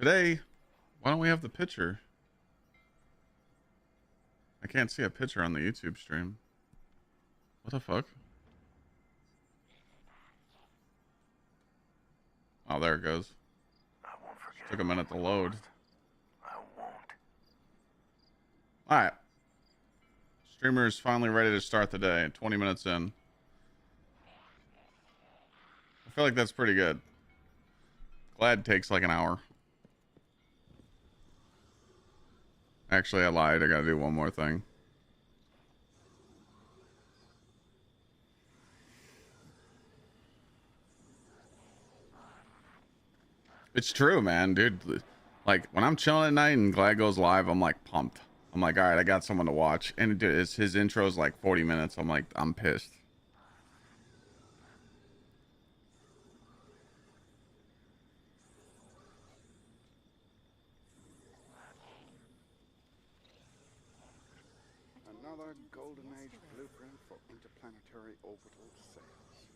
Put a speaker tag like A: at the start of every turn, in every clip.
A: Today, why don't we have the picture? I can't see a picture on the YouTube stream. What the fuck? Oh, there it goes. Took a minute to load.
B: I won't.
A: Alright. Streamer's finally ready to start the day. 20 minutes in. I feel like that's pretty good. Glad takes like an hour. Actually, I lied. I gotta do one more thing. It's true, man, dude. Like, when I'm chilling at night and Glad goes live, I'm like pumped. I'm like, all right, I got someone to watch. And dude, his intro is like 40 minutes. I'm like, I'm pissed.
C: Another golden age blueprint for interplanetary orbital sails.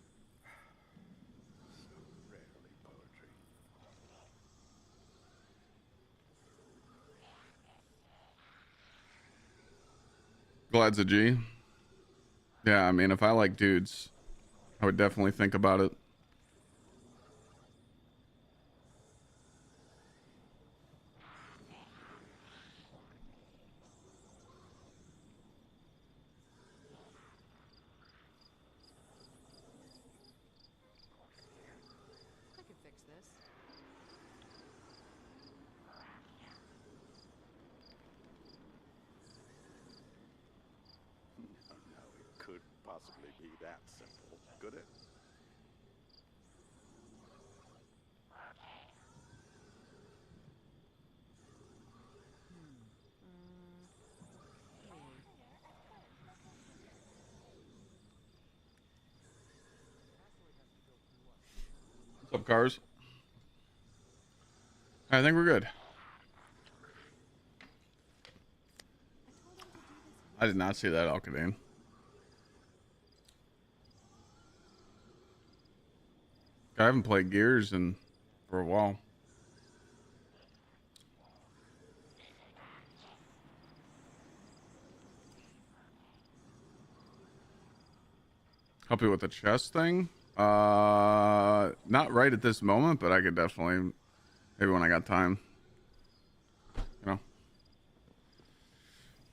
C: So rarely poetry.
A: Glad's a G. Yeah, I mean, if I like dudes, I would definitely think about it.
D: I can fix this.
C: No, it could possibly be that simple, could it?
A: What's up, cars? I think we're good. I did not see that Alcadine. I haven't played Gears for a while. Help you with the chest thing? Not right at this moment, but I could definitely, maybe when I got time. You know.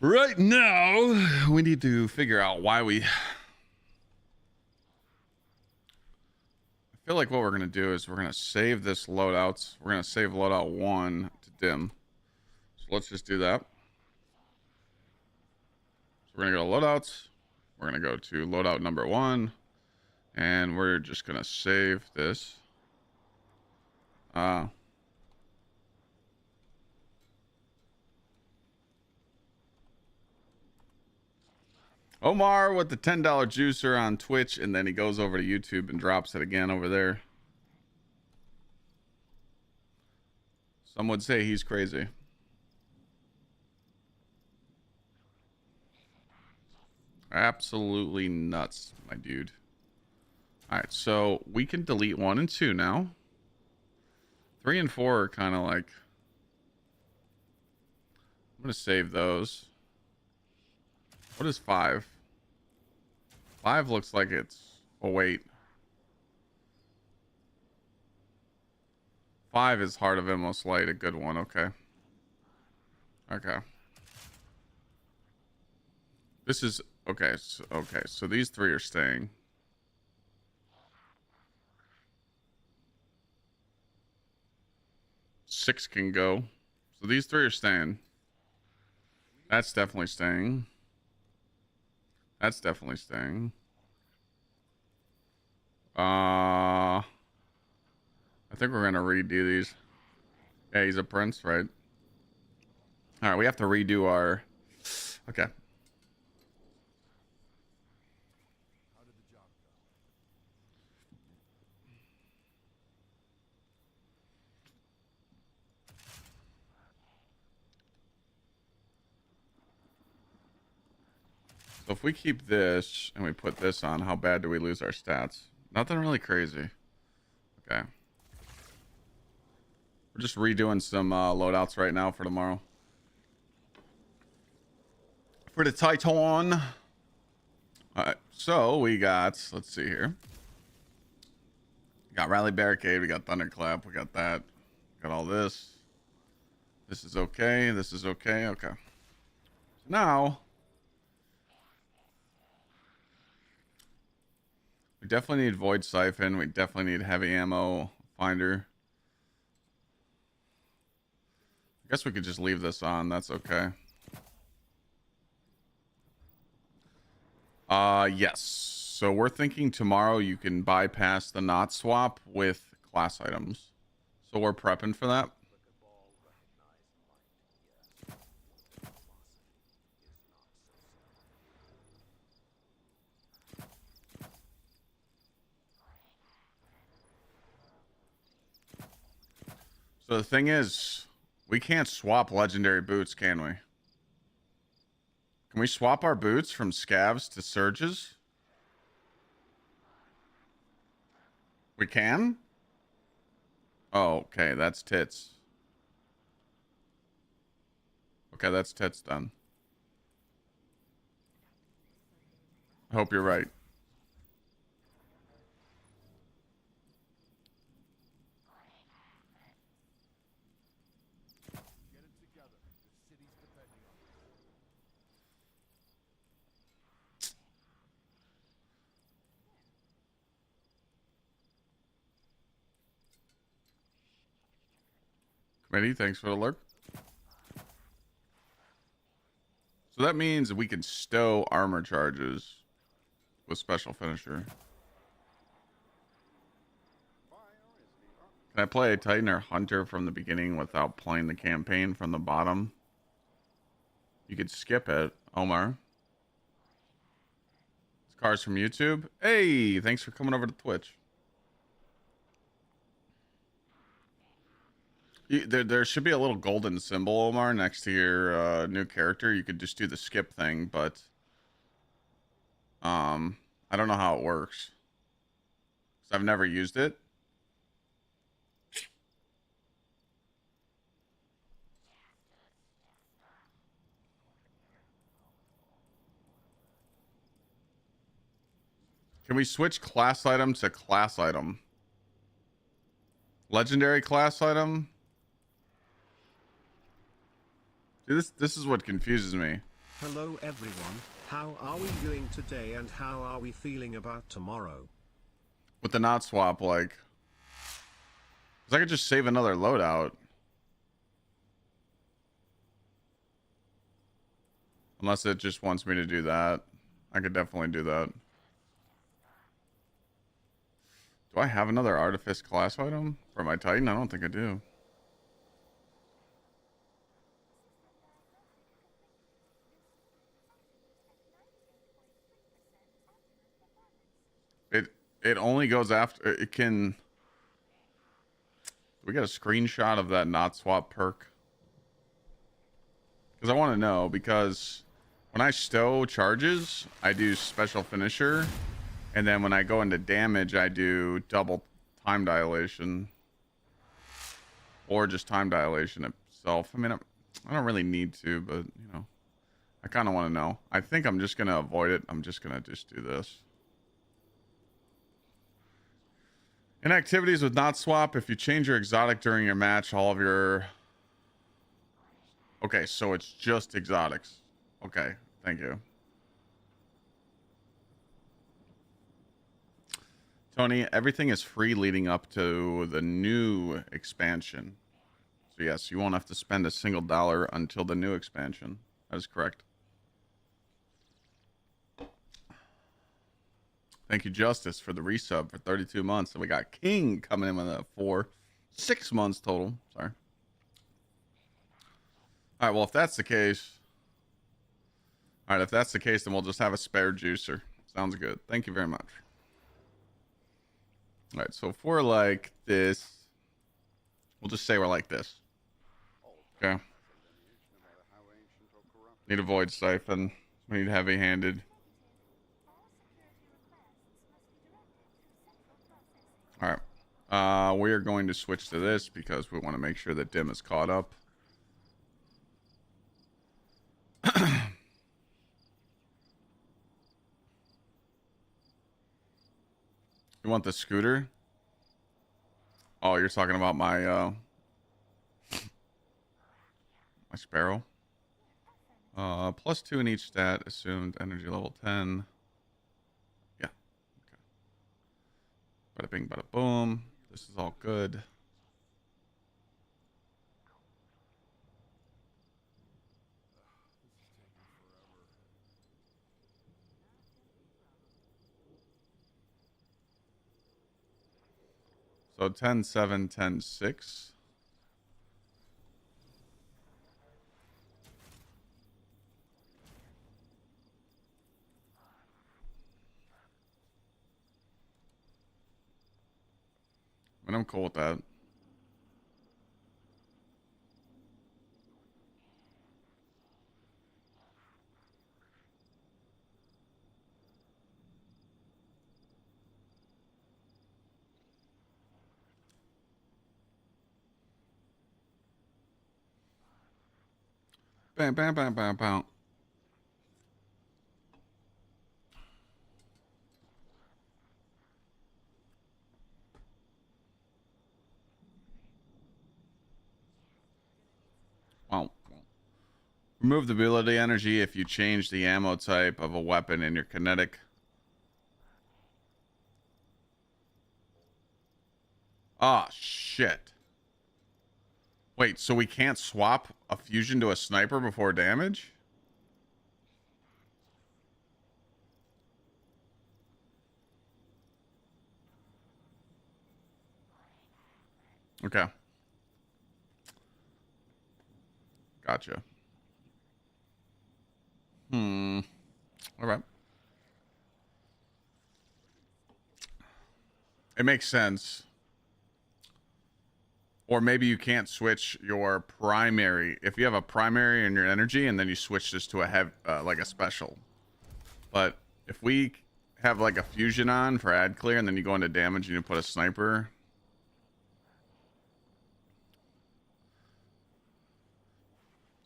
A: Right now, we need to figure out why we... I feel like what we're going to do is we're going to save this loadouts. We're going to save loadout 1 to dim. So let's just do that. So we're going to go to loadouts. We're going to go to loadout number 1. And we're just going to save this. Omar with the $10 juicer on Twitch, and then he goes over to YouTube and drops it again over there. Some would say he's crazy. Absolutely nuts, my dude. All right, so we can delete 1 and 2 now. 3 and 4 are kind of like... I'm going to save those. What is 5? 5 looks like it's... Oh, wait. 5 is Heart of Endless Light, a good one. Okay. Okay. This is... Okay, so these 3 are staying. Six can go. So these 3 are staying. That's definitely staying. That's definitely staying. I think we're gonna redo these. Yeah, he's a prince, right? All right, we have to redo our... Okay. So if we keep this and we put this on, how bad do we lose our stats? Nothing really crazy. Okay. We're just redoing some loadouts right now for tomorrow. For the Titan. Alright, so we got, let's see here. We got Rally Barricade, we got Thunderclap, we got that. Got all this. This is okay, this is okay, okay. So now, we definitely need Void Siphon, we definitely need Heavy Ammo Finder. I guess we could just leave this on, that's okay. Yes. So we're thinking tomorrow you can bypass the not swap with class items. So we're prepping for that. So the thing is, we can't swap legendary boots, can we? Can we swap our boots from scavs to surges? We can? Oh, okay, that's tits. Okay, that's tits then. I hope you're right. Committee, thanks for the lurk. So that means we can stow armor charges with special finisher. Can I play a Titan or Hunter from the beginning without playing the campaign from the bottom? You could skip it, Omar. It's Cars from YouTube. Hey, thanks for coming over to Twitch. There should be a little golden symbol, Omar, next to your new character. You could just do the skip thing, but I don't know how it works. 'Cause I've never used it. Can we switch class item to class item? Legendary class item? Dude, this is what confuses me.
B: Hello everyone, how are we doing today and how are we feeling about tomorrow?
A: With the not swap, like... 'Cause I could just save another loadout. Unless it just wants me to do that. I could definitely do that. Do I have another Artifice class item for my Titan? I don't think I do. It only goes after... It can... We got a screenshot of that not swap perk. Because I want to know, because when I stow charges, I do special finisher. And then when I go into damage, I do double time dilation. Or just time dilation itself. I mean, I don't really need to, but, you know. I kind of want to know. I think I'm just going to avoid it. I'm just going to just do this. In activities with not swap, if you change your exotic during your match, all of your... Okay, so it's just exotics. Okay, thank you. Tony, everything is free leading up to the new expansion. So yes, you won't have to spend a single dollar until the new expansion. That is correct. Thank you, Justice, for the resub for 32 months. And we got King coming in with a 6 months total. Sorry. All right, well, if that's the case... All right, if that's the case, then we'll just have a spare juicer. Sounds good. Thank you very much. All right, so if we're like this... We'll just say we're like this. Okay. Need a Void Siphon. We need heavy-handed. All right. We are going to switch to this because we want to make sure that Dim is caught up. You want the scooter? Oh, you're talking about my my sparrow. +2 in each stat, assumed energy level 10. Yeah. Okay. Bada bing, bada boom. This is all good. So 10, 7, 10, 6. And I'm cool with that. Bam, bam, bam, bam, bam. Wow. Remove the ability energy if you change the ammo type of a weapon in your kinetic. Ah, shit. Wait, so we can't swap a fusion to a sniper before damage? Okay. Gotcha. All right. It makes sense. Or maybe you can't switch your primary. If you have a primary in your energy and then you switch this to a like a special. But if we have like a fusion on for ad clear and then you go into damage and you put a sniper.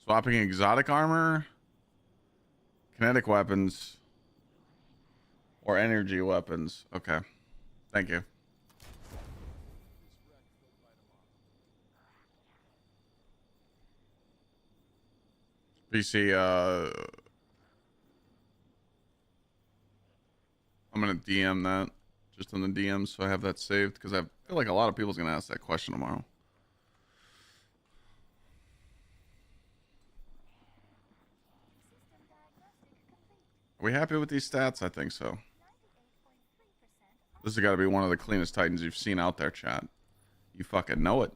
A: Swapping exotic armor, kinetic weapons, or energy weapons. Okay. Thank you. PC, I'm gonna DM that just in the DM so I have that saved because I feel like a lot of people's gonna ask that question tomorrow. Are we happy with these stats? I think so. This has got to be one of the cleanest Titans you've seen out there, chat. You fucking know it.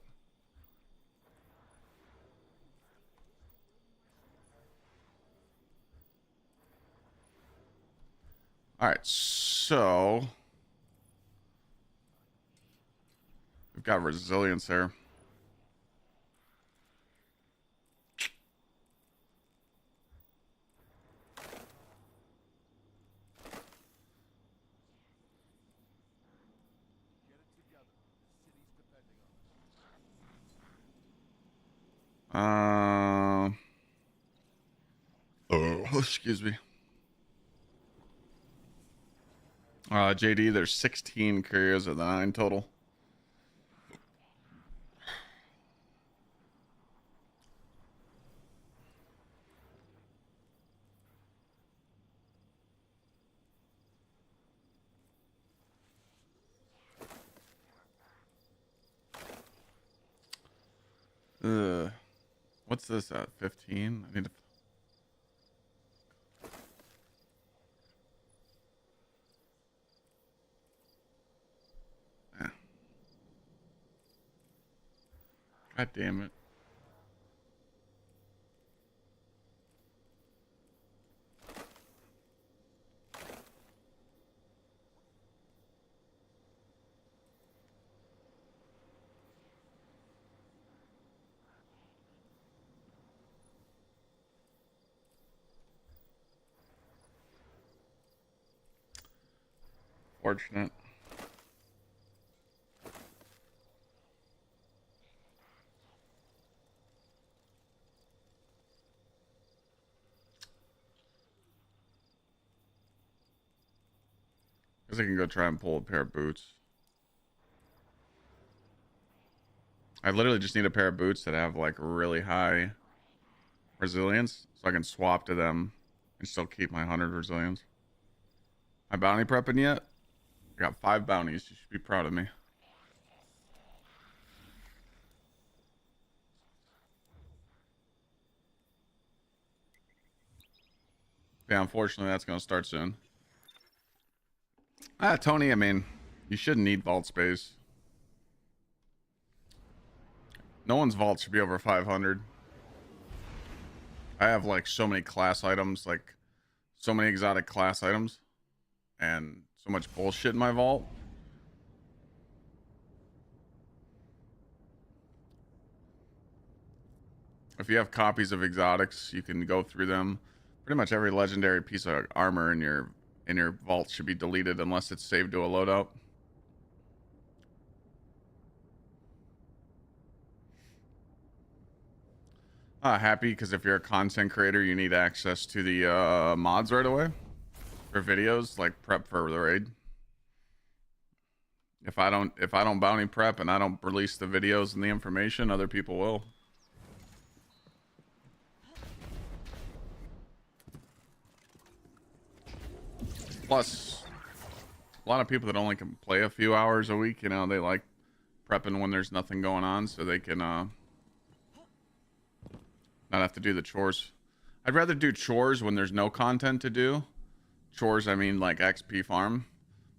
A: All right, so we've got resilience here. Oh, excuse me. JD, there's 16 couriers of the 9 total. What's this at? 15? I need to. God damn it. Fortunate. guess I can go try and pull a pair of boots. I literally just need a pair of boots that have like really high resilience, so I can swap to them and still keep my 100 resilience. My bounty prepping yet? I got 5 bounties. You should be proud of me. Yeah, unfortunately, that's going to start soon. Tony, I mean, you shouldn't need vault space. No one's vault should be over 500. I have like so many class items, like so many exotic class items, and so much bullshit in my vault. If you have copies of exotics, you can go through them. Pretty much every legendary piece of armor in your vault should be deleted unless it's saved to a loadout. Happy because if you're a content creator, you need access to the mods right away for videos, like prep for the raid. If I don't bounty prep and I don't release the videos and the information, other people will. Plus, a lot of people that only can play a few hours a week, you know, they like prepping when there's nothing going on so they can not have to do the chores. I'd rather do chores when there's no content to do. Chores, I mean like XP farm.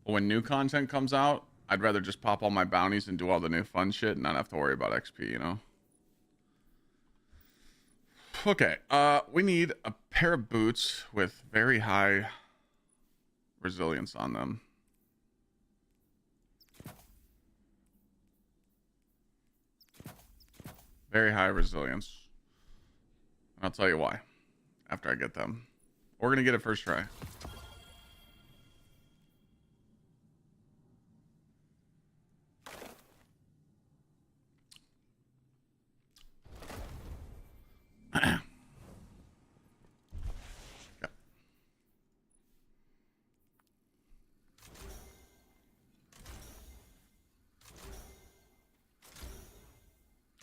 A: But when new content comes out, I'd rather just pop all my bounties and do all the new fun shit and not have to worry about XP, you know? Okay, we need a pair of boots with very high resilience on them. Very high resilience. I'll tell you why after I get them. We're gonna get it first try.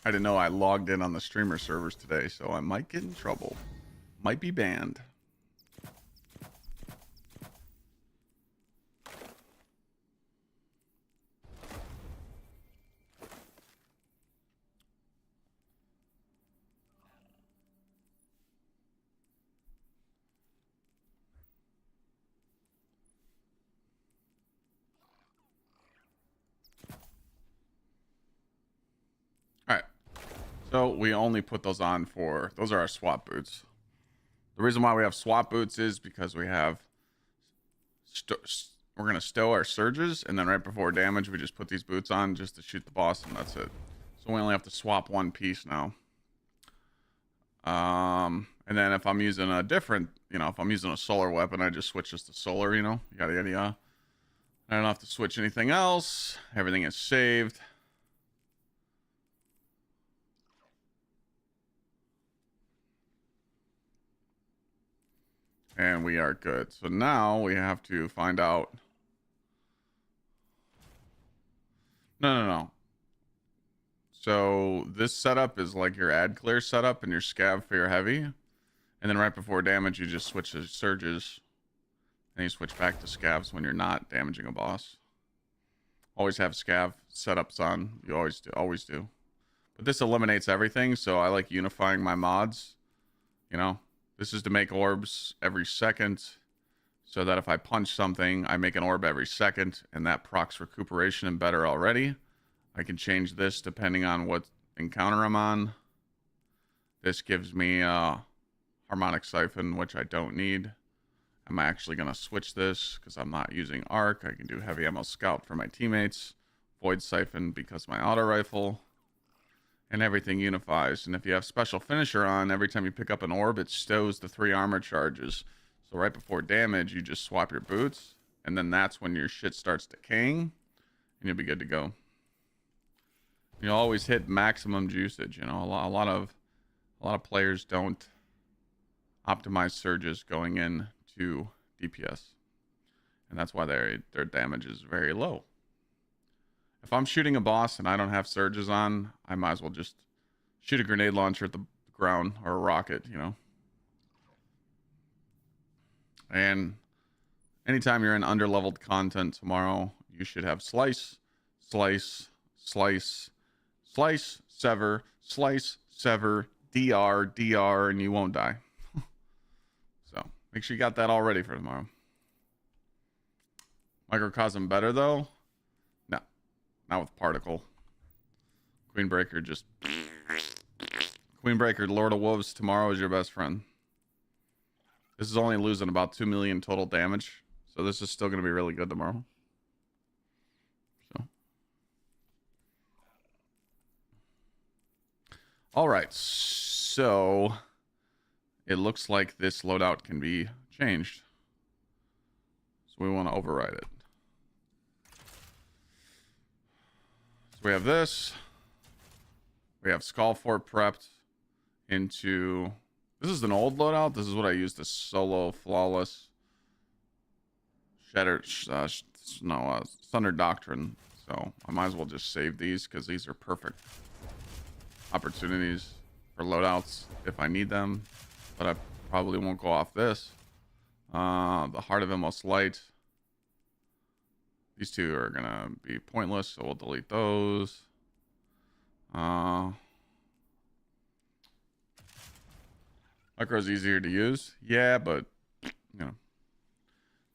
A: I didn't know I logged in on the streamer servers today, so I might get in trouble. Might be banned. So we only put those on for, those are our swap boots. The reason why we have swap boots is because we have, we're going to stow our surges, and then right before damage, we just put these boots on just to shoot the boss, and that's it. So we only have to swap one piece now. And then if I'm using a different, you know, if I'm using a solar weapon, I just switch this to solar, you know, yada, yada, yada. I don't have to switch anything else. Everything is saved. And we are good. So now we have to find out. No. So this setup is like your ad clear setup and your scav for your heavy. And then right before damage, you just switch to surges. And you switch back to scavs when you're not damaging a boss. Always have scav setups on. You always do. But this eliminates everything. So I like unifying my mods. You know. This is to make orbs every second, so that if I punch something, I make an orb every second, and that procs recuperation and better already. I can change this depending on what encounter I'm on. This gives me harmonic siphon, which I don't need. I'm actually going to switch this because I'm not using arc. I can do heavy ammo scout for my teammates. Void siphon because my auto rifle. And everything unifies. And if you have special finisher on, every time you pick up an orb, it stows the 3 armor charges. So right before damage, you just swap your boots, and then that's when your shit starts decaying, and you'll be good to go. You'll always hit maximum usage. You know, a lot of players don't optimize surges going in to DPS, and that's why their damage is very low. If I'm shooting a boss and I don't have surges on, I might as well just shoot a grenade launcher at the ground or a rocket, you know. And anytime you're in underleveled content tomorrow, you should have slice, slice, slice, slice, sever, slice, sever, DR, and you won't die. So make sure you got that all ready for tomorrow. Microcosm better though? No, not with particle. Queenbreaker just... Queenbreaker, Lord of Wolves tomorrow is your best friend. This is only losing about 2 million total damage. So this is still going to be really good tomorrow. So. All right. So it looks like this loadout can be changed. So we want to override it. So we have this. We have Skullfort prepped into... This is an old loadout. This is what I used to solo Flawless. Thunder Doctrine. So I might as well just save these because these are perfect opportunities for loadouts if I need them. But I probably won't go off this. The Heart of Immos Light. These two are going to be pointless, so we'll delete those. Micro's easier to use. Yeah, but, you know.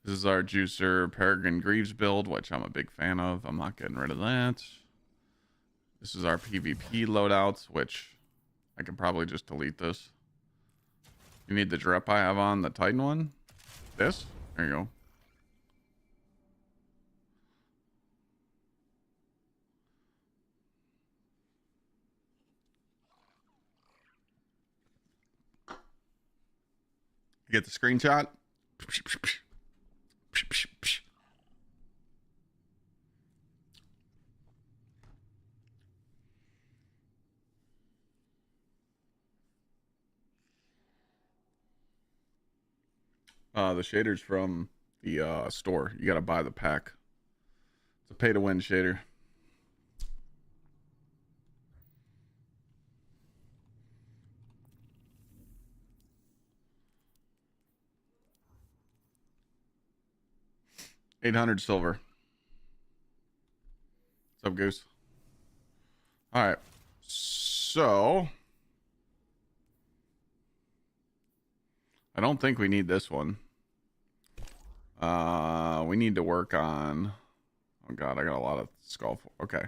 A: This is our Juicer Peregrine Greaves build, which I'm a big fan of. I'm not getting rid of that. This is our PvP loadouts, which I can probably just delete this. You need the drip I have on, the Titan one. This? There you go. You get the screenshot? The shader's from the store. You gotta buy the pack. It's a pay-to-win shader. $800 silver. What's up, Goose? All right. So I don't think we need this one. We need to work on... Oh god, I got a lot of skull. Okay.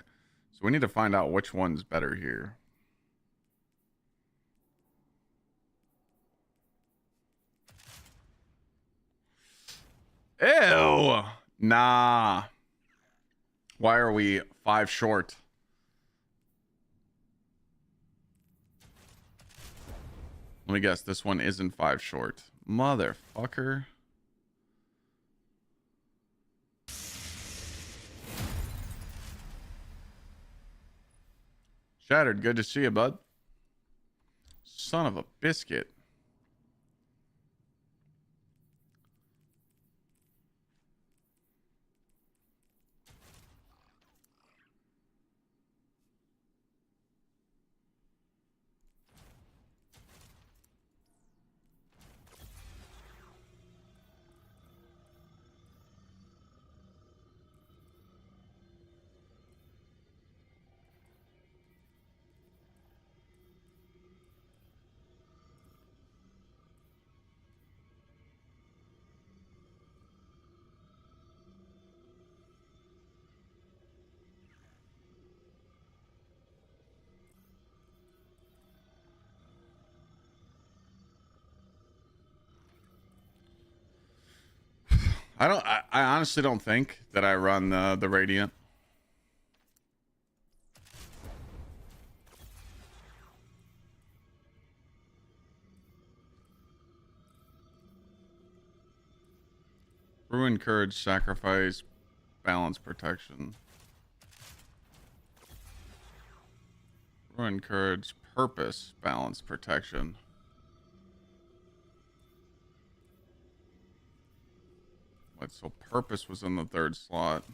A: So we need to find out which one's better here. Ew. Nah. Why are we 5 short? Let me guess. This one isn't 5 short. Motherfucker. Shattered, good to see you, bud. Son of a biscuit. I honestly don't think that I run the Radiant. Ruin, Courage, Sacrifice, Balance, Protection. Ruin, Courage, Purpose, Balance, Protection. What it. So purpose was in the 3rd slot.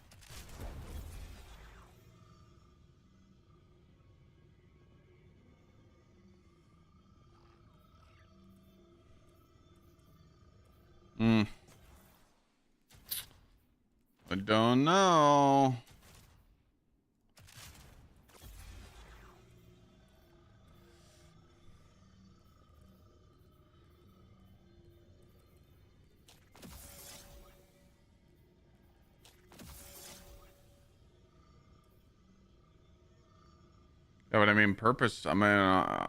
A: I don't know. Yeah, but I mean, purpose. I mean, I'm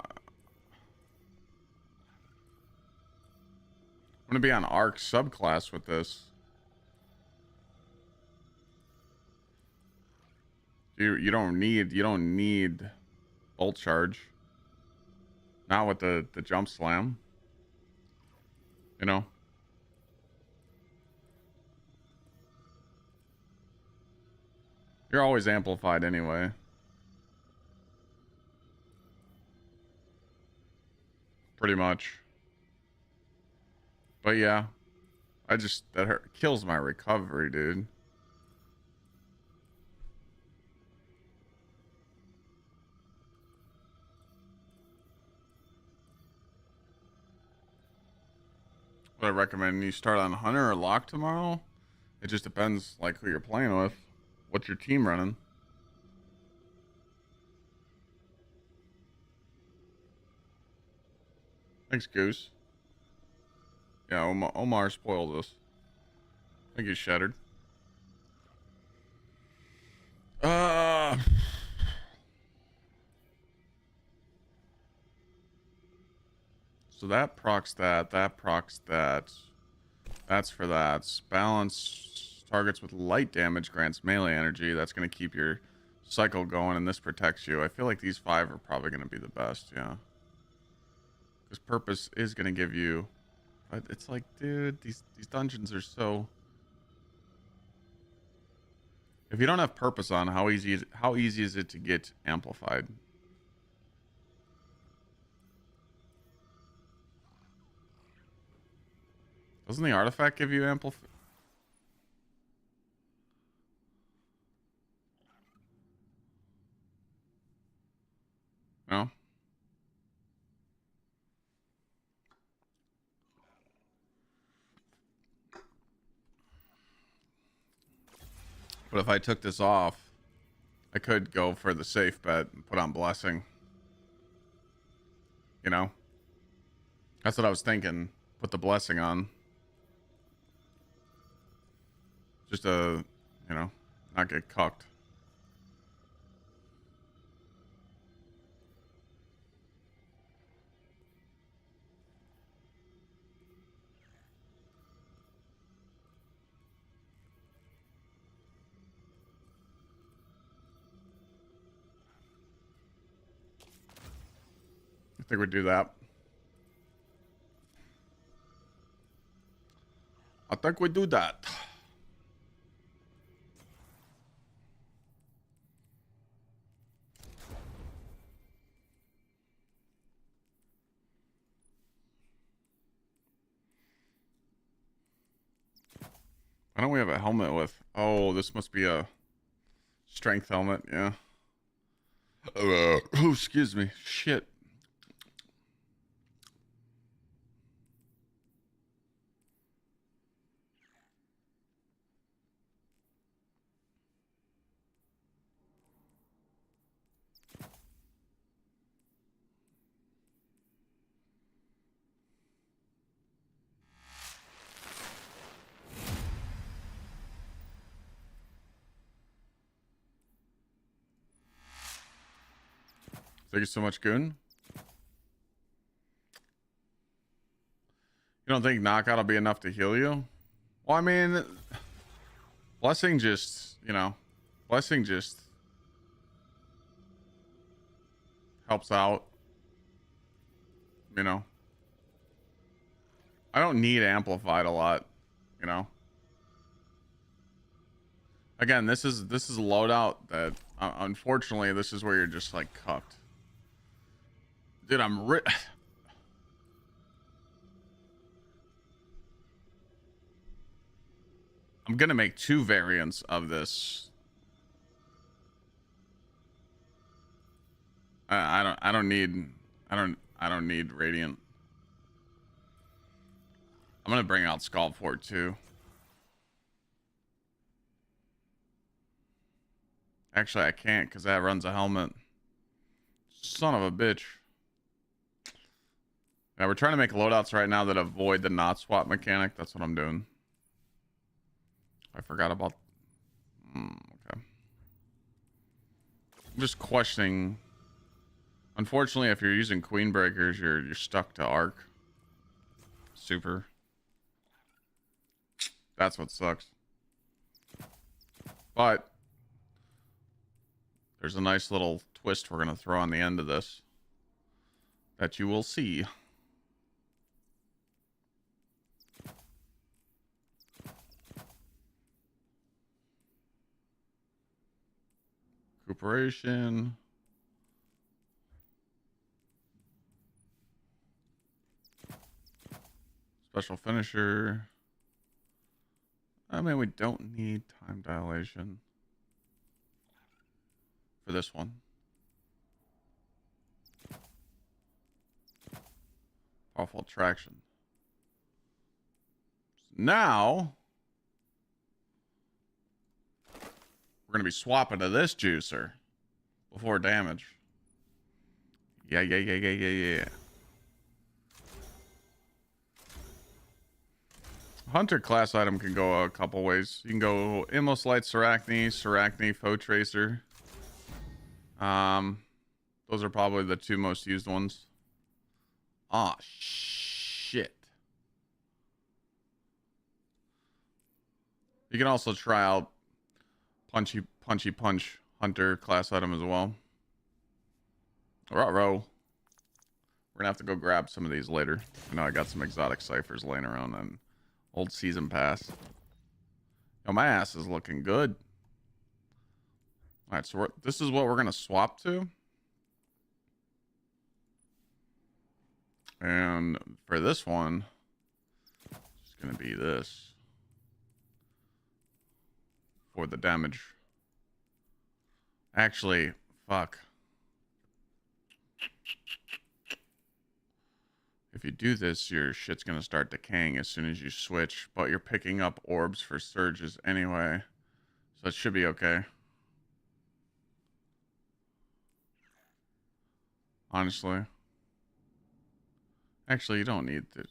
A: gonna be on arc subclass with this. You don't need bolt charge. Not with the jump slam. You know. You're always amplified anyway. Pretty much. But yeah. That kills my recovery, dude. Would I recommend you start on Hunter or Lock tomorrow? It just depends, like, who you're playing with. What's your team running? Thanks, Goose. Yeah, Omar spoiled us. I think he's shattered. So that procs that procs that. That's for that. Balance targets with light damage grants melee energy. That's going to keep your cycle going, and this protects you. I feel like these 5 are probably going to be the best, yeah. Because purpose is going to give you... But it's like, dude, these dungeons are so... If you don't have purpose on, how easy is it to get amplified? Doesn't the artifact give you amplify? No? But if I took this off, I could go for the safe bet and put on blessing. You know? That's what I was thinking. Put the blessing on. Just to, you know, not get cucked. I think we'd do that. I think we do that. Why don't we have a helmet with... Oh, this must be a strength helmet, yeah. Oh, excuse me. Shit. Thank you so much, Goon. You don't think knockout will be enough to heal you? Well, I mean, blessing just, you know, blessing just helps out. You know, I don't need amplified a lot, you know. Again, this is a loadout that unfortunately this is where you're just like cucked. Dude, I'm gonna make 2 variants of this. I don't need Radiant. I'm gonna bring out Scald Fort too. Actually, I can't because that runs a helmet. Son of a bitch. Yeah, we're trying to make loadouts right now that avoid the not swap mechanic. That's what I'm doing. I forgot about... okay. I'm just questioning... Unfortunately, if you're using Queen Breakers, you're stuck to Arc. Super. That's what sucks. But... there's a nice little twist we're going to throw on the end of this. That you will see. Recuperation. Special finisher. I mean, we don't need time dilation for this one. Powerful attraction. Now we're going to be swapping to this juicer before damage. Yeah. Hunter class item can go a couple ways. You can go Immolite, Gsxrclyde, Foe Tracer. Those are probably the 2 most used ones. Ah, shit. You can also try out Punchy Punch Hunter class item as well. Ruh-roh. We're gonna have to go grab some of these later. I know I got some exotic ciphers laying around on old season pass. Yo, my ass is looking good. Alright, so this is what we're gonna swap to. And for this one, it's gonna be this. For the damage. Actually, fuck. If you do this, your shit's gonna start decaying as soon as you switch, but you're picking up orbs for surges anyway. So it should be okay. Honestly. Actually, you don't need to.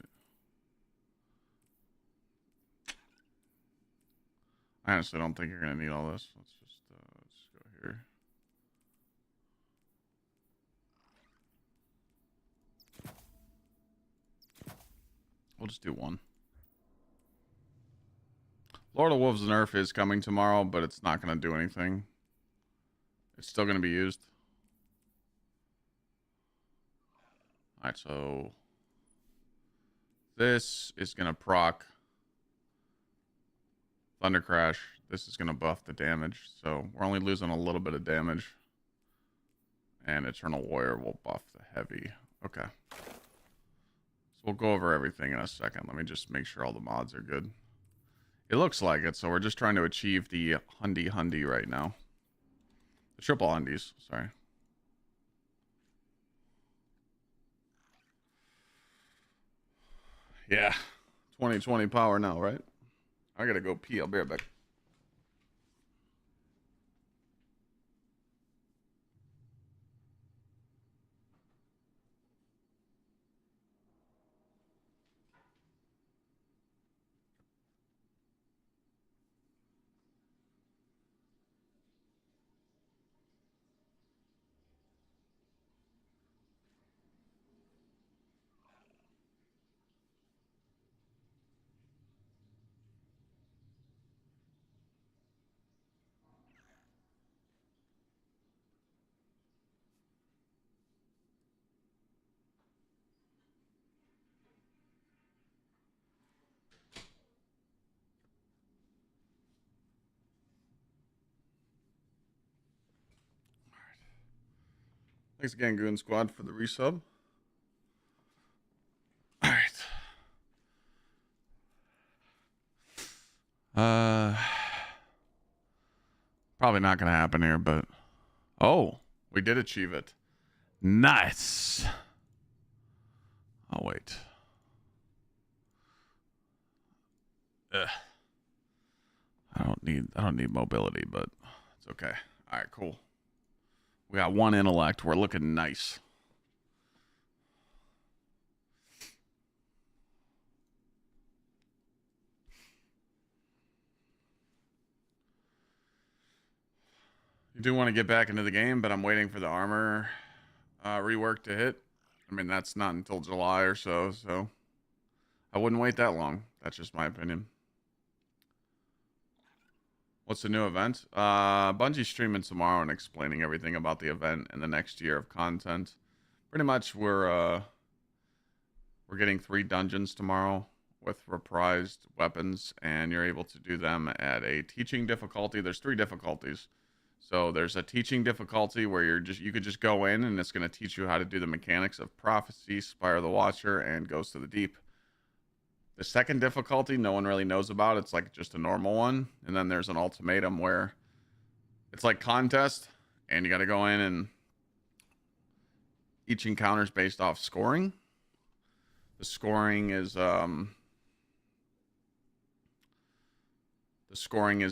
A: I honestly don't think you're gonna need all this. Let's just go here. We'll just do 1. Lord of Wolves nerf is coming tomorrow, but it's not going to do anything. It's still going to be used. Alright, so... this is going to proc Thunder Crash. This is going to buff the damage. So we're only losing a little bit of damage. And Eternal Warrior will buff the heavy. Okay. We'll go over everything in a second. Let me just make sure all the mods are good. It looks like it, so we're just trying to achieve the Hundy right now. The triple Hundies, sorry. Yeah. 2020 power now, right? I gotta go pee. I'll be right back. Thanks again, Goon Squad, for the resub. Alright. Probably not going to happen here, but... Oh, we did achieve it. Nice. Oh, wait. Ugh. I don't need mobility, but it's okay. All right, cool. We got 1 intellect. We're looking nice. You do want to get back into the game, but I'm waiting for the armor rework to hit. I mean, that's not until July or so, so I wouldn't wait that long. That's just my opinion. What's the new event? Bungie's streaming tomorrow and explaining everything about the event and the next year of content. Pretty much we're getting 3 dungeons tomorrow with reprised weapons, and you're able to do them at a teaching difficulty. There's 3 difficulties. So there's a teaching difficulty where you could just go in and it's going to teach you how to do the mechanics of Prophecy, Spire of the Watcher, and Ghost of the Deep. The second difficulty no one really knows about. It's like just a normal one. And then there's an ultimatum where it's like contest, and you got to go in, and each encounter is based off scoring. The scoring is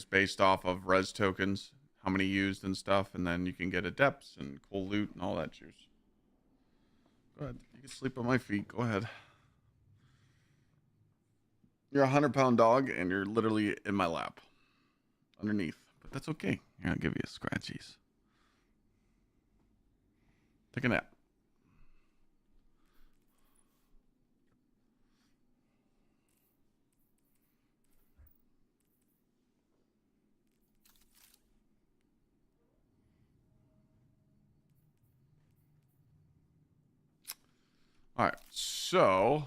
A: based off of res tokens, how many used and stuff, and then you can get adepts and cool loot and all that juice. Go ahead. You can sleep on my feet. Go ahead. You're a 100-pound dog, and you're literally in my lap. Underneath. But that's okay. Here, I'll give you a scratchies. Take a nap. All right, so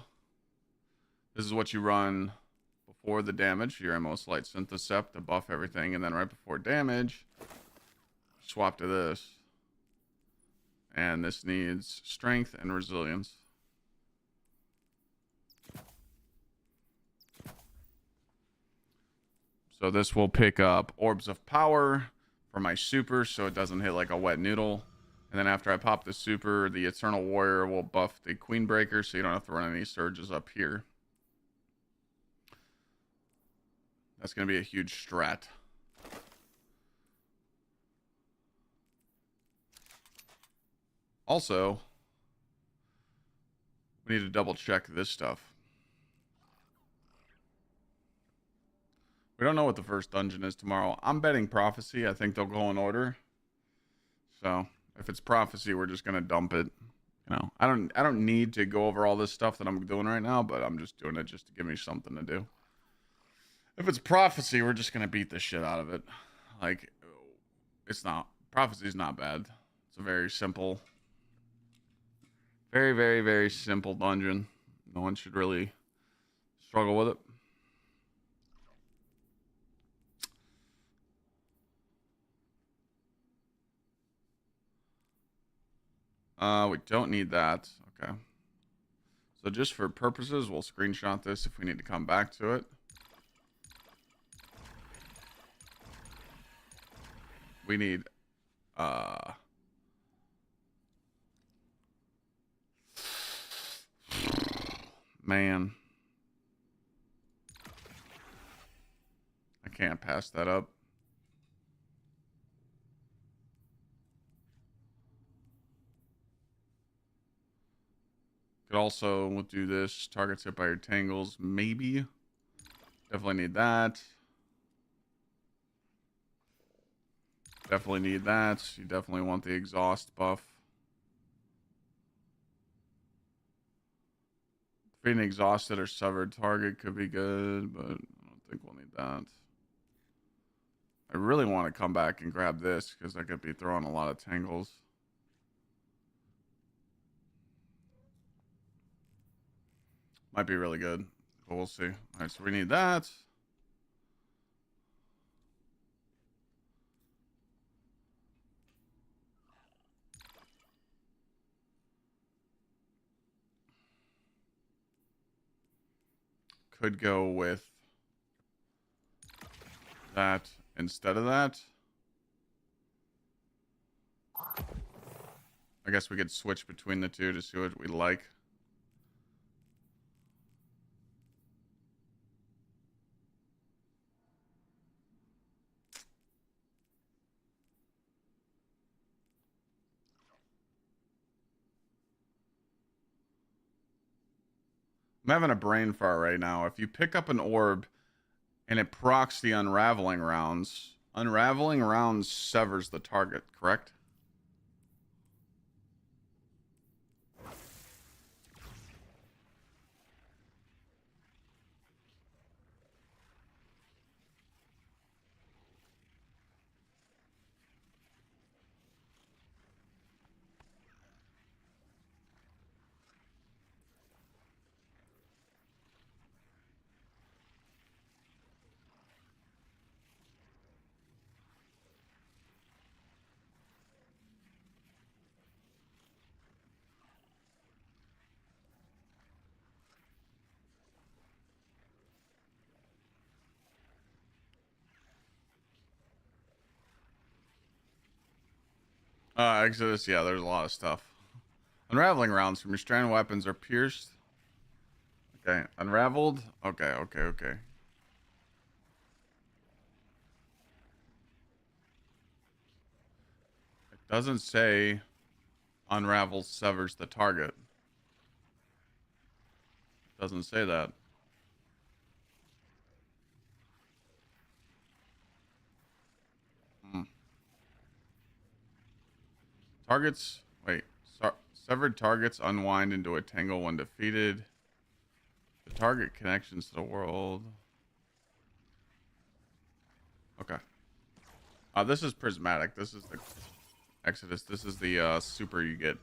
A: this is what you run before the damage. Your ammo slight synthecept to buff everything, and then right before damage, swap to this. And this needs strength and resilience. So this will pick up orbs of power for my super, so it doesn't hit like a wet noodle. And then after I pop the super, the Eternal Warrior will buff the Queen Breaker, so you don't have to run any surges up here. That's going to be a huge strat. Also, we need to double check this stuff. We don't know what the first dungeon is tomorrow. I'm betting Prophecy. I think they'll go in order. So if it's Prophecy, we're just gonna dump it. You know, I don't need to go over all this stuff that I'm doing right now, but I'm just doing it just to give me something to do. If it's Prophecy, we're just gonna beat the shit out of it. Like, it's not, Prophecy's not bad. It's a very simple, very, very, very simple dungeon. No one should really struggle with it. We don't need that. Okay. So just for purposes, we'll screenshot this if we need to come back to it. We need, man. I can't pass that up. Could also, we'll do this. Targets hit by your tangles. Maybe. Definitely need that. Definitely need that. You definitely want the exhaust buff. Being exhausted or severed target could be good, but I don't think we'll need that. I really want to come back and grab this because I could be throwing a lot of tangles. Might be really good, but we'll see. All right, so we need that. Could go with that instead of that. I guess we could switch between the two to see what we like. I'm having a brain fart right now. If you pick up an orb and it procs the unraveling rounds severs the target, correct? Exodus, yeah, there's a lot of stuff. Unraveling rounds from your stranded weapons are pierced. Okay, unraveled. Okay. It doesn't say unravel severs the target. It doesn't say that. Targets. Wait. Severed targets unwind into a tangle when defeated. The target connections to the world. Okay. This is prismatic. This is the Exodus. This is the super you get.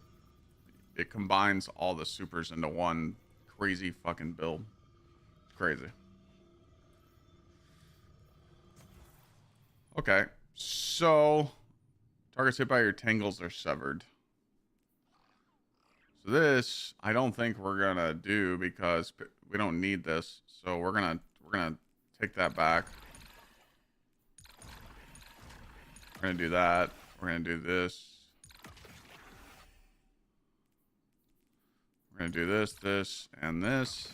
A: It combines all the supers into one crazy fucking build. It's crazy. Okay. So targets hit by your tangles are severed. So this, I don't think we're gonna do because we don't need this. So we're gonna take that back. We're gonna do that. We're gonna do this. We're gonna do this, this, and this.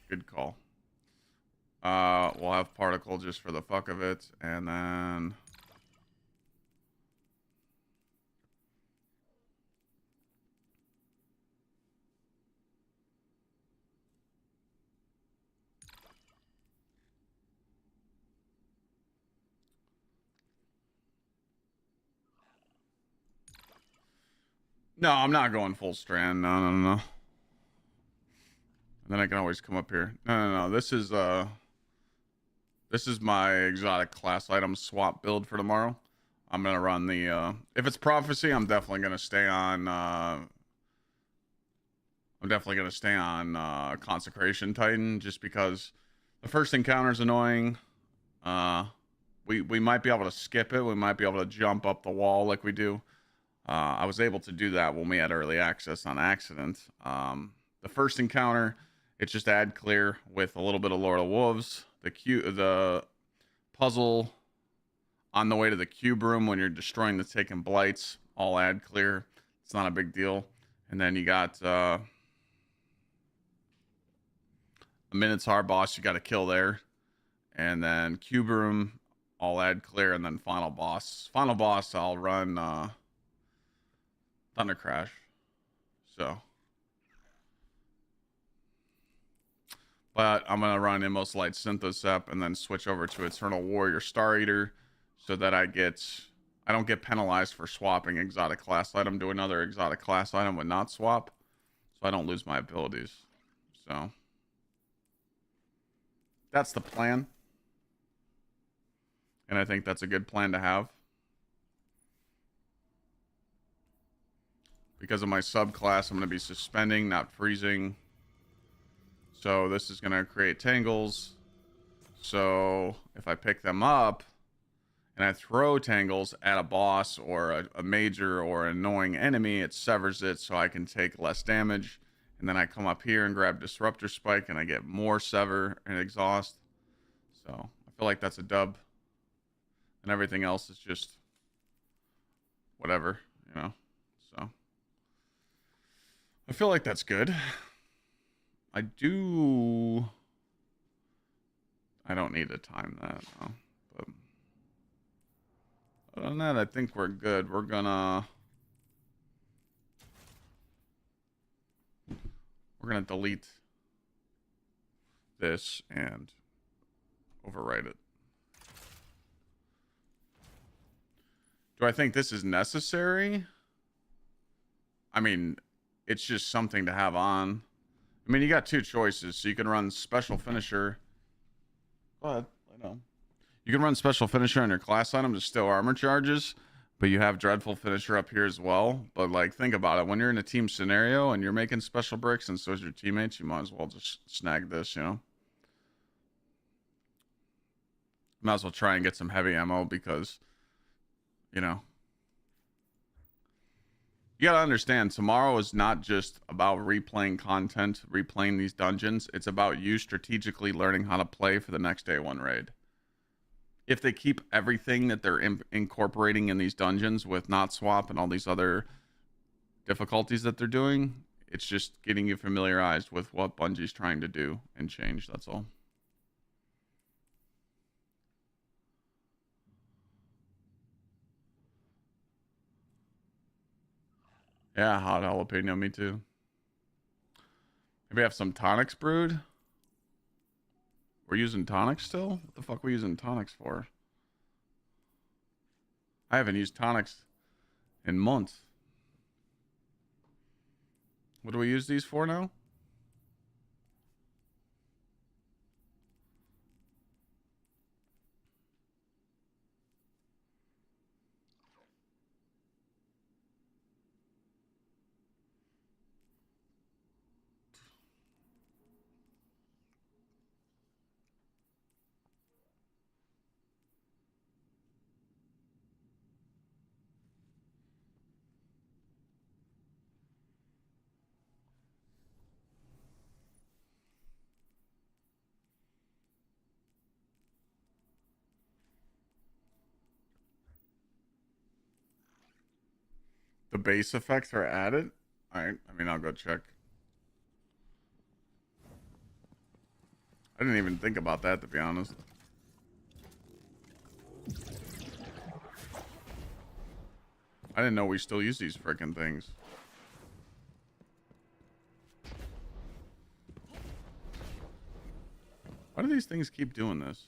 A: Good call. We'll have particle just for the fuck of it, and then no, I'm not going full strand. No. And then I can always come up here. No. This is my exotic class item swap build for tomorrow. I'm gonna run the if it's prophecy, I'm definitely gonna stay on consecration titan just because the first encounter is annoying. We might be able to skip it. We might be able to jump up the wall like we do. I was able to do that when we had early access on accident. The first encounter, it's just add clear with a little bit of Lord of Wolves. The puzzle on the way to the cube room when you're destroying the taken blights, all add clear. It's not a big deal. And then you got a Minotaur boss you got to kill there. And then cube room, all add clear. And then final boss. Final boss, I'll run Thunder Crash. So. But I'm going to run Immos Light Synthosep and then switch over to Eternal Warrior Star Eater so that I don't get penalized for swapping exotic class item to another exotic class item with not swap. So I don't lose my abilities. So that's the plan. And I think that's a good plan to have. Because of my subclass, I'm going to be suspending, not freezing. So this is going to create tangles. So if I pick them up and I throw tangles at a boss or a major or annoying enemy, it severs it so I can take less damage. And then I come up here and grab Disruptor Spike and I get more sever and exhaust. So I feel like that's a dub. And everything else is just whatever, you know. So I feel like that's good. I don't need to time that, though. But other than that, I think we're good. We're gonna delete this and overwrite it. Do I think this is necessary? I mean, it's just something to have on. I mean, you got two choices. So you can run special finisher. Go ahead. I know. You can run special finisher on your class item to steal armor charges, but you have dreadful finisher up here as well. But like, think about it. When you're in a team scenario and you're making special bricks and so is your teammates, you might as well just snag this, you know? Might as well try and get some heavy ammo because, you know, you gotta understand, tomorrow is not just about replaying content, replaying these dungeons. It's about you strategically learning how to play for the next day one raid. If they keep everything that they're incorporating in these dungeons with not swap and all these other difficulties that they're doing, it's just getting you familiarized with what Bungie's trying to do and change. That's all. Yeah, hot jalapeno, me too. Maybe have some tonics brewed. We're using tonics still? What the fuck are we using tonics for? I haven't used tonics in months. What do we use these for now? The base effects are added? Alright, I mean, I'll go check. I didn't even think about that, to be honest. I didn't know we still use these freaking things. Why do these things keep doing this?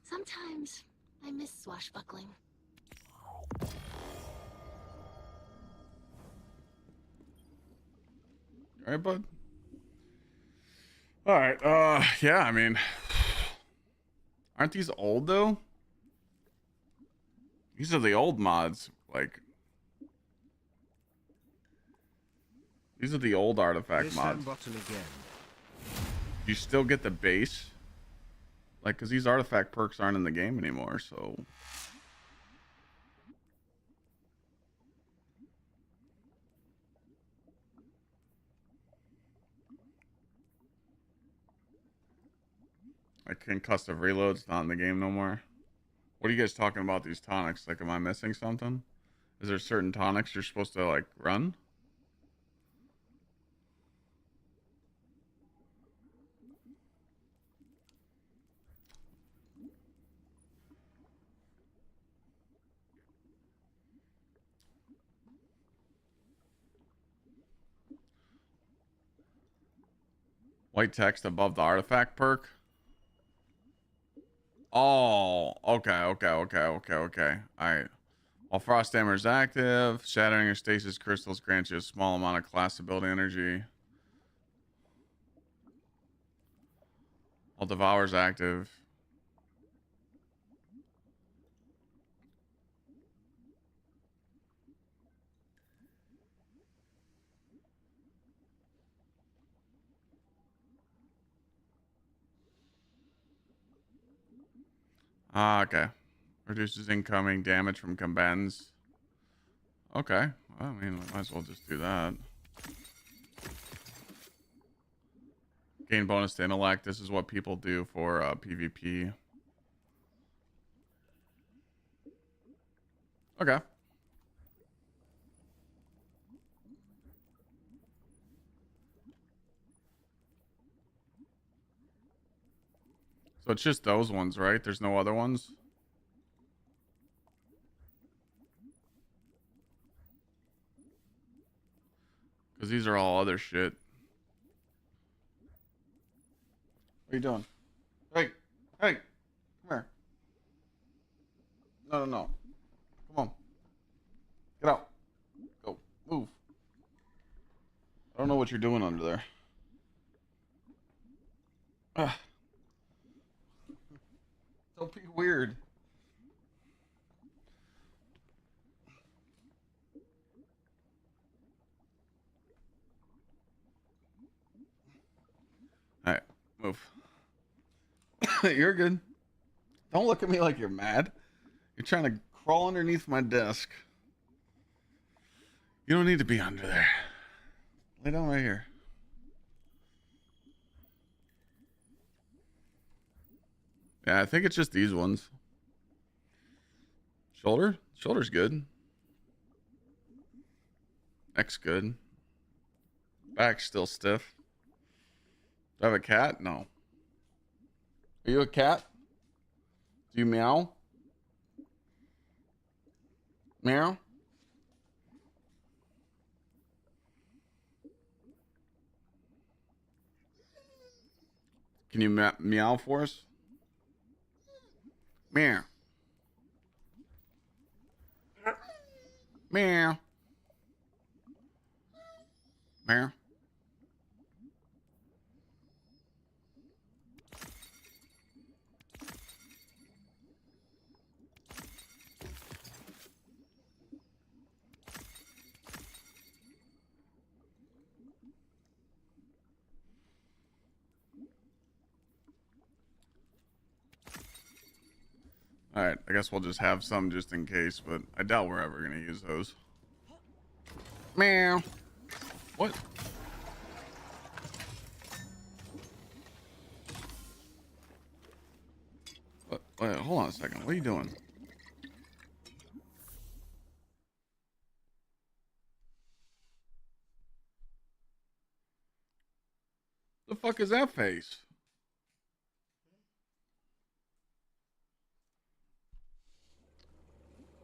D: Sometimes I miss swashbuckling.
A: All right, bud. All right. Yeah, I mean, aren't these old though? These are the old mods. Like, these are the old artifact
B: This
A: mods.
B: button again.
A: You still get the base, like, because these artifact perks aren't in the game anymore. So, like, concussive reloads not in the game no more. What are you guys talking about? These tonics? Like, am I missing something? Is there certain tonics you're supposed to like run? White text above the artifact perk. Oh, okay. All right. While Frost Hammer is active, shattering your stasis crystals grants you a small amount of class ability energy. While Devour is active. Ah, okay. Reduces incoming damage from combatants. Okay. Well, I mean, might as well just do that. Gain bonus to intellect. This is what people do for PvP. Okay. So it's just those ones, right? There's no other ones? Because these are all other shit. What are you doing? Hey! Hey! Come here. No, no, no. Come on. Get out. Go. Move. I don't know what you're doing under there. Ugh. Don't be weird. Alright, move. You're good. Don't look at me like you're mad. You're trying to crawl underneath my desk. You don't need to be under there. Lay down right here. Yeah, I think it's just these ones. Shoulder? Shoulder's good. Neck's good. Back's still stiff. Do I have a cat? No. Are you a cat? Do you meow? Meow? Can you meow for us? Meow. Meow. Meow. Alright, I guess we'll just have some just in case, but I doubt we're ever going to use those. Meow. What? Wait, hold on a second. What are you doing? The fuck is that face?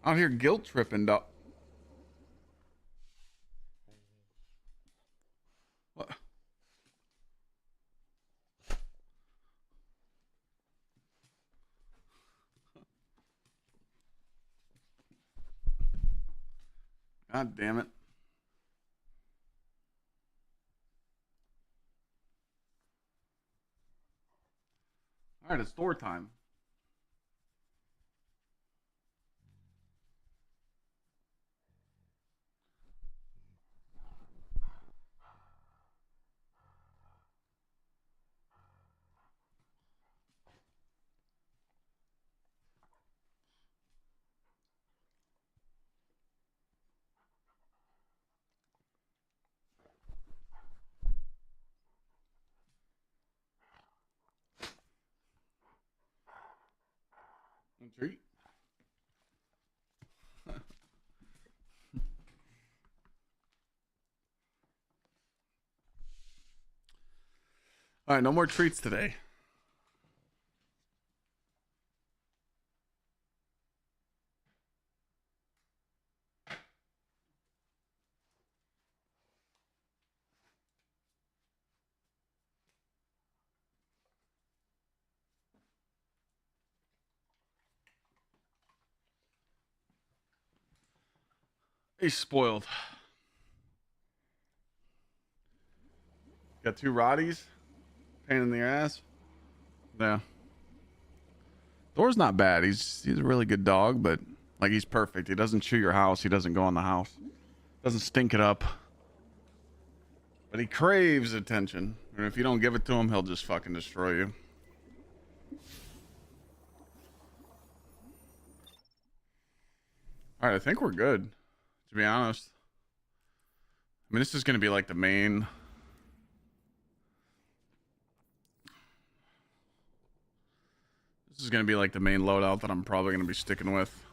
A: Out here guilt tripping, dog. What? God damn it. All right, it's store time. A treat. All right, no more treats today. He's spoiled. Got two Rotties. Pain in the ass. Yeah. Thor's not bad. He's a really good dog, but like he's perfect. He doesn't chew your house. He doesn't go in the house. Doesn't stink it up. But he craves attention. And if you don't give it to him, he'll just fucking destroy you. All right, I think we're good, to be honest. I mean, this is going to be like the main. This is going to be like the main loadout that I'm probably going to be sticking with.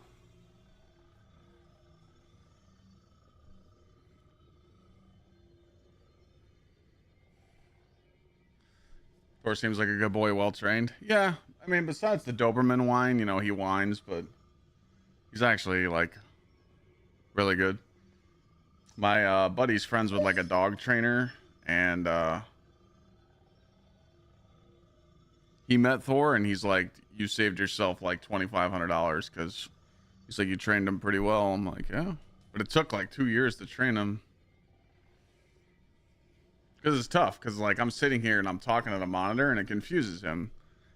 A: Thor seems like a good boy, well trained. Yeah, I mean, besides the Doberman whine, you know, he whines, but he's actually like really good. My buddy's friends with like a dog trainer, and he met Thor, and he's like, "You saved yourself like $2,500 because he's like, you trained him pretty well." I'm like, "Yeah," but it took like 2 years to train him because it's tough. Because like I'm sitting here and I'm talking to the monitor, and it confuses him.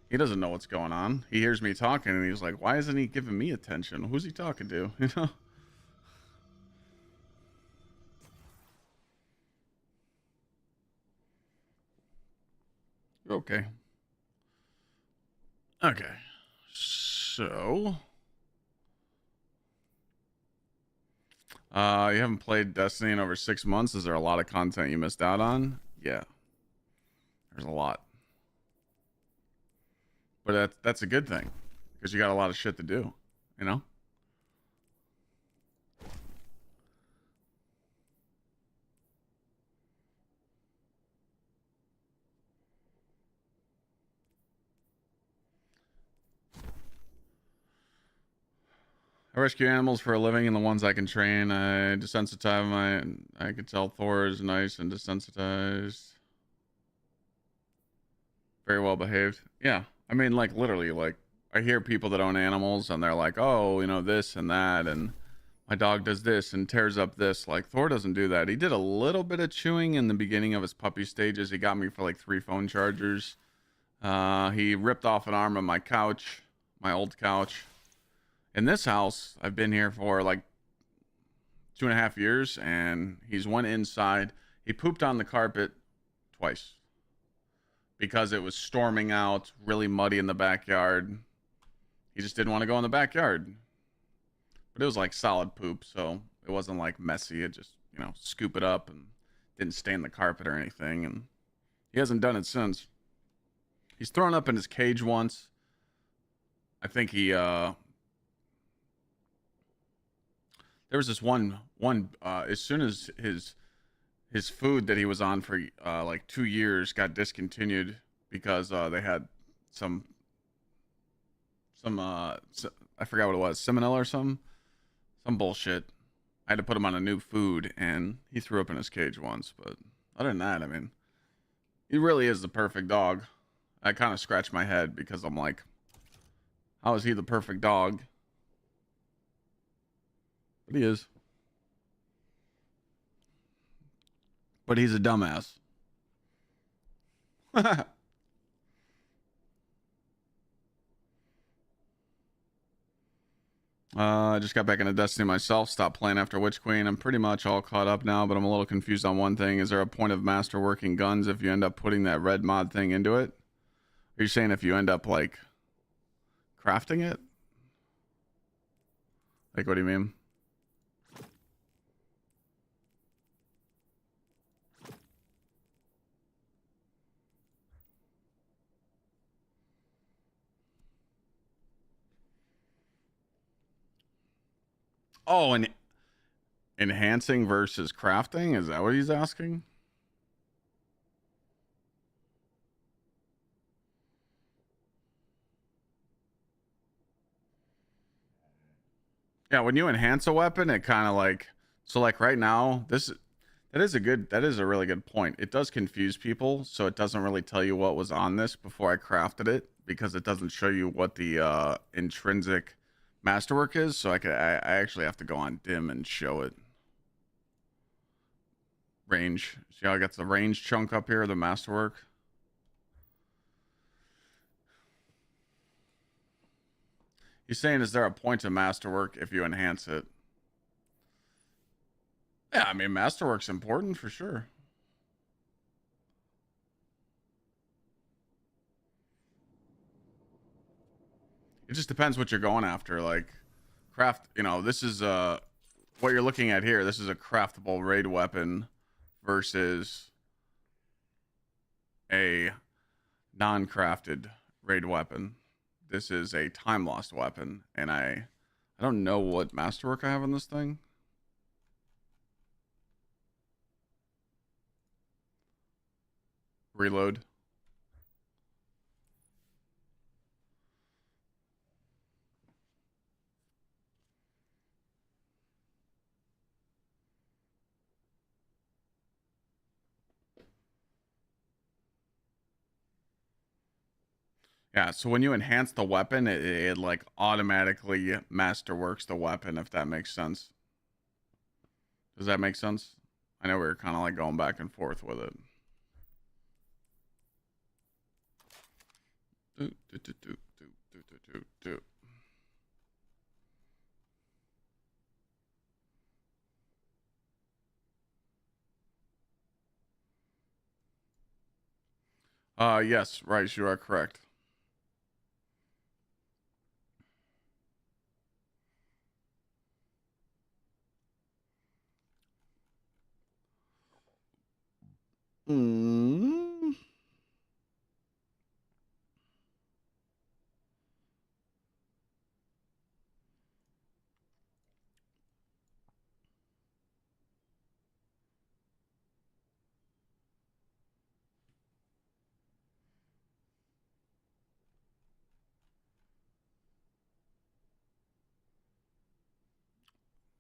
A: He doesn't know what's going on. He hears me talking, and he's like, "Why isn't he giving me attention? Who's he talking to?" You know. Okay. Okay. So, you haven't played Destiny in over 6 months. Is there a lot of content you missed out on? Yeah, there's a lot, but that's a good thing because you got a lot of shit to do. You know. I rescue animals for a living, and the ones I can train, I desensitize my. I can tell Thor is nice and desensitized. Very well behaved. Yeah, I mean, like literally, like I hear people that own animals, and they're like, "Oh, you know, this and that, and my dog does this and tears up this." Like Thor doesn't do that. He did a little bit of chewing in the beginning of his puppy stages. He got me for like 3 phone chargers. He ripped off an arm of my couch, my old couch. In this house, I've been here for like 2.5 years, and he's went inside. He pooped on the carpet twice because it was storming out, really muddy in the backyard. He just didn't want to go in the backyard. But it was like solid poop, so it wasn't like messy. It just, you know, scoop it up and didn't stain the carpet or anything. And he hasn't done it since. He's thrown up in his cage once. I think he there was this one as soon as his food that he was on for like 2 years got discontinued because they had some I forgot what it was, salmonella or some bullshit. I had to put him on a new food, and he threw up in his cage once. But other than that, I mean, he really is the perfect dog. I kind of scratch my head because I'm like, how is he the perfect dog? But he is. But he's a dumbass. I just got back into Destiny myself. Stopped playing after Witch Queen. I'm pretty much all caught up now, but I'm a little confused on one thing. Is there a point of master working guns if you end up putting that red mod thing into it? Are you saying if you end up like crafting it? Like, what do you mean? Oh, and enhancing versus crafting? Is that what he's asking? Yeah, when you enhance a weapon, it kind of like, so like right now, that is a really good point. It does confuse people, so it doesn't really tell you what was on this before I crafted it because it doesn't show you what the intrinsic masterwork is. So I actually have to go on dim and show it. Range. See how I got the range chunk up here, the masterwork? He's saying, is there a point to masterwork if you enhance it? Yeah, I mean, masterwork's important for sure. It just depends what you're going after. Like, craft, you know, this is what you're looking at here. This is a craftable raid weapon versus a non-crafted raid weapon. This is a time lost weapon, and I don't know what masterwork I have on this thing. Reload. Yeah, so when you enhance the weapon, it like automatically masterworks the weapon, if that makes sense. Does that make sense? I know we were kind of like going back and forth with it. Yes, right, you are correct. Mm.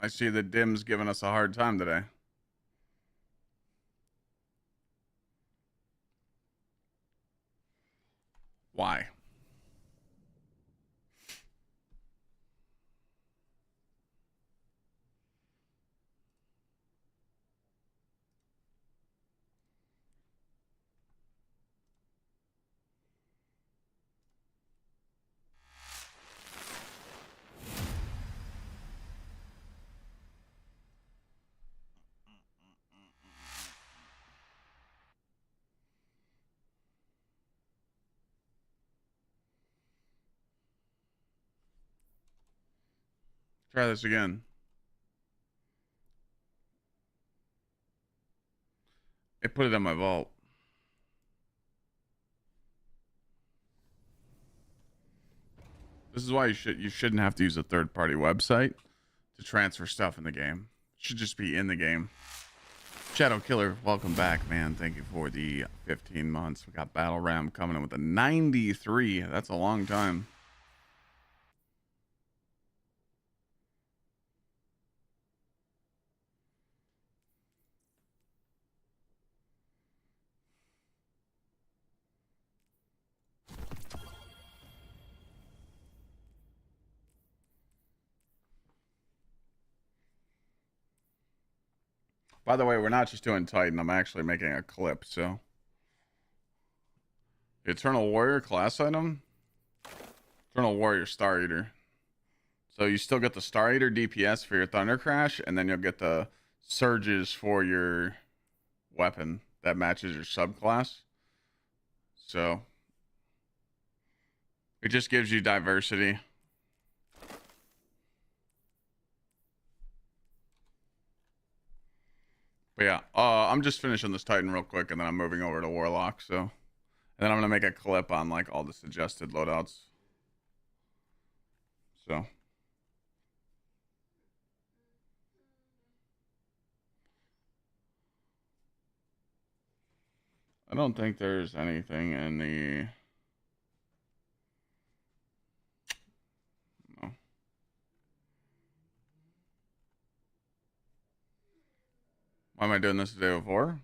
A: I see the Dim's giving us a hard time today. Why? Try this again. It put it in my vault. This is why you shouldn't have to use a third-party website to transfer stuff in the game. It should just be in the game. Shadow Killer, welcome back, man. Thank you for the 15 months. We got Battle Ram coming in with a 93. That's a long time. By the way, we're not just doing Titan. I'm actually making a clip, so. Eternal Warrior class item. Eternal Warrior Star Eater. So you still get the Star Eater DPS for your Thunder Crash, and then you'll get the surges for your weapon that matches your subclass. So it just gives you diversity. But yeah, I'm just finishing this Titan real quick, and then I'm moving over to Warlock. So, and then I'm gonna make a clip on like all the suggested loadouts. So. I don't think there's anything in the. No. Why am I doing this the day before?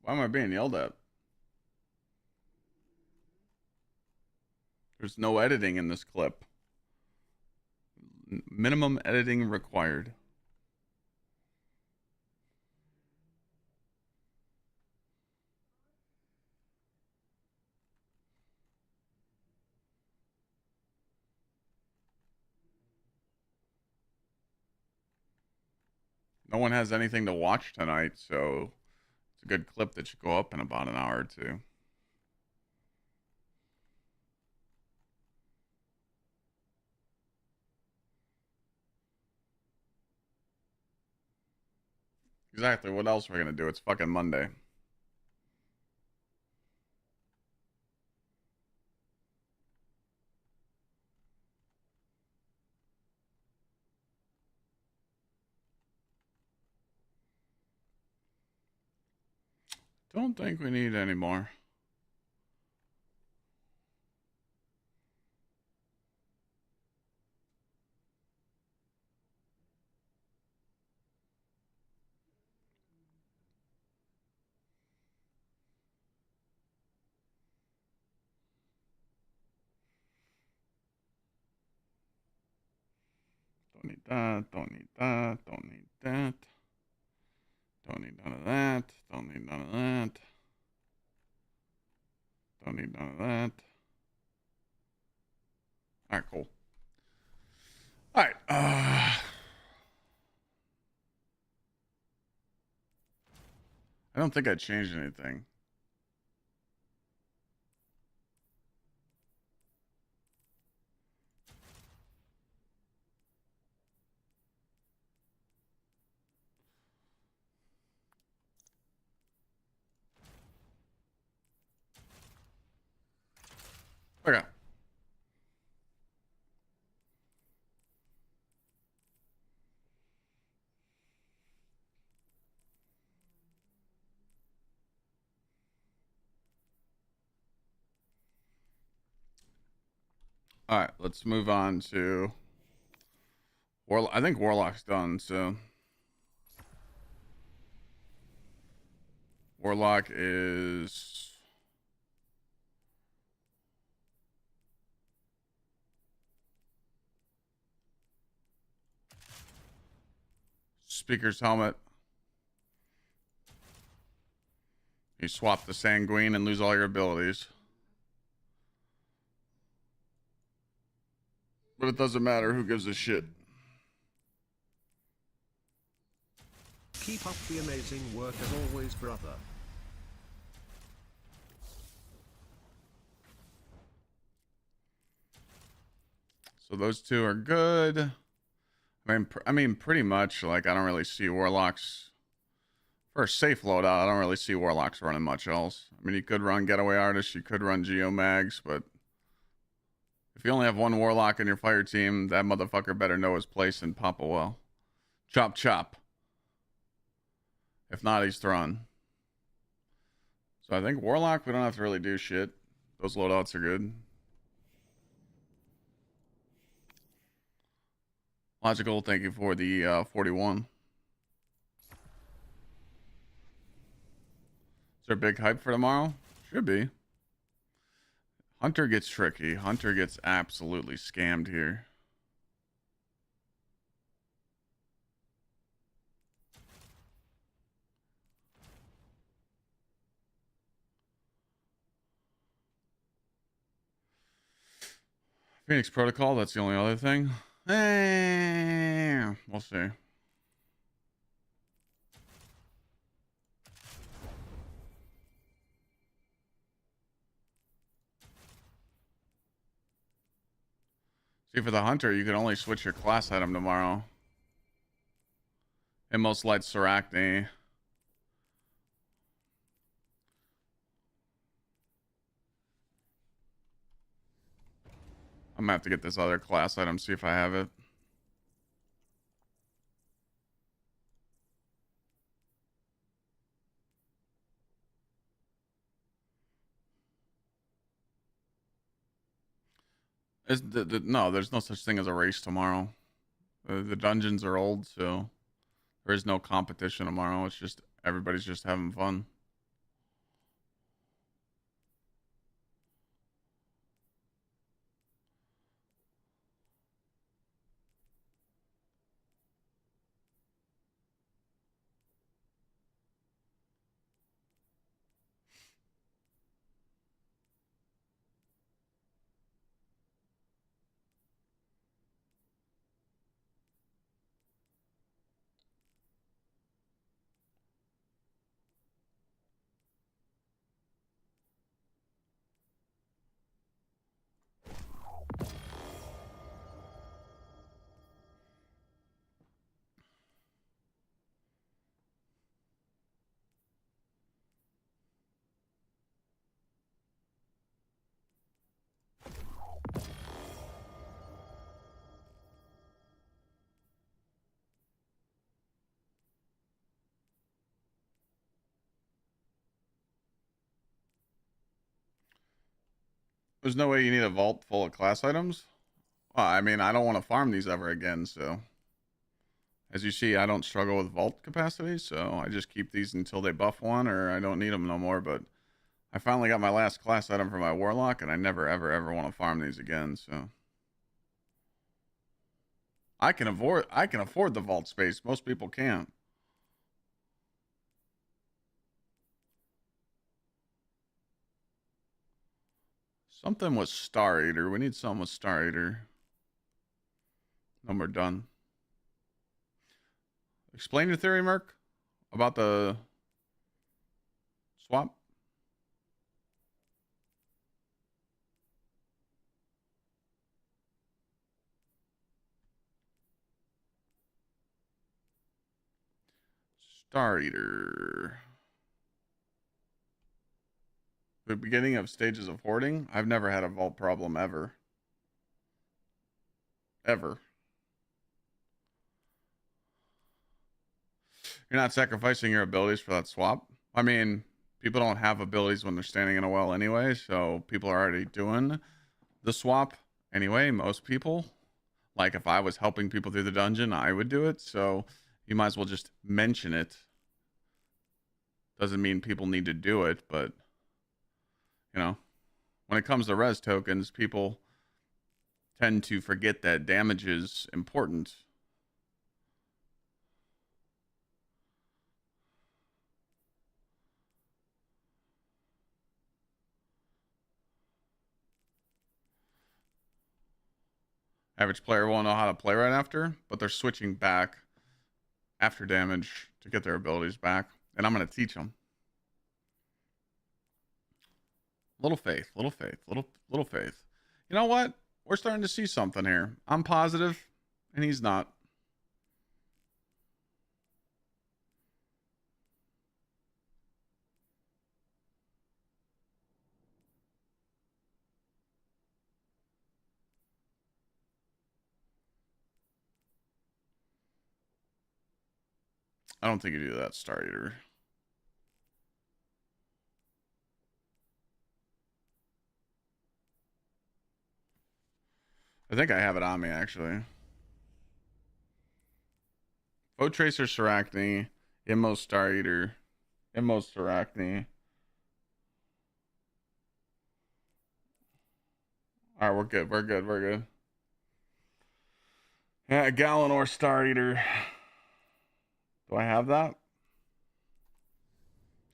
A: Why am I being yelled at? There's no editing in this clip. Minimum editing required. No one has anything to watch tonight, so it's a good clip that should go up in about an hour or two. Exactly. What else are we gonna do? It's fucking Monday. Don't think we need any more. Don't need that. Don't need that. Don't need that. Don't need none of that. Don't need none of that. Don't need none of that. All right, cool. All right. I don't think I changed anything. Okay. All right, let's move on to Warlock. I think Warlock's done, so Warlock is Speaker's helmet. You swap the Sanguine and lose all your abilities. But it doesn't matter. Who gives a shit?
B: Keep up the amazing work as always, brother.
A: So those two are good. I mean, pretty much. Like, I don't really see Warlocks for a safe loadout. I don't really see Warlocks running much else. I mean, you could run Getaway Artist, you could run Geomags, but if you only have one Warlock in your fire team, that motherfucker better know his place and pop a well. Chop chop. If not, he's thrown. So I think Warlock, we don't have to really do shit. Those loadouts are good. Logical, thank you for the 41. Is there a big hype for tomorrow? Should be. Hunter gets tricky. Hunter gets absolutely scammed here. Phoenix Protocol, that's the only other thing. We'll see. See, for the Hunter, you can only switch your class item tomorrow. And most light Sarachne. I'm gonna have to get this other class item, see if I have it. No, there's no such thing as a race tomorrow. The dungeons are old, so there is no competition tomorrow. It's just everybody's just having fun. There's no way you need a vault full of class items. Well, I mean, I don't want to farm these ever again, so. As you see, I don't struggle with vault capacity, so I just keep these until they buff one, or I don't need them no more, but I finally got my last class item for my Warlock, and I never, ever, ever want to farm these again, so. I can afford the vault space. Most people can't. Something with Star Eater. We need something with Star Eater. Then we're done. Explain your theory, Merc, about the swap. Star Eater. The beginning of stages of hoarding. I've never had a vault problem ever. Ever. You're not sacrificing your abilities for that swap. I mean, people don't have abilities when they're standing in a well anyway, so people are already doing the swap anyway. Most people. Like if I was helping people through the dungeon, I would do it. So you might as well just mention it. Doesn't mean people need to do it, but you know, when it comes to res tokens, people tend to forget that damage is important. Average player won't know how to play right after, but they're switching back after damage to get their abilities back. And I'm going to teach them. Little faith, little faith, little faith. You know what? We're starting to see something here. I'm positive, and he's not. I don't think you do that, Star Eater. I think I have it on me, actually. Foe Tracer Sarachne, Immo Star Eater, Immo Sarachne. Alright, we're good, we're good, we're good. Yeah, Galenor Star Eater. Do I have that?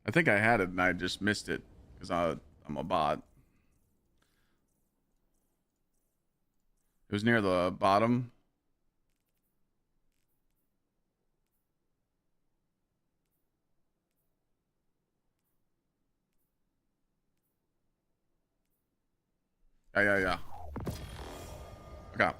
A: I think I had it and I just missed it because I'm a bot. It was near the bottom. Yeah. Okay.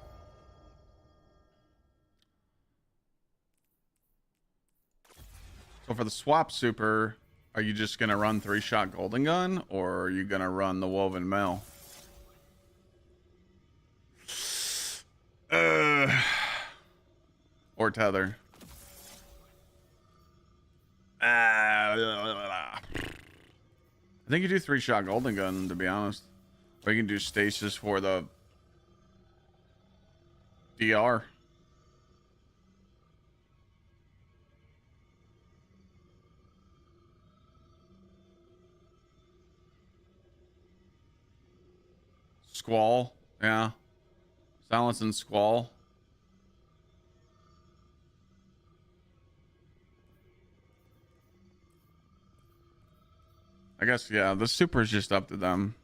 A: So for the swap super, are you just going to run 3-shot golden gun or are you going to run the woven mail? Or tether. I think you do 3-shot golden gun, to be honest. Or you can do stasis for the DR. Squall. Yeah. Silence and Squall. I guess, yeah, the super is just up to them.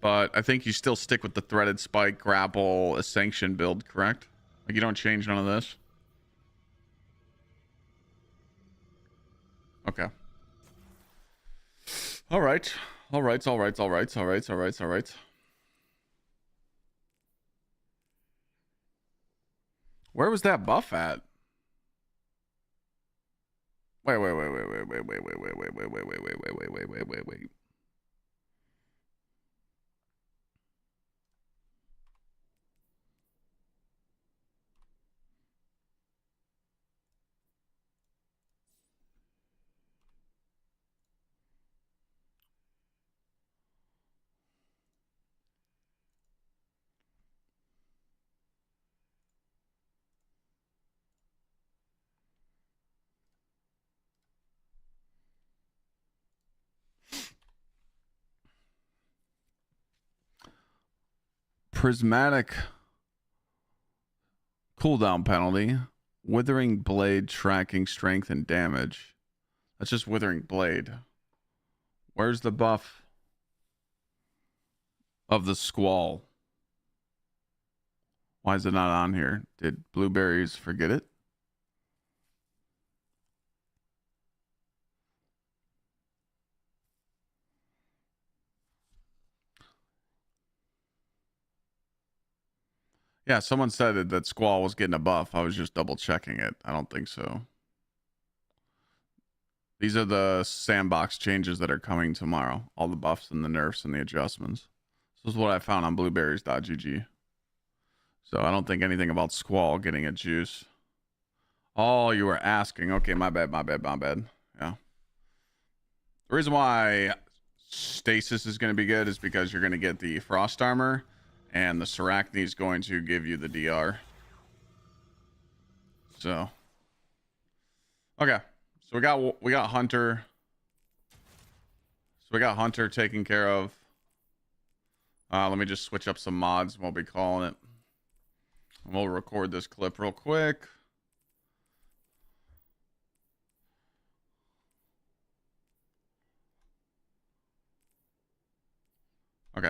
A: But I think you still stick with the threaded spike, grapple, a sanction build, correct? Like you don't change none of this? Okay. All right. All right. Where was that buff at? Wait. prismatic cooldown penalty, withering blade, tracking, strength, and damage. That's just withering blade. Where's the buff of the squall? Why is it not on here? Did blueberries forget it? Yeah, someone said that Squall was getting a buff. I was just double checking it. I don't think so. These are the sandbox changes that are coming tomorrow. All the buffs and the nerfs and the adjustments. This is what I found on blueberries.gg. So I don't think anything about Squall getting a juice. Oh, you were asking. Okay, my bad. Yeah. The reason why Stasis is going to be good is because you're going to get the Frost Armor. And the Sarachne is going to give you the DR. So, okay. So we got Hunter. So we got Hunter taken care of. Let me just switch up some mods. We'll be calling it. And we'll record this clip real quick. Okay.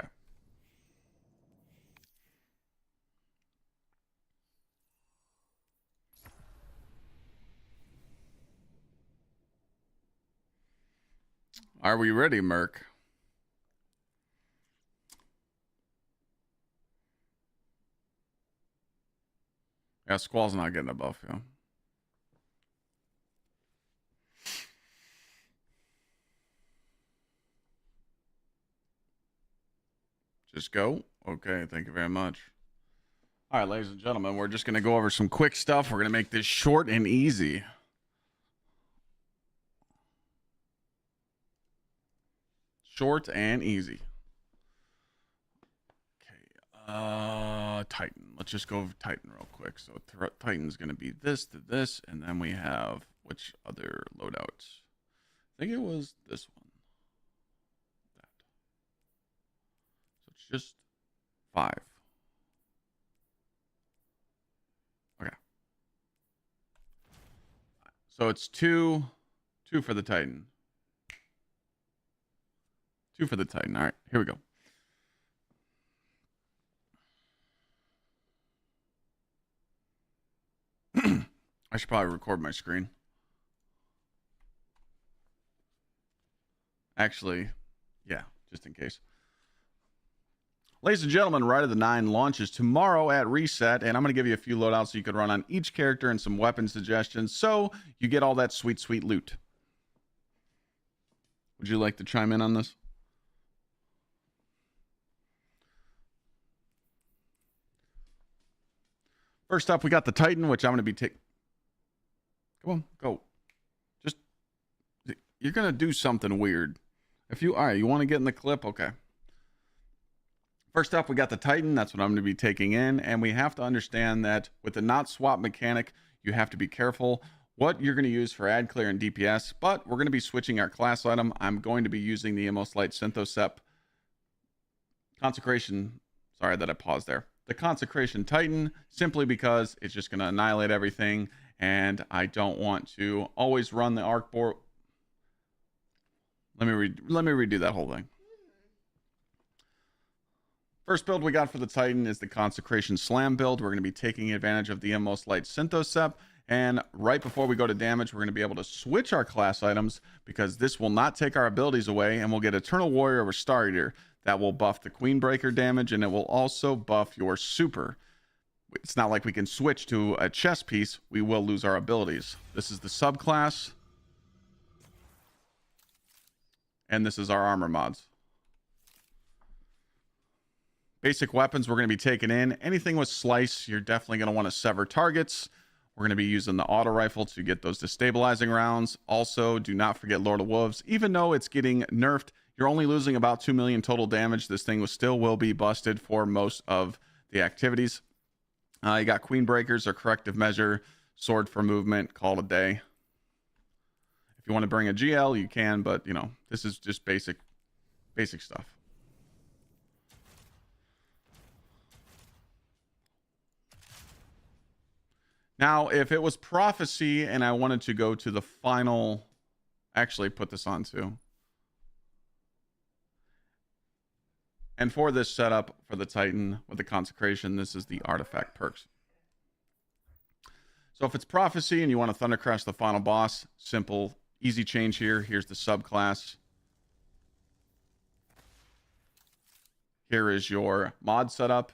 A: Are we ready, Merc? Yeah, Squall's not getting a buff, yeah. Just go. Okay, thank you very much. All right, ladies and gentlemen, we're just going to go over some quick stuff. We're going to make this short and easy. Short and easy. Okay. Titan. Let's just go over Titan real quick. So Titan's going to be this to this, and then we have which other loadouts? I think it was this one. That. So it's just 5. Okay. So it's 2 for the Titan. 2 for the Titan. All right, here we go. I should probably record my screen. Actually, yeah, just in case. Ladies and gentlemen, Rite of the 9 launches tomorrow at reset, and I'm going to give you a few loadouts so you can run on each character and some weapon suggestions so you get all that sweet, sweet loot. Would you like to chime in on this? First up, we got the Titan, which I'm going to be taking. Come on, go. Just, you're going to do something weird. All right, you want to get in the clip? Okay. First up, we got the Titan. That's what I'm going to be taking in. And we have to understand that with the not swap mechanic, you have to be careful what you're going to use for ad clear and DPS. But we're going to be switching our class item. I'm going to be using the Immolite Synthosep Consecration. Sorry that I paused there. The Consecration Titan, simply because it's just going to annihilate everything. And I don't want to always run the arc board. Let me redo that whole thing. First build we got for the Titan is the Consecration Slam build. We're going to be taking advantage of the Immolite Synthosep. And right before we go to damage, we're going to be able to switch our class items because this will not take our abilities away. And we'll get Eternal Warrior over Star Eater. That will buff the Queenbreaker damage, and it will also buff your super. It's not like we can switch to a chess piece. We will lose our abilities. This is the subclass. And this is our armor mods. Basic weapons we're going to be taking in. Anything with slice, you're definitely going to want to sever targets. We're going to be using the auto rifle to get those destabilizing rounds. Also, do not forget Lord of Wolves. Even though it's getting nerfed, you're only losing about 2 million total damage. This thing still will be busted for most of the activities. You got Queen Breakers or Corrective Measure, Sword for movement, call it a day. If you want to bring a GL, you can, but you know, this is just basic stuff. Now, if it was prophecy and I wanted to go to the final, actually put this on too. And for this setup for the Titan with the consecration, this is the artifact perks. So if it's prophecy and you want to Thundercrash the final boss, simple, easy change here. Here's the subclass. Here is your mod setup.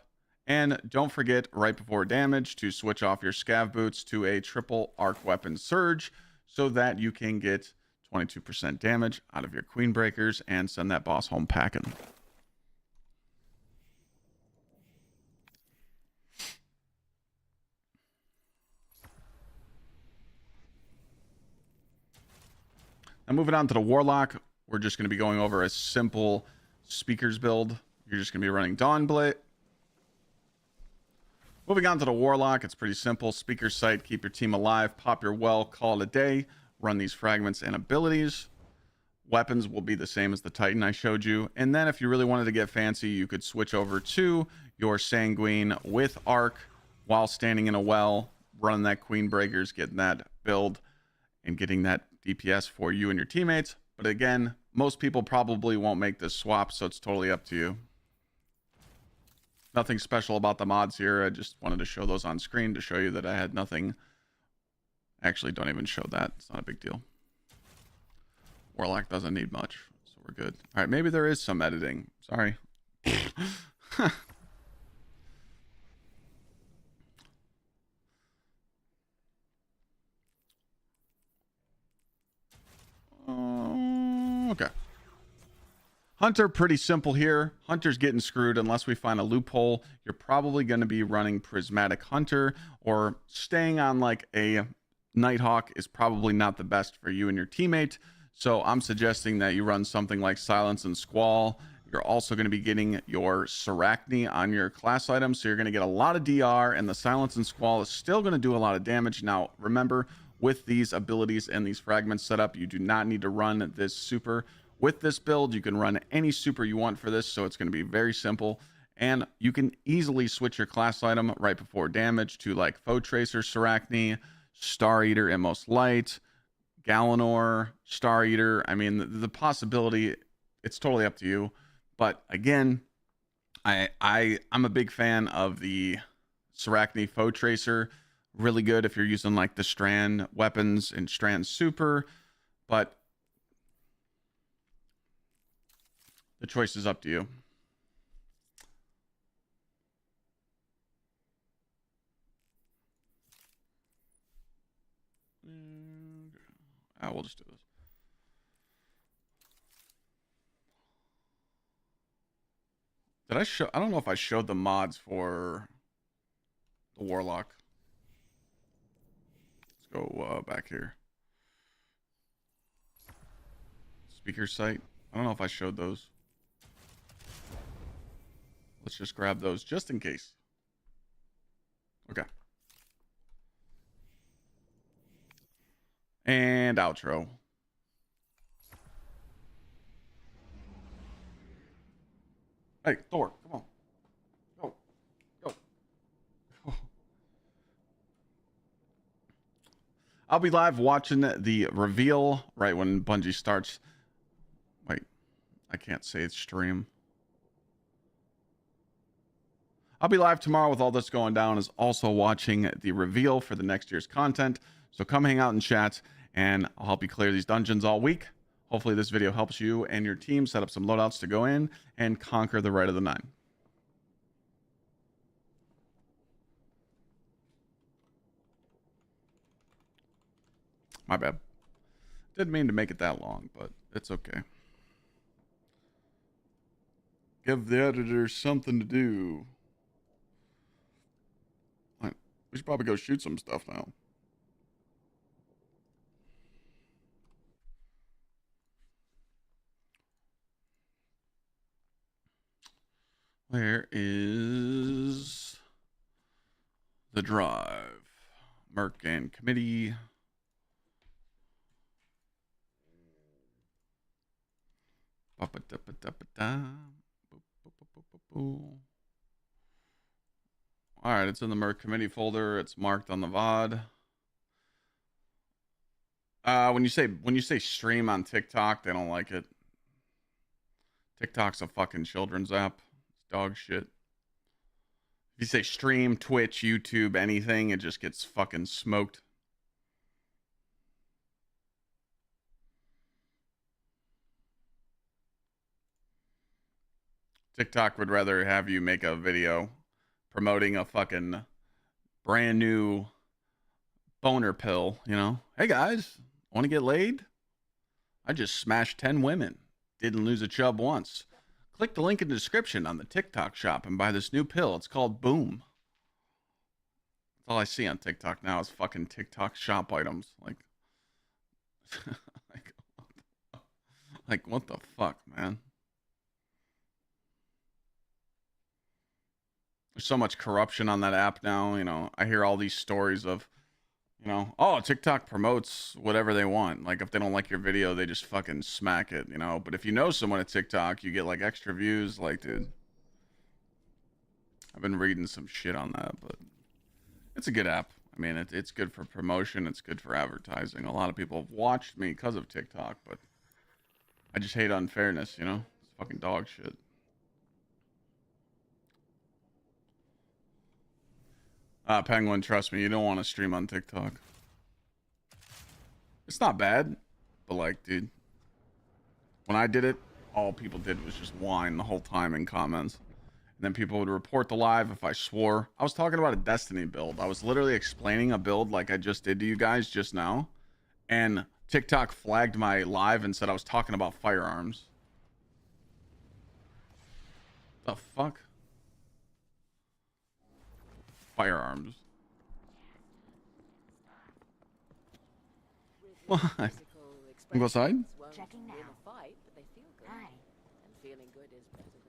A: And don't forget, right before damage, to switch off your scav boots to a triple arc weapon surge so that you can get 22% damage out of your queen breakers and send that boss home packing. Now moving on to the Warlock, we're just going to be going over a simple speakers build. You're just going to be running Dawnblade. Moving on to the Warlock, it's pretty simple. Speaker sight, keep your team alive, pop your well, call it a day, run these fragments and abilities. Weapons will be the same as the Titan I showed you. And then if you really wanted to get fancy, you could switch over to your Sanguine with Arc while standing in a well, running that Queen Breakers, getting that build, and getting that DPS for you and your teammates. But again, most people probably won't make this swap, so it's totally up to you. Nothing special about the mods here. I just wanted to show those on screen to show you that I had nothing. Actually, don't even show that. It's not a big deal. Warlock doesn't need much, so we're good. All right, maybe there is some editing. Sorry. Okay. Hunter, pretty simple here. Hunter's getting screwed unless we find a loophole. You're probably going to be running Prismatic Hunter, or staying on like a Nighthawk is probably not the best for you and your teammate. So I'm suggesting that you run something like Silence and Squall. You're also going to be getting your Gsxrclyde on your class item. So you're going to get a lot of DR, and the Silence and Squall is still going to do a lot of damage. Now, remember, with these abilities and these fragments set up, you do not need to run this super. With this build, you can run any super you want for this, so it's going to be very simple. And you can easily switch your class item right before damage to like Foe Tracer, Gsxrclyde, Star Eater, Immos Light, Galanor, Star Eater. I mean, the possibility, it's totally up to you. But again, I'm a big fan of the Gsxrclyde Foe Tracer. Really good if you're using like the Strand weapons and Strand Super, but the choice is up to you. We'll just do this. Did I show? I don't know if I showed the mods for the Warlock. Let's go back here. Speaker site. I don't know if I showed those. Let's just grab those just in case. Okay. And outro. Hey, Thor, come on. Go. Go. I'll be live watching the reveal right when Bungie starts. Wait, I can't say it's stream. I'll be live tomorrow with all this going down, is also watching the reveal for the next year's content. So come hang out in chat, and I'll help you clear these dungeons all week. Hopefully this video helps you and your team set up some loadouts to go in and conquer the Rite of the Nine. My bad. Didn't mean to make it that long, but it's okay. Give the editors something to do. We should probably go shoot some stuff now. Where is the drive? Merc and committee. All right, it's in the Merc committee folder. It's marked on the VOD. When you say stream on TikTok, they don't like it. TikTok's a fucking children's app. It's dog shit. If you say stream, Twitch, YouTube, anything, it just gets fucking smoked. TikTok would rather have you make a video promoting a fucking brand new boner pill, you know? Hey guys, want to get laid? I just smashed 10 women. Didn't lose a chub once. Click the link in the description on the TikTok shop and buy this new pill. It's called Boom. That's all I see on TikTok now is fucking TikTok shop items. Like what the fuck, man? There's so much corruption on that app now. You know, I hear all these stories of, you know, oh, TikTok promotes whatever they want. Like if they don't like your video, they just fucking smack it, you know. But if you know someone at TikTok, you get like extra views. Like, dude, I've been reading some shit on that, but it's a good app. I mean, it's good for promotion. It's good for advertising. A lot of people have watched me because of TikTok, but I just hate unfairness, you know. It's fucking dog shit. Penguin, trust me, you don't want to stream on TikTok. It's not bad, but like, dude, when I did it, all people did was just whine the whole time in comments. And then people would report the live if I swore. I was talking about a Destiny build. I was literally explaining a build like I just did to you guys just now. And TikTok flagged my live and said I was talking about firearms. The fuck? Firearms. What? Go outside?
E: Checking now. Fight, but they feel good.
D: Hi.
E: And feeling good is better than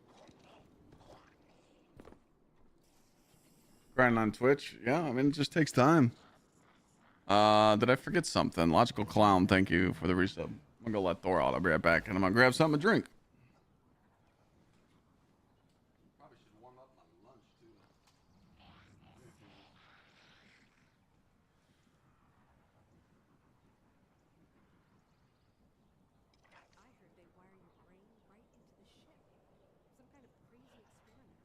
A: Grinding on Twitch. Yeah, I mean, it just takes time. Did I forget something? Logical Clown, thank you for the resub. I'm gonna go let Thor out. I'll be right back, and I'm gonna grab something to drink. Probably should warm up my lunch too.
F: I heard they wire your brain right into the ship. Some kind of crazy experiment.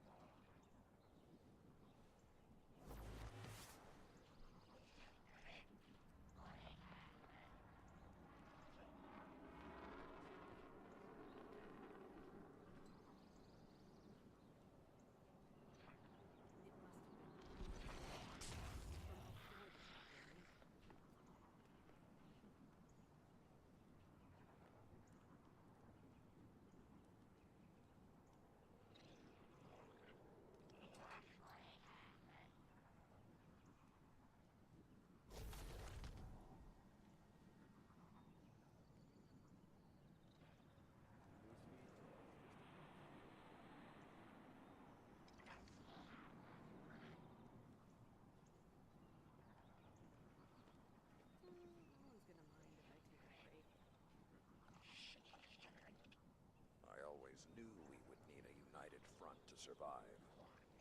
C: I always knew we would need a united front to survive.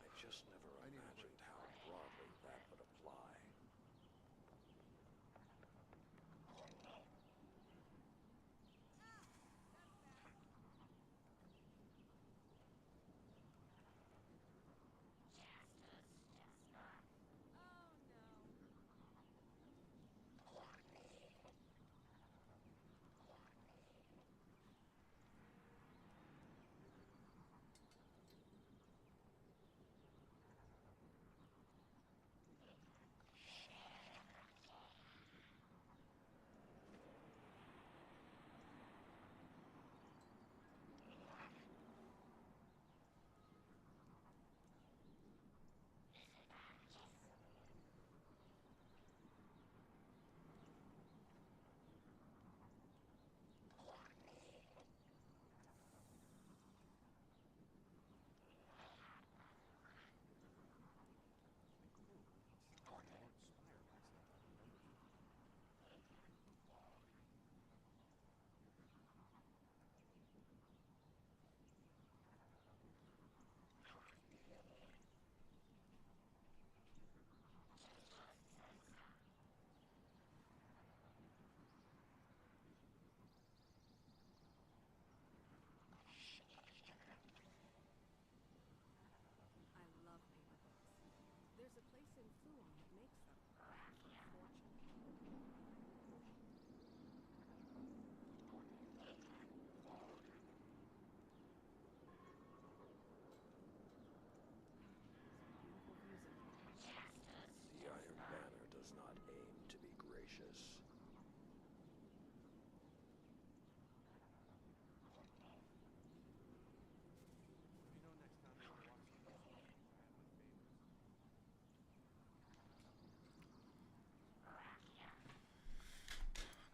C: I just never imagined how broadly that would apply.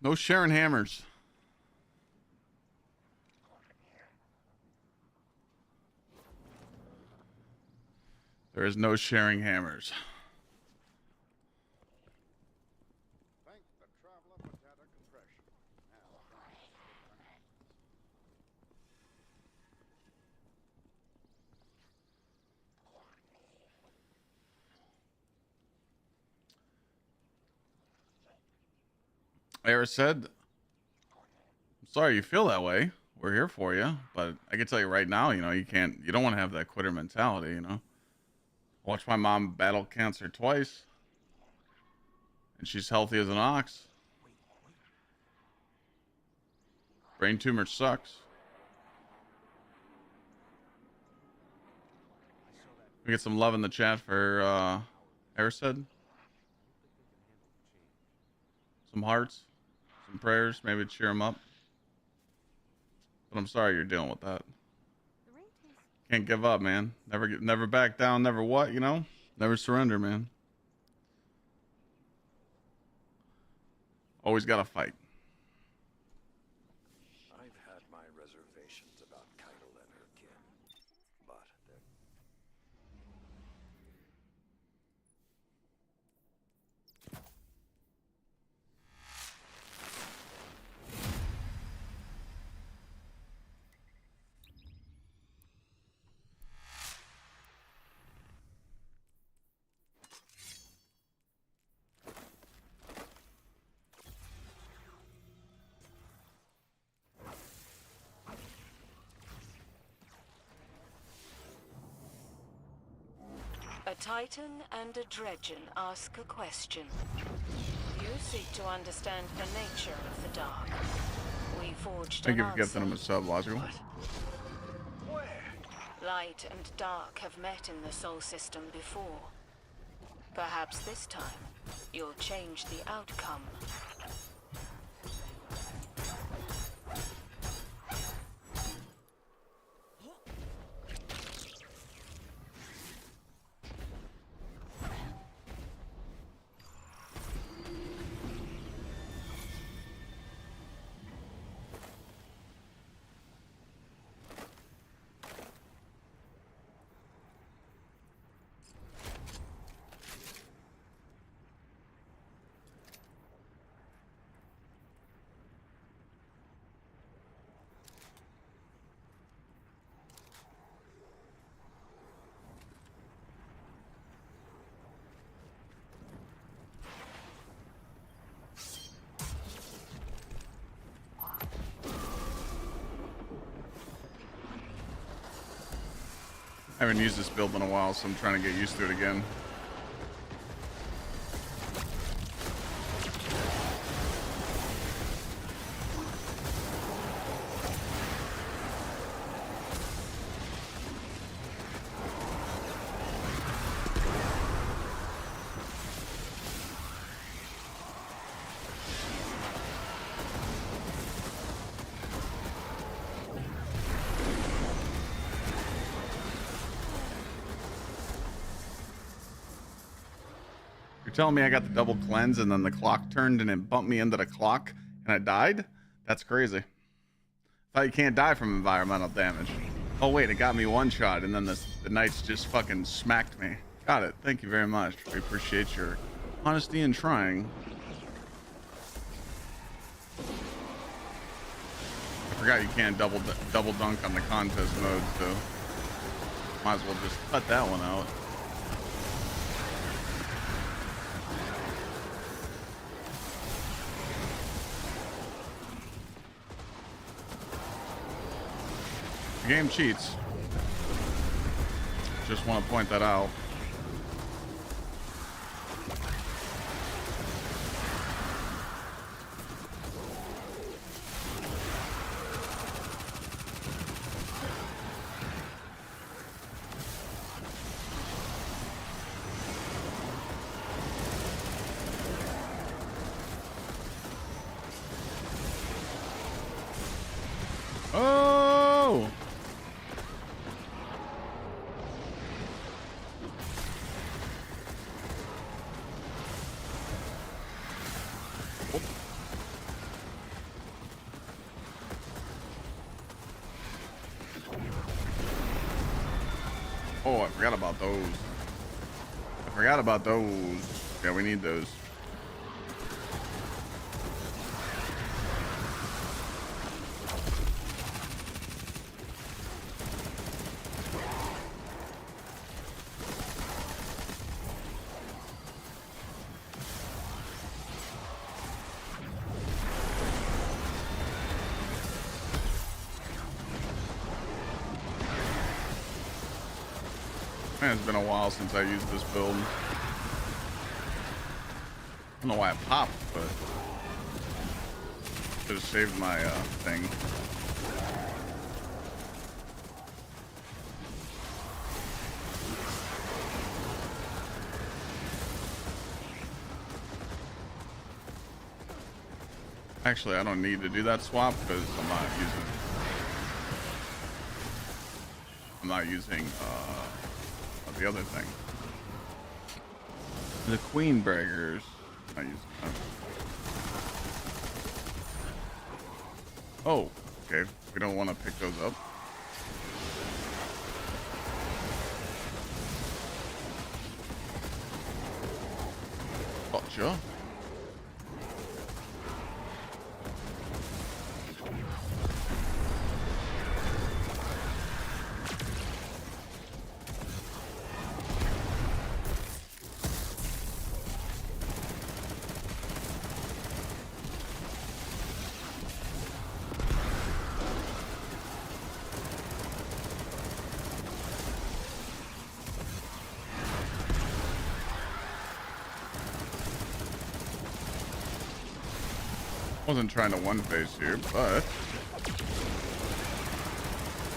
A: No sharing hammers. There is no sharing hammers.
C: Thank the traveler for data compression.
A: Era said, I'm sorry you feel that way. We're here for you. But I can tell you right now, you know, you don't want to have that quitter mentality, you know. Watch my mom battle cancer twice. And she's healthy as an ox. Brain tumor sucks. We get some love in the chat for Airstead. Some hearts, some prayers, maybe to cheer him up. But I'm sorry you're dealing with that.
F: The rate is
A: Can't give up, man. Never back down, never what, you know? Never surrender, man. Always gotta fight.
C: I've had my reservations about Keitel and her kin, but they're
G: A Titan and a Dredgen ask a question. You seek to understand the nature of the dark. We forged
A: Thank
G: an
A: you for gifting him a sub, Logical.
G: Light and dark have met in the Sol system before. Perhaps this time, you'll change the outcome.
A: I haven't used this build in a while, so I'm trying to get used to it again. You're telling me I got the double cleanse and then the clock turned and it bumped me into the clock and I died? That's crazy. Thought you can't die from environmental damage. Oh wait, it got me one shot and then the knights just fucking smacked me. Got it. Thank you very much. We appreciate your honesty and trying. I forgot you can't double dunk on the contest mode, so might as well just cut that one out. The game cheats. Just want to point that out. Oh! Oh, I forgot about those. I forgot about those. Yeah, we need those. Man, it's been a while since I used this build. I don't know why it popped, but should have saved my thing. Actually, I don't need to do that swap because I'm not using the other thing. The Queen Braggers. Not using that. Oh, okay. We don't want to pick those up. Gotcha. Wasn't trying to one face here, but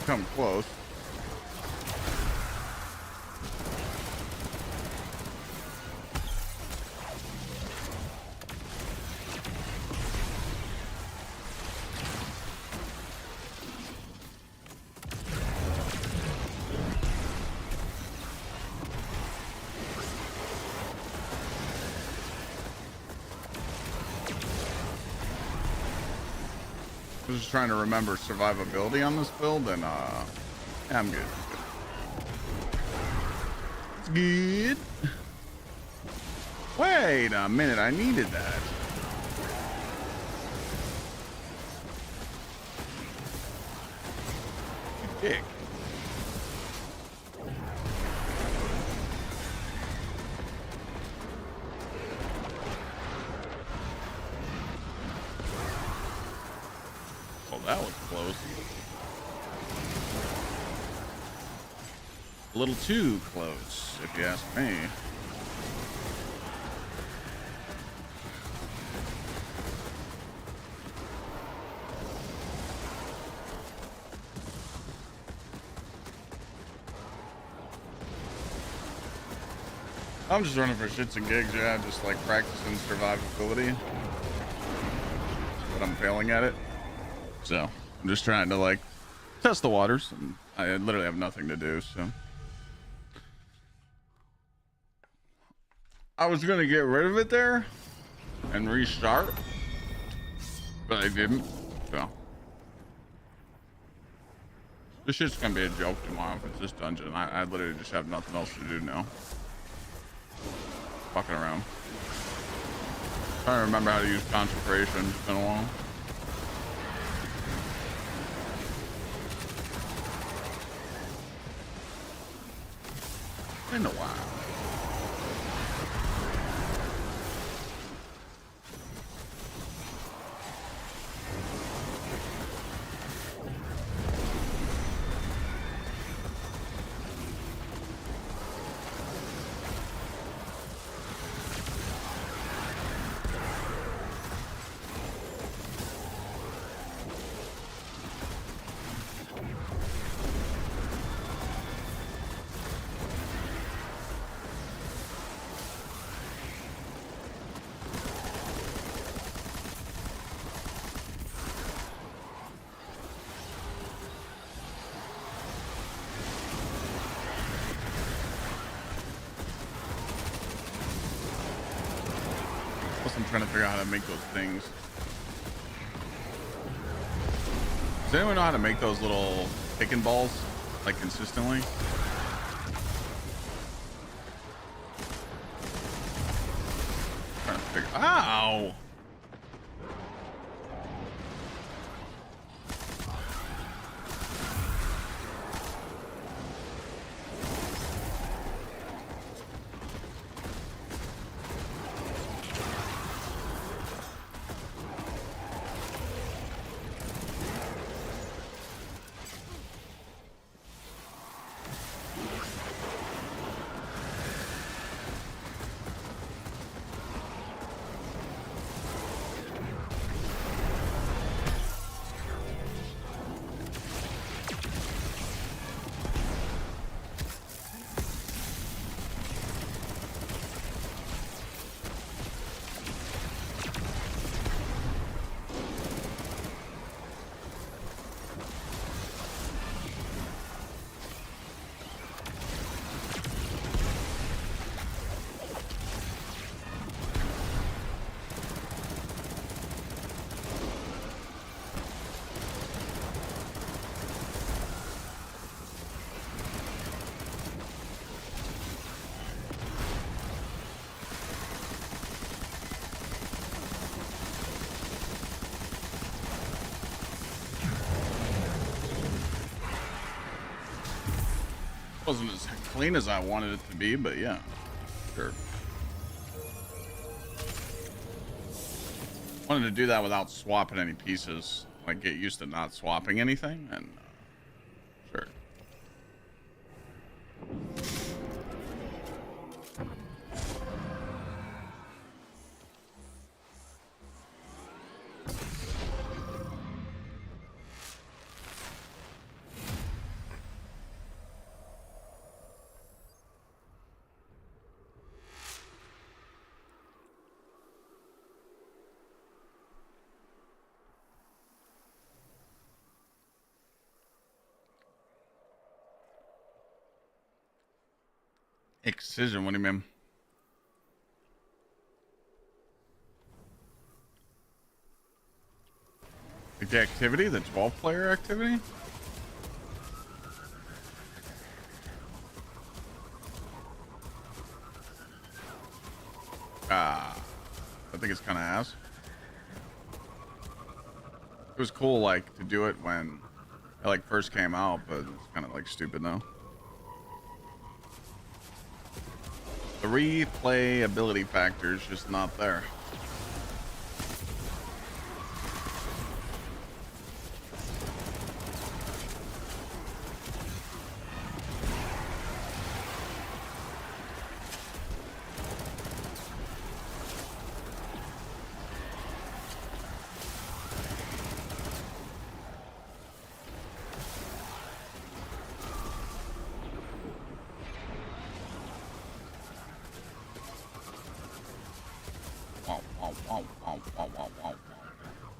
A: come close. I was just trying to remember survivability on this build, and yeah, I'm good. It's good. Wait a minute, I needed that. You dick. That was close. A little too close, if you ask me. I'm just running for shits and gigs, yeah, just like practicing survivability. But I'm failing at it. So I'm just trying to like test the waters, and I literally have nothing to do. So I was gonna get rid of it there and restart, but I didn't. So this shit's gonna be a joke tomorrow if it's this dungeon. I literally just have nothing else to do now. Fucking around. Trying to remember how to use concentration. It's been a while. In a while. I'm trying to figure out how to make those things. Does anyone know how to make those little picking balls like consistently? Ow. Wasn't as clean as I wanted it to be, but yeah, sure. Wanted to do that without swapping any pieces, like get used to not swapping anything, and sure. Excision, what do you mean? Like the activity, the 12-player activity? I think it's kind of ass. It was cool, like, to do it when it, like, first came out, but it's kind of, like, stupid now. The replayability factor is just not there.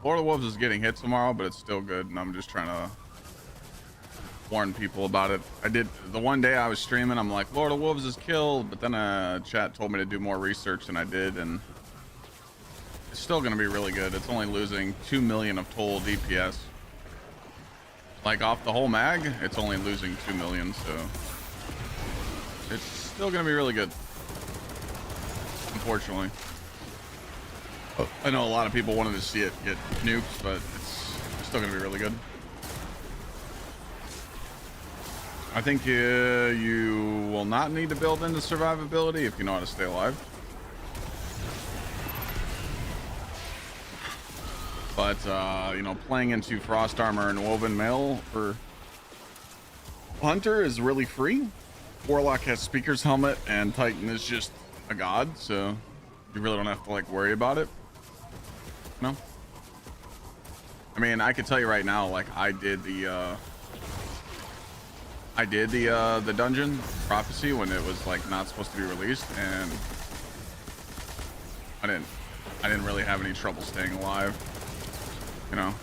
A: Lord of the Wolves is getting hit tomorrow, but it's still good, and I'm just trying to warn people about it. I did the one day I was streaming, I'm like, Lord of the Wolves is killed, but then chat told me to do more research than I did, and it's still going to be really good. It's only losing 2 million of total DPS. Like off the whole mag, it's only losing 2 million, so it's still going to be really good, unfortunately. I know a lot of people wanted to see it get nuked, but it's still going to be really good. I think you will not need to build into survivability if you know how to stay alive. But, you know, playing into Frost Armor and Woven Mail for Hunter is really free. Warlock has Speaker's Helmet, and Titan is just a god, so you really don't have to, like, worry about it. No. I mean, I could tell you right now, like, I did the dungeon prophecy when it was like not supposed to be released, and I didn't really have any trouble staying alive. You know,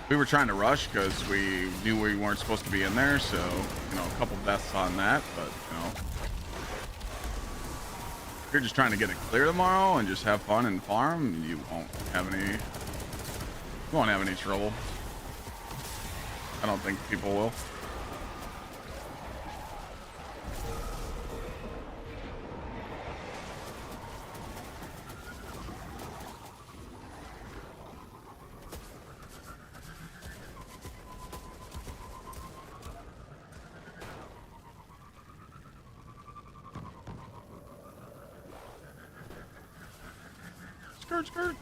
A: we were trying to rush because we knew we weren't supposed to be in there, so you know, a couple deaths on that, but you know, if you're just trying to get it clear tomorrow and just have fun and farm, you won't have any trouble. I don't think people will. skirt.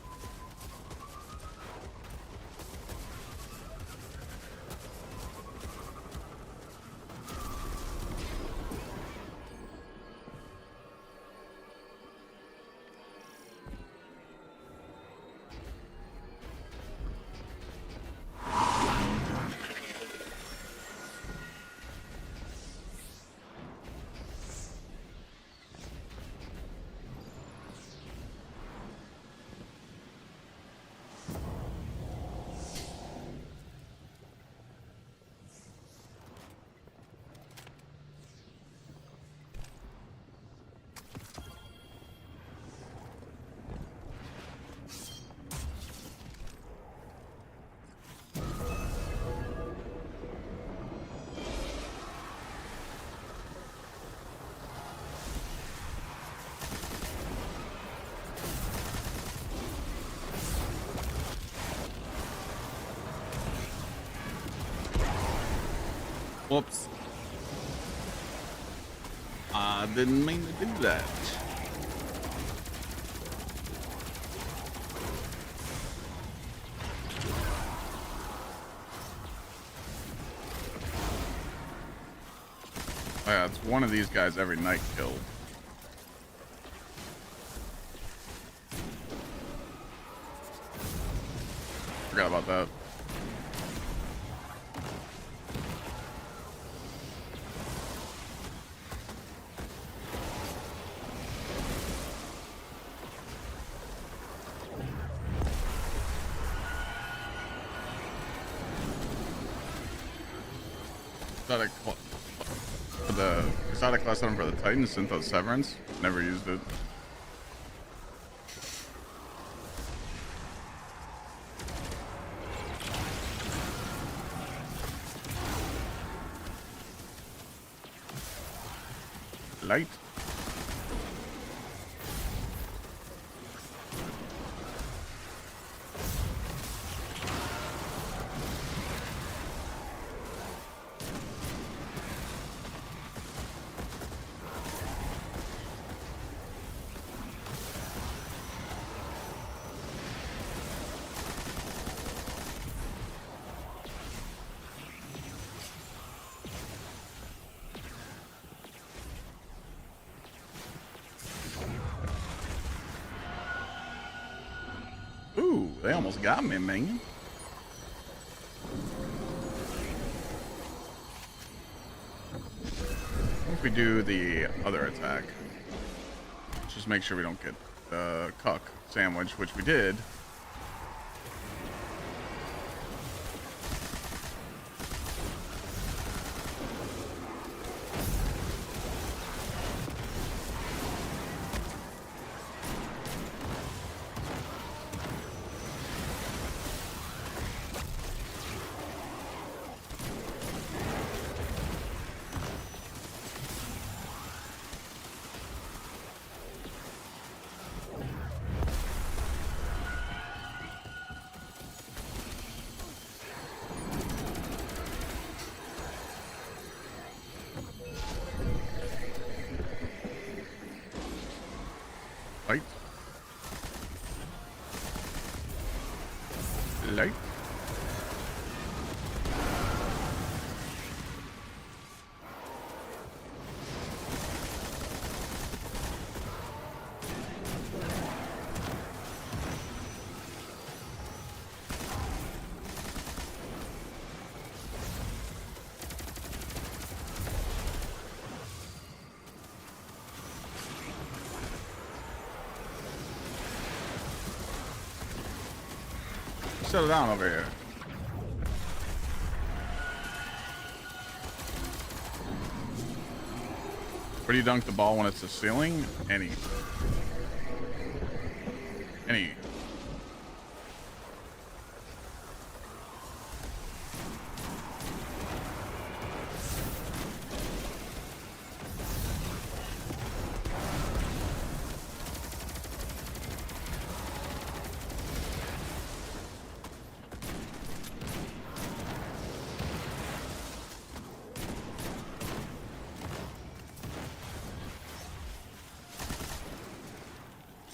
A: Whoops. I didn't mean to do that. Oh yeah, it's one of these guys every night killed. Forgot about that. For the exotic class item for the Titan, Synthos Severance. Never used it. Light. Ooh, they almost got me, man. What if we do the other attack? Let's just make sure we don't get the cuck sandwich, which we did. Light. Light. Settle down over here. Where do you dunk the ball when it's the ceiling? Any.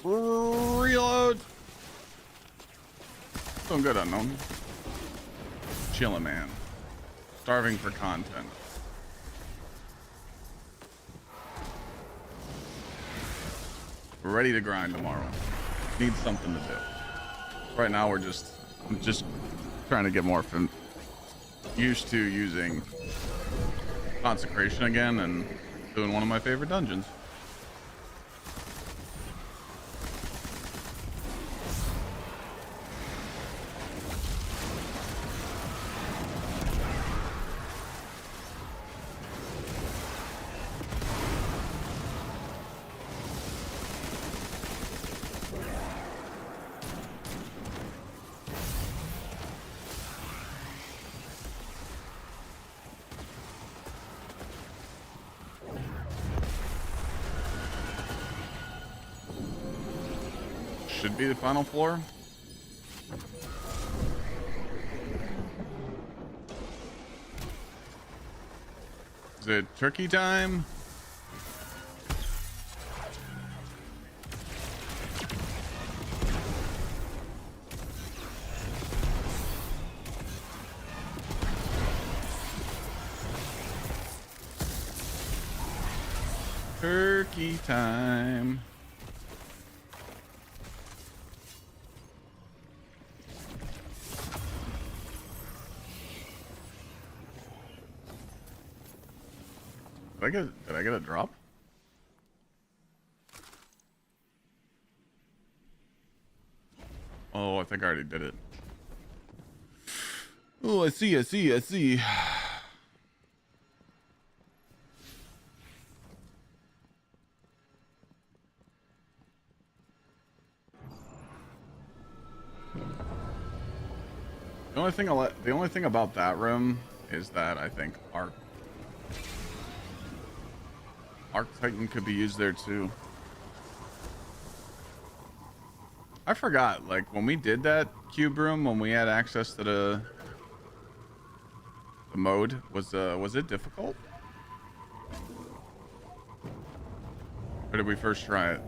A: Reload. Doing good, Unknown. Chillin', man. Starving for content. We're ready to grind tomorrow. Need something to do. Right now, I'm just trying to get more used to using consecration again and doing one of my favorite dungeons. Should be the final floor. Is it turkey time? Turkey time. Did I get a drop? Oh, I think I already did it. Oh, I see. The only thing about that room is that I think Arc Titan could be used there too. I forgot, like when we did that cube room, when we had access to the mode, was it difficult? Or did we first try it?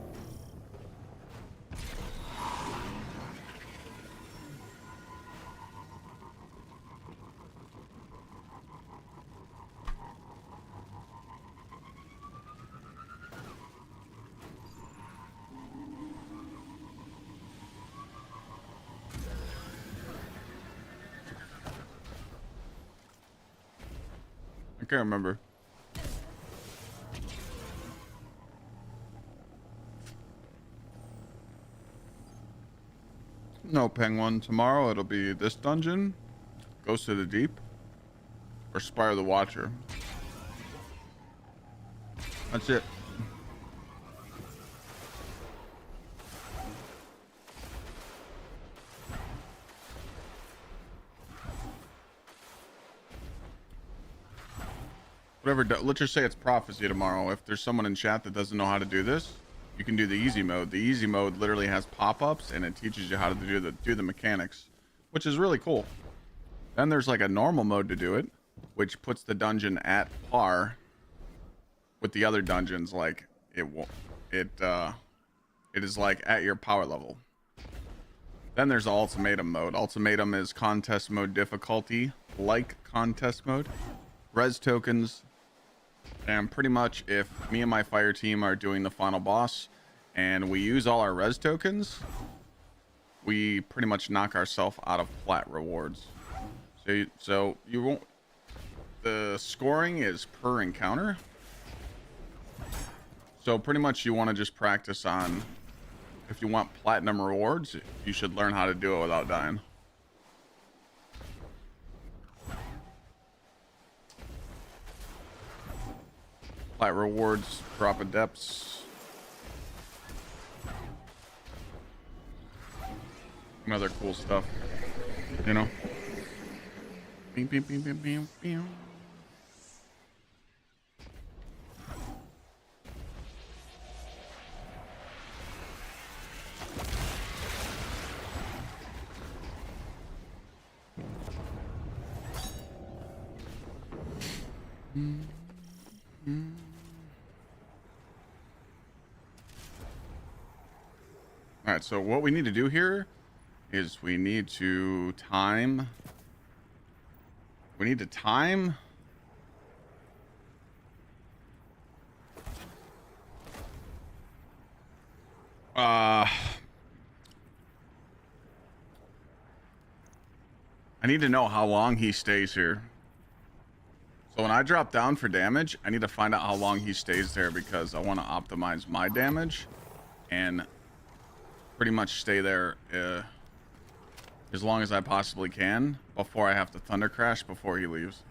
A: I can't remember. No, Penguin. Tomorrow it'll be this dungeon, Ghost to the Deep, or Spire the Watcher. That's it. Whatever, let's just say it's prophecy tomorrow. If there's someone in chat that doesn't know how to do this, you can do the easy mode. The easy mode literally has pop-ups and it teaches you how to do the mechanics, which is really cool. Then there's like a normal mode to do it, which puts the dungeon at par with the other dungeons. Like it is like at your power level. Then there's the ultimatum mode. Ultimatum is contest mode difficulty, like contest mode. Res tokens. And pretty much if me and my fire team are doing the final boss and we use all our res tokens, we pretty much knock ourselves out of plat rewards. So you won't, the scoring is per encounter. So pretty much you want to just practice on, if you want platinum rewards, you should learn how to do it without dying. Plat rewards, drop adepts. Some other cool stuff, you know? Bing, bing, bing, bing, bing, bing. All right, so what we need to do here is we need to time. We need to time. I need to know how long he stays here. So when I drop down for damage, I need to find out how long he stays there because I want to optimize my damage and pretty much stay there as long as I possibly can before I have to thunder crash before he leaves.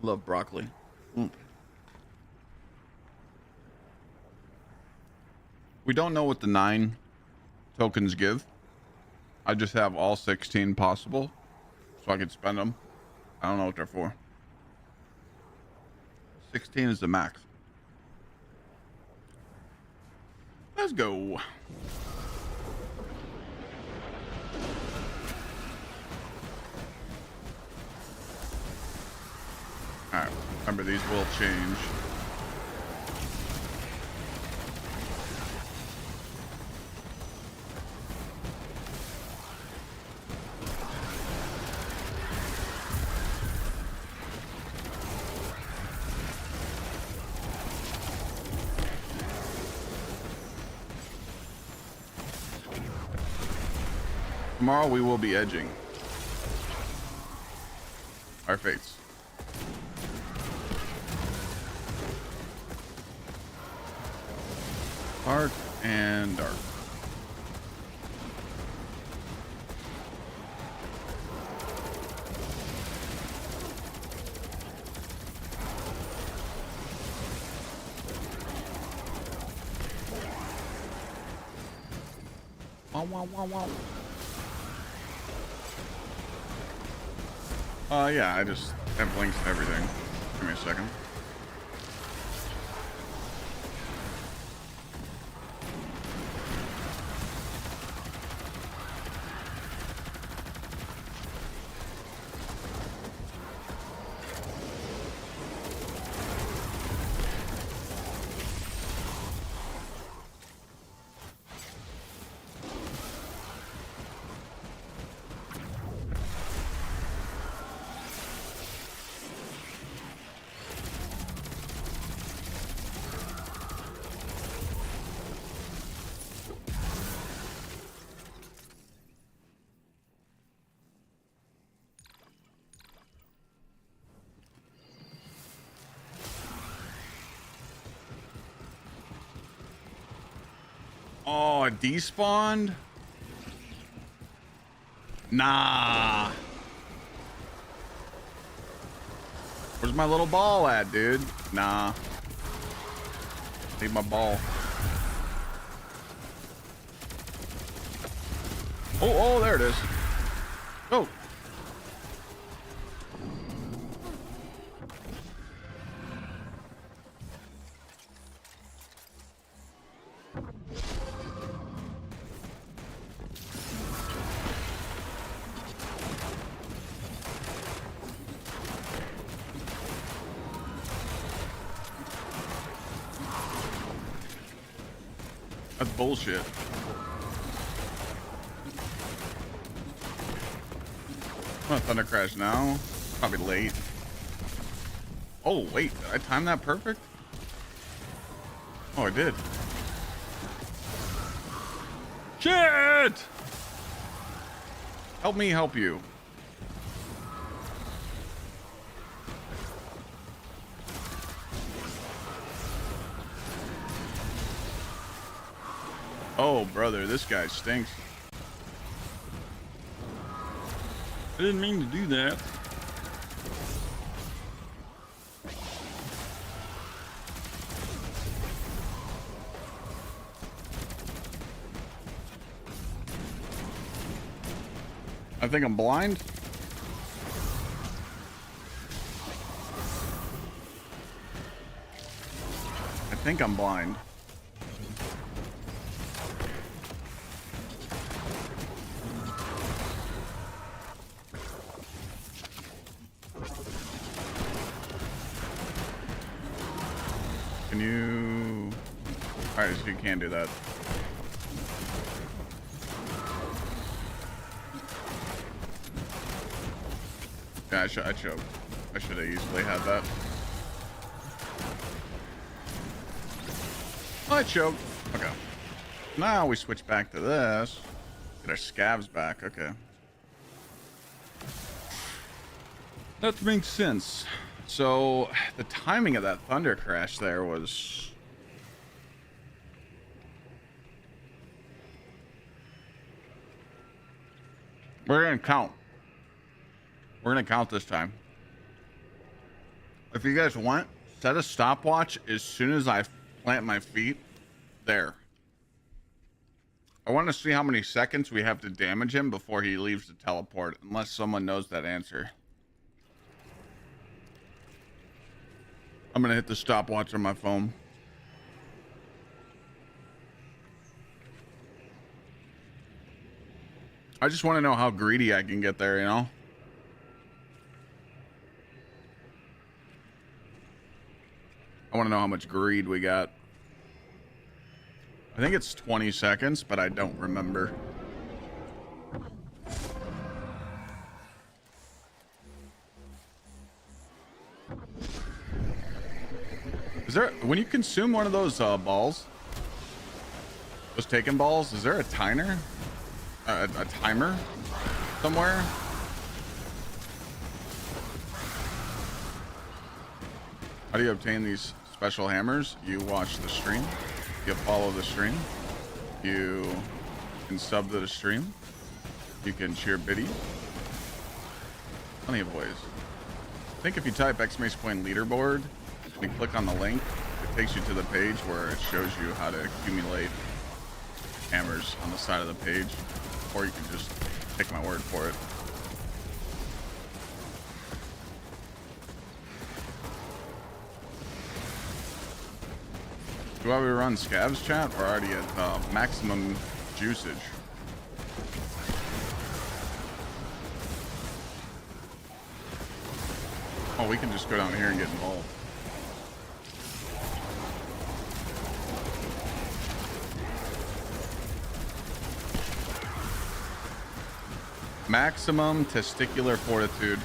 A: Love broccoli. We don't know what the 9 tokens give. I just have all 16 possible so I can spend them. I don't know what they're for. 16 is the max. Let's go. Alright, remember these will change. Tomorrow we will be edging our fates. Dark and dark. Wow, wow, wow, wow. Yeah, I just have links to everything. Give me a second. Oh, it despawned? Nah. Where's my little ball at, dude? Nah. Need my ball. Oh, there it is. Oh. That's bullshit. I'm gonna thunder crash now. Probably late. Oh, wait. Did I time that perfect? Oh, I did. Shit! Help me help you. Oh, brother, this guy stinks. I didn't mean to do that. I think I'm blind. I think I'm blind. Can you? All right, so you can't do that. Yeah, I should have easily had that. Oh, I choked. Okay. Now we switch back to this. Get our scavs back. Okay. That makes sense. So the timing of that thunder crash there was... We're gonna count. We're gonna count this time. If you guys want, set a stopwatch as soon as I plant my feet there. I want to see how many seconds we have to damage him before he leaves the teleport, unless someone knows that answer. I'm gonna hit the stopwatch on my phone. I just want to know how greedy I can get there, you know? I want to know how much greed we got. I think it's 20 seconds, but I don't remember. Is there, when you consume one of those balls, those taken balls, is there a timer? A timer somewhere? How do you obtain these special hammers? You watch the stream. You follow the stream. You can sub to the stream. You can cheer biddy. Plenty of ways. I think if you type !Coin leaderboard and you click on the link, it takes you to the page where it shows you how to accumulate hammers on the side of the page, or you can just take my word for it. Do I run scavs chat? We're already at maximum juicage. Oh, we can just go down here and get involved. Maximum testicular fortitude.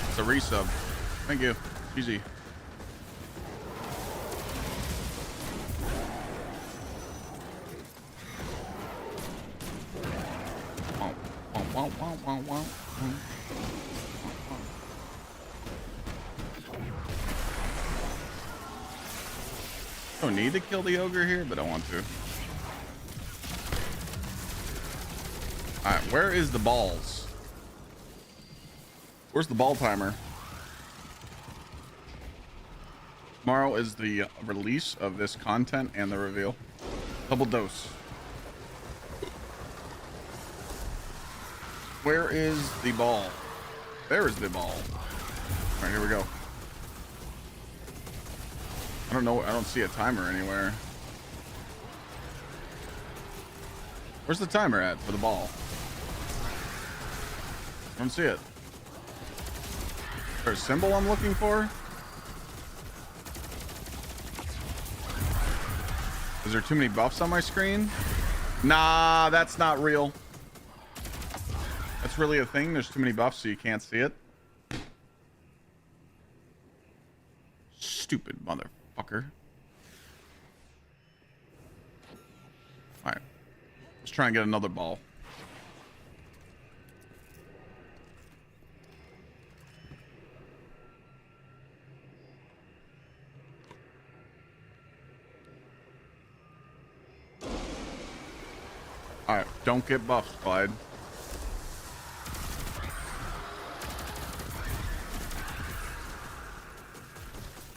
A: It's a resub. Thank you. Easy. Don't need to kill the ogre here, but I want to. Alright, where is the balls? Where's the ball timer? Tomorrow is the release of this content and the reveal. Double dose. Where is the ball? There is the ball. Alright, here we go. I don't know. I don't see a timer anywhere. Where's the timer at for the ball? I don't see it. Is there a symbol I'm looking for? Is there too many buffs on my screen? Nah, that's not real. That's really a thing. There's too many buffs, so you can't see it. Stupid motherfucker. Alright. Let's try and get another ball. Alright, don't get buffed, Clyde.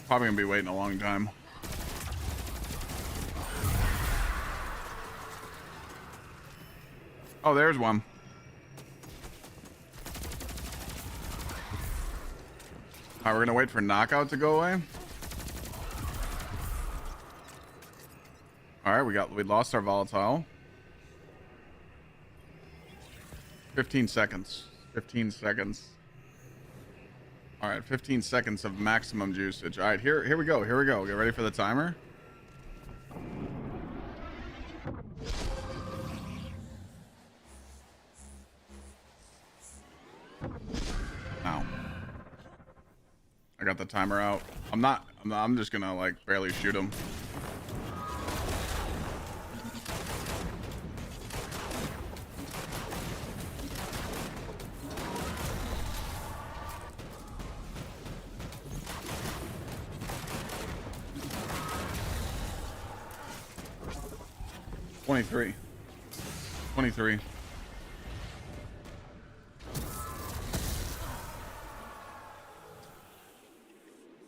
A: Probably gonna be waiting a long time. Oh, there's one. Alright, we're gonna wait for knockout to go away. All right, we lost our volatile. 15 seconds. 15 seconds. All right, 15 seconds of maximum juicage. All right, here we go. Here we go. Get ready for the timer. Now, I got the timer out. I'm just gonna like barely shoot him. Twenty-three.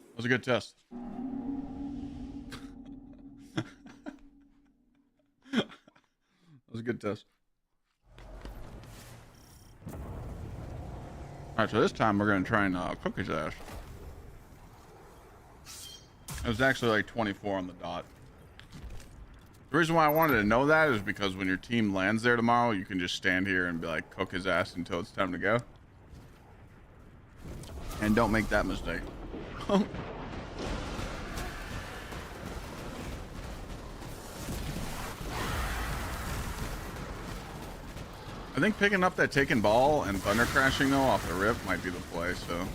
A: That was a good test. That was a good test. Alright, so this time we're going to try and cook his ass. It was actually like 24 on the dot. The reason why I wanted to know that is because when your team lands there tomorrow, you can just stand here and be like, cook his ass until it's time to go. And don't make that mistake. I think picking up that taken ball and thunder crashing though off the rip might be the play, so.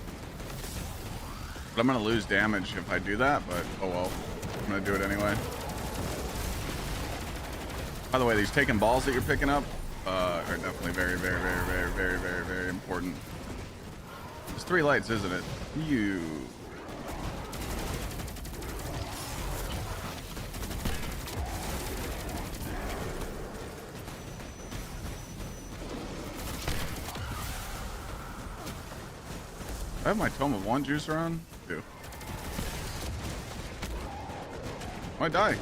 A: But I'm gonna lose damage if I do that, but oh well. I'm gonna do it anyway. By the way, these taken balls that you're picking up are definitely very important. It's 3 lights, isn't it? You. I have my Tome of 1 juice around? I do. Might die.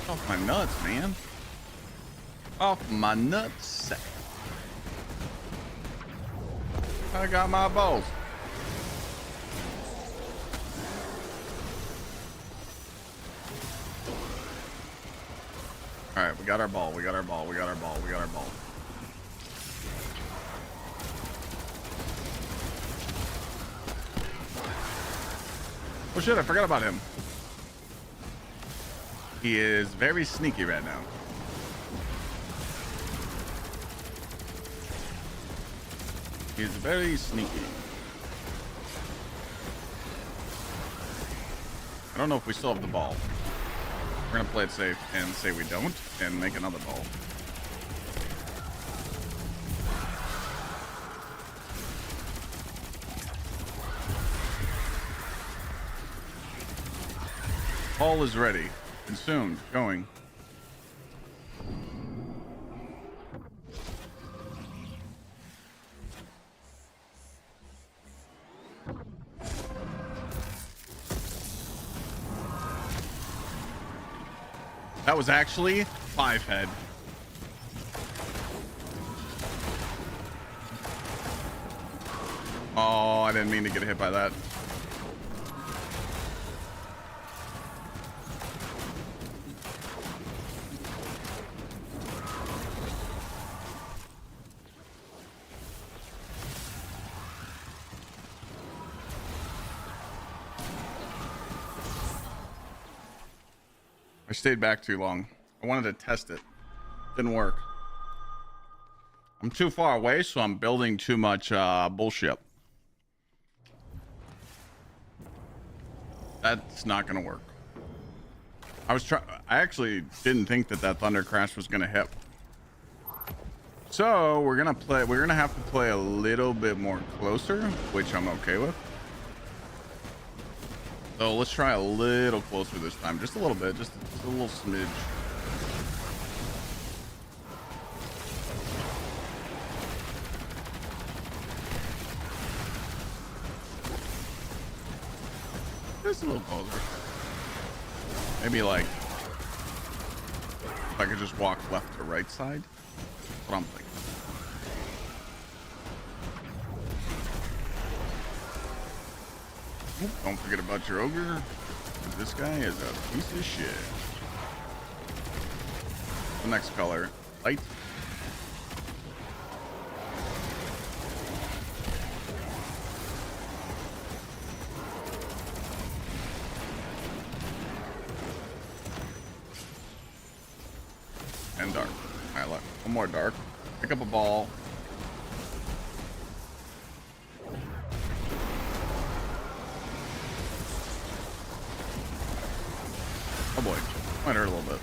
A: Off my nuts, man. Off my nuts. I got my balls. All right, we got our ball. We got our ball. We got our ball. We got our ball. Oh shit, I forgot about him. He is very sneaky right now. He's very sneaky. I don't know if we still have the ball. We're gonna play it safe and say we don't and make another ball. Ball is ready. Consumed. Going. That was actually 5 head. Oh, I didn't mean to get hit by that. I stayed back too long. I wanted to test it. Didn't work. I'm too far away, so I'm building too much bullshit. That's not gonna work. I actually didn't think that thunder crash was gonna hit. So we're gonna have to play a little bit more closer, which I'm okay with. So let's try a little closer this time. Just a little bit. Just a little smidge. Just a little closer. Maybe like if I could just walk left to right side. That's what I'm thinking. Oop, don't forget about your ogre. This guy is a piece of shit. The next color, light. And dark. Alright, look. One more dark. Pick up a ball. Oh boy. Might hurt a little bit.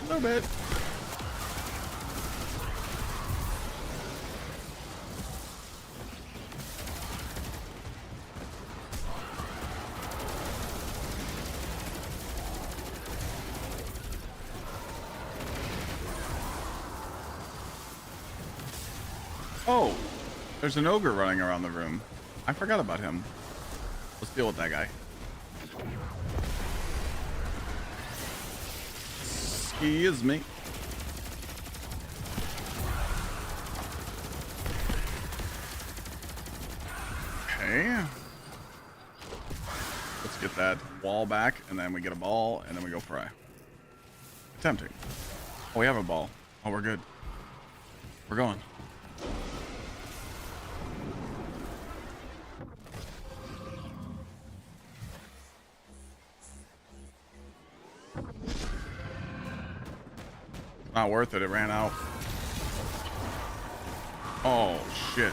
A: A little bit. Oh, there's an ogre running around the room. I forgot about him. Let's deal with that guy. Excuse me. Okay. Let's get that wall back, and then we get a ball, and then we go fry. Attempting. Oh, we have a ball. Oh, we're good. We're going. Not worth it. It ran out. Oh, shit.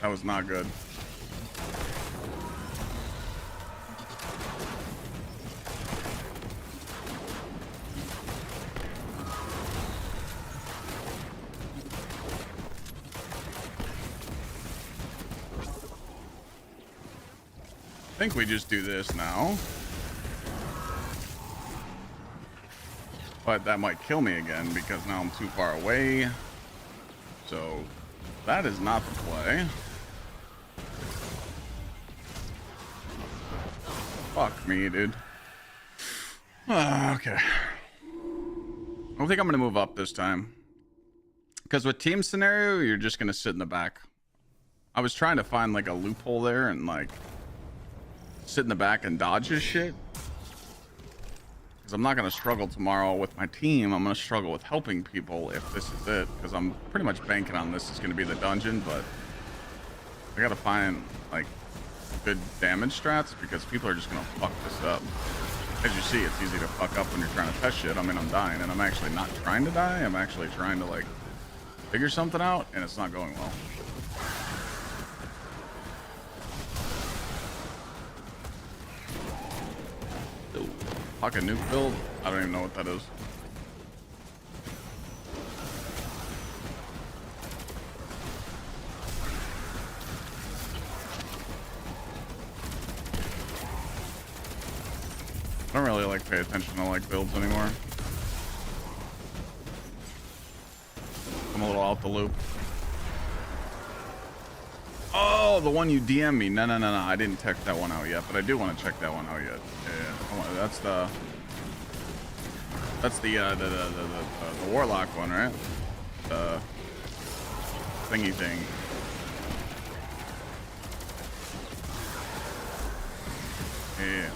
A: That was not good. I think we just do this now. But that might kill me again because now I'm too far away. So that is not the play. Fuck me, dude. Okay. I don't think I'm gonna move up this time. Because with team scenario, you're just gonna sit in the back. I was trying to find like a loophole there and like sit in the back and dodge his shit. Because I'm not going to struggle tomorrow with my team. I'm going to struggle with helping people if this is it. Because I'm pretty much banking on this is going to be the dungeon. But I got to find, like, good damage strats. Because people are just going to fuck this up. As you see, it's easy to fuck up when you're trying to test shit. I mean, I'm dying. And I'm actually not trying to die. I'm actually trying to, like, figure something out. And it's not going well. Pocket nuke build? I don't even know what that is. I don't really like pay attention to like builds anymore. I'm a little out the loop. Oh, the one you DM me. No. I didn't check that one out yet, but I do want to check that one out yet. Yeah. That's the Warlock one, right? The thingy thing. Yeah.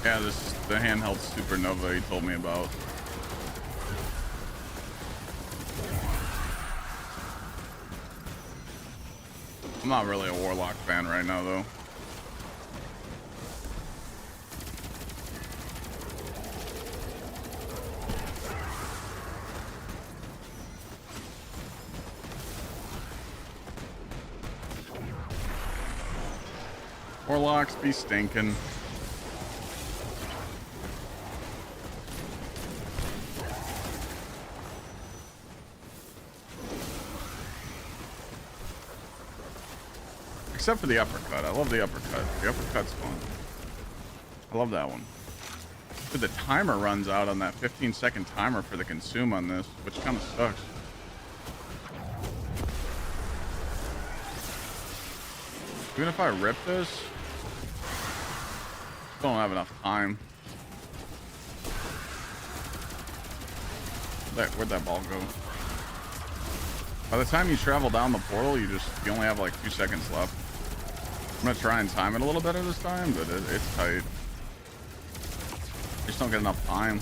A: Yeah, this is the handheld supernova he told me about. I'm not really a Warlock fan right now, though. Warlocks be stinking. Except for the uppercut. I love the uppercut. The uppercut's fun. I love that one. But the timer runs out on that 15-second timer for the consume on this, which kind of sucks. Even if I rip this, still don't have enough time. Where'd that ball go? By the time you travel down the portal, you only have like 2 seconds left. I'm gonna try and time it a little better this time, but it's tight. Just don't get enough time.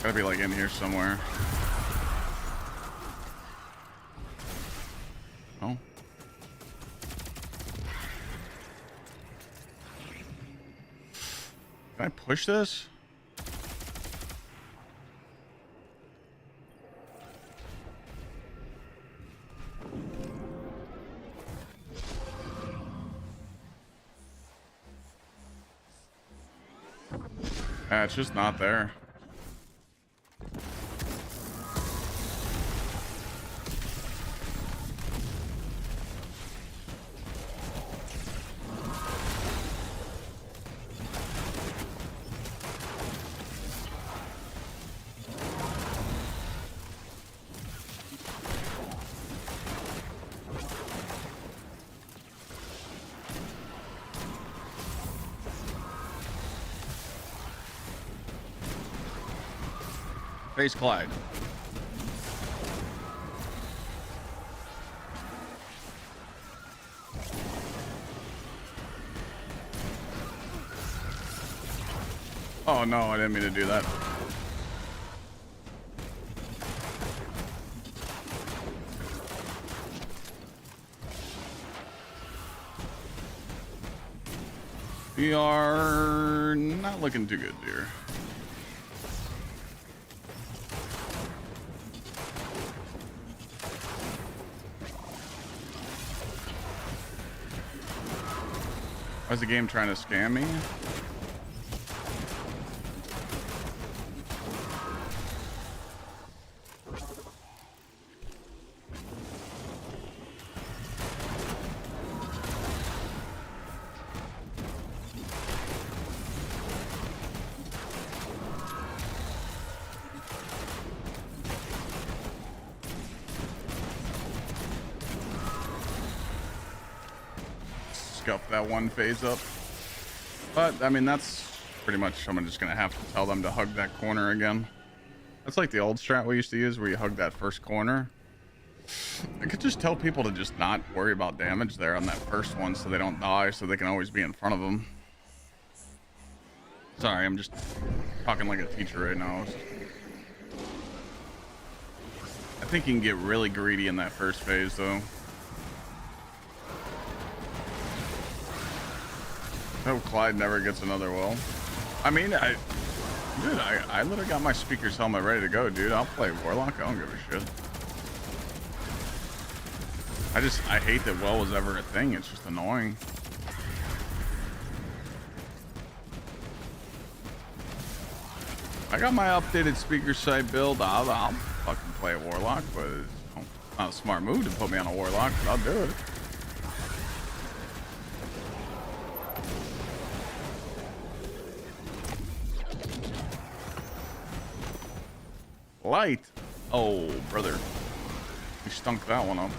A: Gotta be like in here somewhere. Oh. Can I push this? It's just not there. Gsxrclyde. Oh no, I didn't mean to do that. We are not looking too good here. Why is the game trying to scam me? Scuff that one phase up. But I mean, that's pretty much, I'm just gonna have to tell them to hug that corner again. That's like the old strat we used to use where you hug that first corner. I could just tell people to just not worry about damage there on that first one so they don't die, so they can always be in front of them. Sorry, I'm just talking like a teacher right now. I think you can get really greedy in that first phase though. I hope Clyde never gets another well. I mean, I literally got my speaker's helmet ready to go, dude. I'll play Warlock. I don't give a shit. I hate that well was ever a thing. It's just annoying. I got my updated speaker site build. I'll fucking play a Warlock, but it's not a smart move to put me on a Warlock, but I'll do it. Light. Oh, brother. We stunk that one up.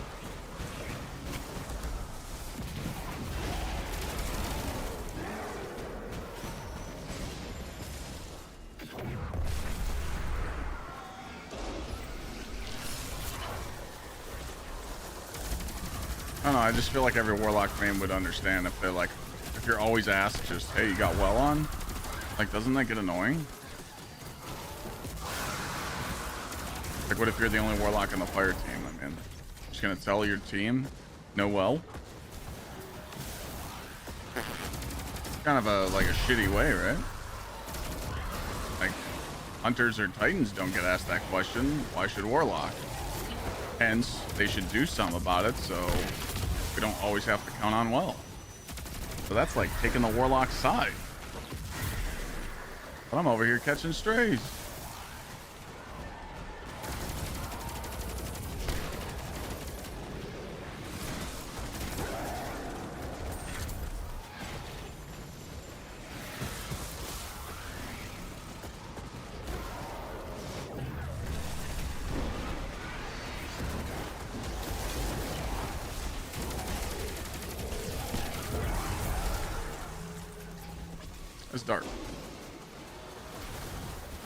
A: I don't know, I just feel like every Warlock fan would understand if they're like, if you're always asked just, hey, you got well on? Like, doesn't that get annoying? Like, what if you're the only Warlock on the fire team? I mean, just gonna tell your team, no well? Kind of a, like a shitty way, right? Like, Hunters or Titans don't get asked that question. Why should Warlock? Hence, they should do something about it so we don't always have to count on well. So that's like taking the Warlock side. But I'm over here catching strays. It's dark.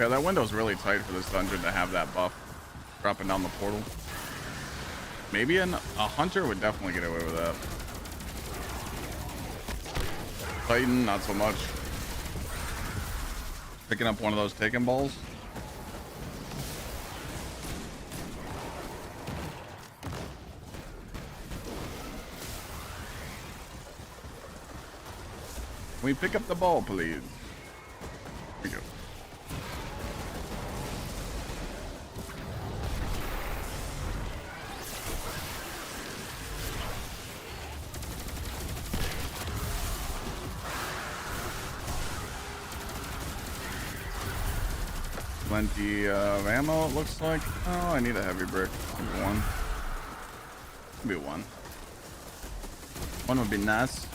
A: Yeah, that window's really tight for this dungeon to have that buff dropping down the portal. Maybe a hunter would definitely get away with that. Titan, not so much. Picking up one of those taken balls. Can we pick up the ball, please? Here we go. Plenty of ammo, it looks like. Oh, I need a heavy brick. Maybe one. Maybe one. One would be nice.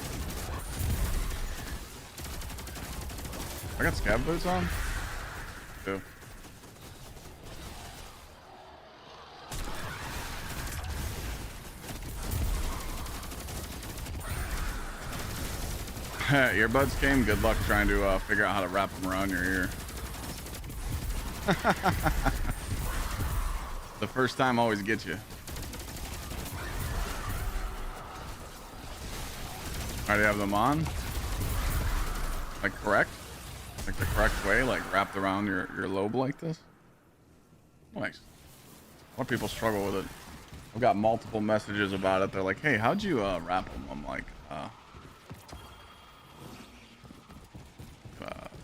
A: I got scab boots on? Too. Earbuds came. Good luck trying to figure out how to wrap them around your ear. The first time always gets you. Already have them on? Like correct? Like the correct way? Like wrapped around your lobe like this? Nice. A lot of people struggle with it. I've got multiple messages about it. They're like, hey, how'd you wrap them? I'm like,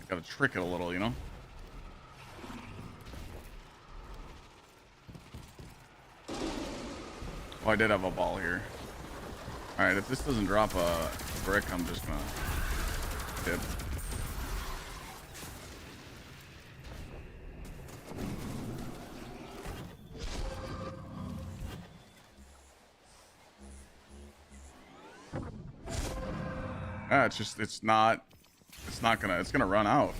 A: gotta trick it a little, you know? Oh, I did have a ball here. Alright, if this doesn't drop a brick, I'm just gonna dip. Yeah, it's gonna run out.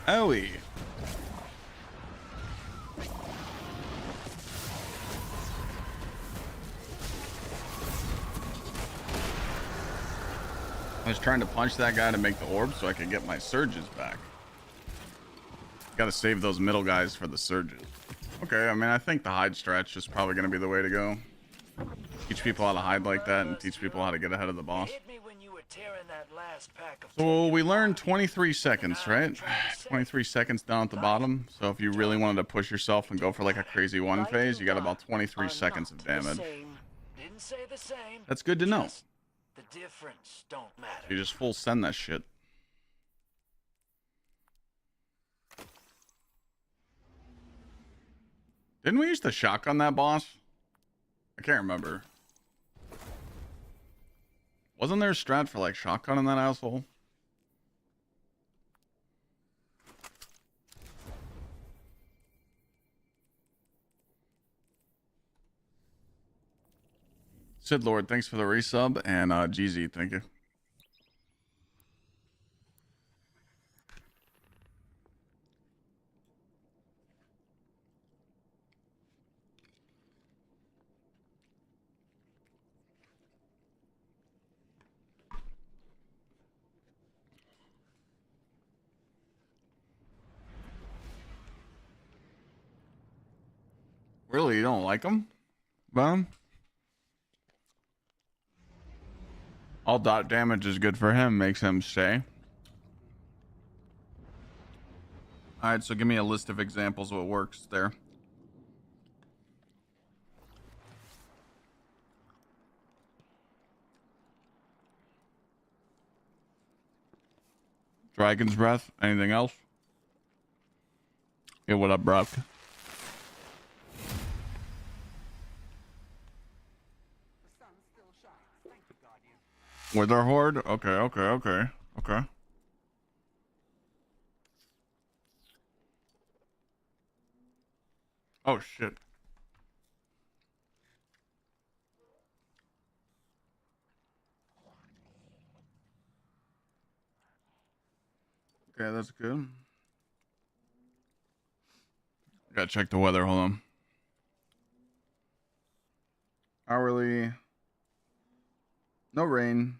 A: Owie. I was trying to punch that guy to make the orb so I could get my surges back. Gotta save those middle guys for the surges. Okay, I mean, I think the hide stretch is probably gonna be the way to go. Teach people how to hide like that and teach people how to get ahead of the boss. So we learned 23 seconds, right? 23 seconds down at the bottom. So if you really wanted to push yourself and go for like a crazy one phase, you got about 23 seconds of damage. That's good to know.
C: The difference don't matter.
A: You just full send that shit. Didn't we use the shotgun that boss? I can't remember. Wasn't there a strat for like shotgun in that asshole? Sid Lord, thanks for the resub, and GZ, thank you. Really, you don't like him? Bum? All dot damage is good for him, makes him stay. Alright, so give me a list of examples of what works there. Dragon's Breath, anything else? Yeah, what up, Brock? Wither Horde? Okay. Okay. Oh shit. Okay, that's good. Gotta check the weather. Hold on. Hourly. No rain.